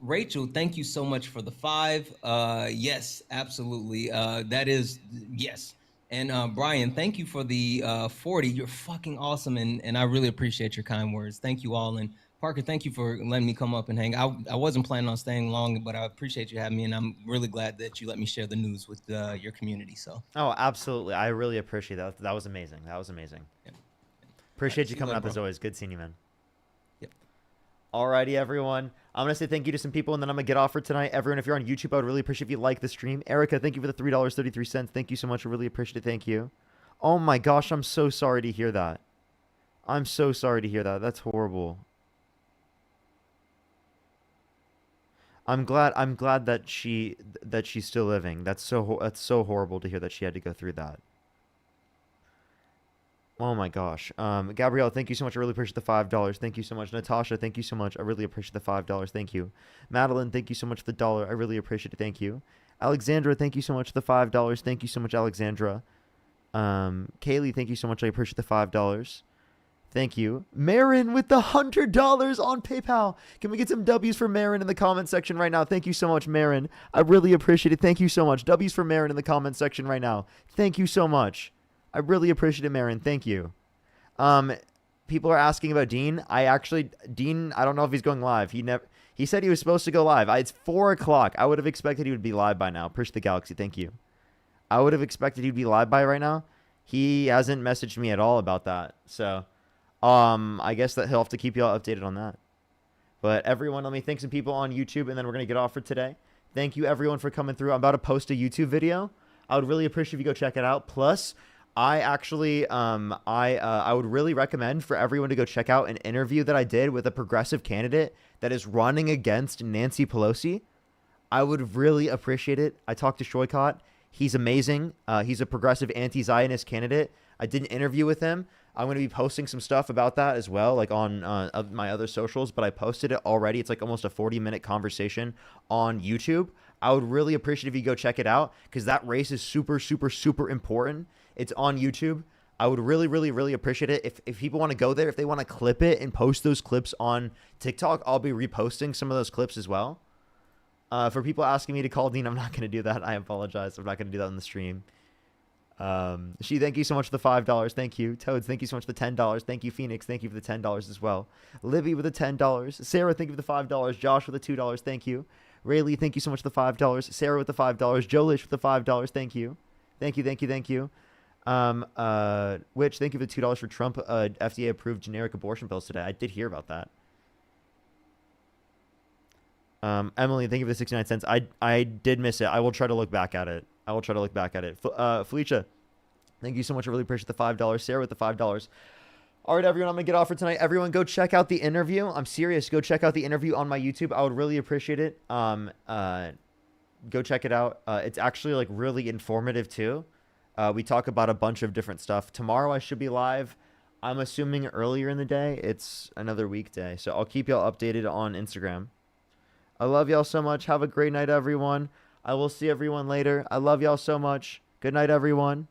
Rachel, thank you so much for the 5. Yes, absolutely. That is yes. And Brian, thank you for the 40. You're fucking awesome, and I really appreciate your kind words. Thank you all. And Parker, thank you for letting me come up and hang. I wasn't planning on staying long, but I appreciate you having me, and I'm really glad that you let me share the news with your community. So. Oh, absolutely. I really appreciate that. That was amazing. Yeah. Appreciate you coming up as always. Good seeing you, man. Yep. Alrighty, everyone. I'm going to say thank you to some people, and then I'm going to get off for tonight. Everyone, if you're on YouTube, I would really appreciate if you like the stream. Erica, thank you for the $3.33. Thank you so much. I really appreciate it. Thank you. Oh, my gosh. I'm so sorry to hear that. I'm so sorry to hear that. That's horrible. I'm glad that she's still living. That's so horrible to hear that she had to go through that. Oh my gosh. Gabrielle, thank you so much. I really appreciate the $5. Thank you so much. Natasha, thank you so much. I really appreciate the $5. Thank you. Madeline, thank you so much for the $1. I really appreciate it. Thank you. Alexandra, thank you so much for the $5. Thank you so much, Alexandra. Kaylee, thank you so much. I appreciate the $5. Thank you. Marin with the $100 on PayPal. Can we get some W's for Marin in the comment section right now? Thank you so much, Marin. I really appreciate it. Thank you so much. W's for Marin in the comment section right now. Thank you so much. I really appreciate it, Marin. Thank you. People are asking about Dean. Dean, I don't know if he's going live. He said he was supposed to go live. It's 4 o'clock. I would have expected he would be live by now. Appreciate the Galaxy. Thank you. I would have expected he'd be live by right now. He hasn't messaged me at all about that. So, I guess that he'll have to keep y'all updated on that. But everyone, let me thank some people on YouTube, and then we're going to get off for today. Thank you, everyone, for coming through. I'm about to post a YouTube video. I would really appreciate if you go check it out. Plus, I actually, I would really recommend for everyone to go check out an interview that I did with a progressive candidate that is running against Nancy Pelosi. I would really appreciate it. I talked to Shoykot. He's amazing. He's a progressive anti-Zionist candidate. I did an interview with him. I'm going to be posting some stuff about that as well, like on my other socials, but I posted it already. It's like almost a 40-minute conversation on YouTube. I would really appreciate if you go check it out because that race is super, super, super important. It's on YouTube. I would really, really, really appreciate it. If people want to go there, if they want to clip it and post those clips on TikTok, I'll be reposting some of those clips as well. For people asking me to call Dean, I'm not going to do that. I apologize. I'm not going to do that on the stream. She, thank you so much for the $5. Thank you. Toads, thank you so much for the $10. Thank you. Phoenix, thank you for the $10 as well. Libby with the $10. Sarah, thank you for the $5. Josh with the $2. Thank you. Rayleigh, thank you so much for the $5. Sarah with the $5. Jolish with the $5. Thank you. Thank you. Thank you. Thank you. Which, thank you for the $2 for Trump FDA approved generic abortion pills today. I did hear about that. Emily, thank you for the 69 cents. I did miss it. I will try to look back at it. Felicia, thank you so much. I really appreciate the $5. Sarah with the $5. All right, everyone, I'm going to get off for tonight. Everyone, go check out the interview. I'm serious. Go check out the interview on my YouTube. I would really appreciate it. Go check it out. It's actually like really informative too. We talk about a bunch of different stuff. Tomorrow I should be live. I'm assuming earlier in the day. It's another weekday. So I'll keep y'all updated on Instagram. I love y'all so much. Have a great night, everyone. I will see everyone later. I love y'all so much. Good night, everyone.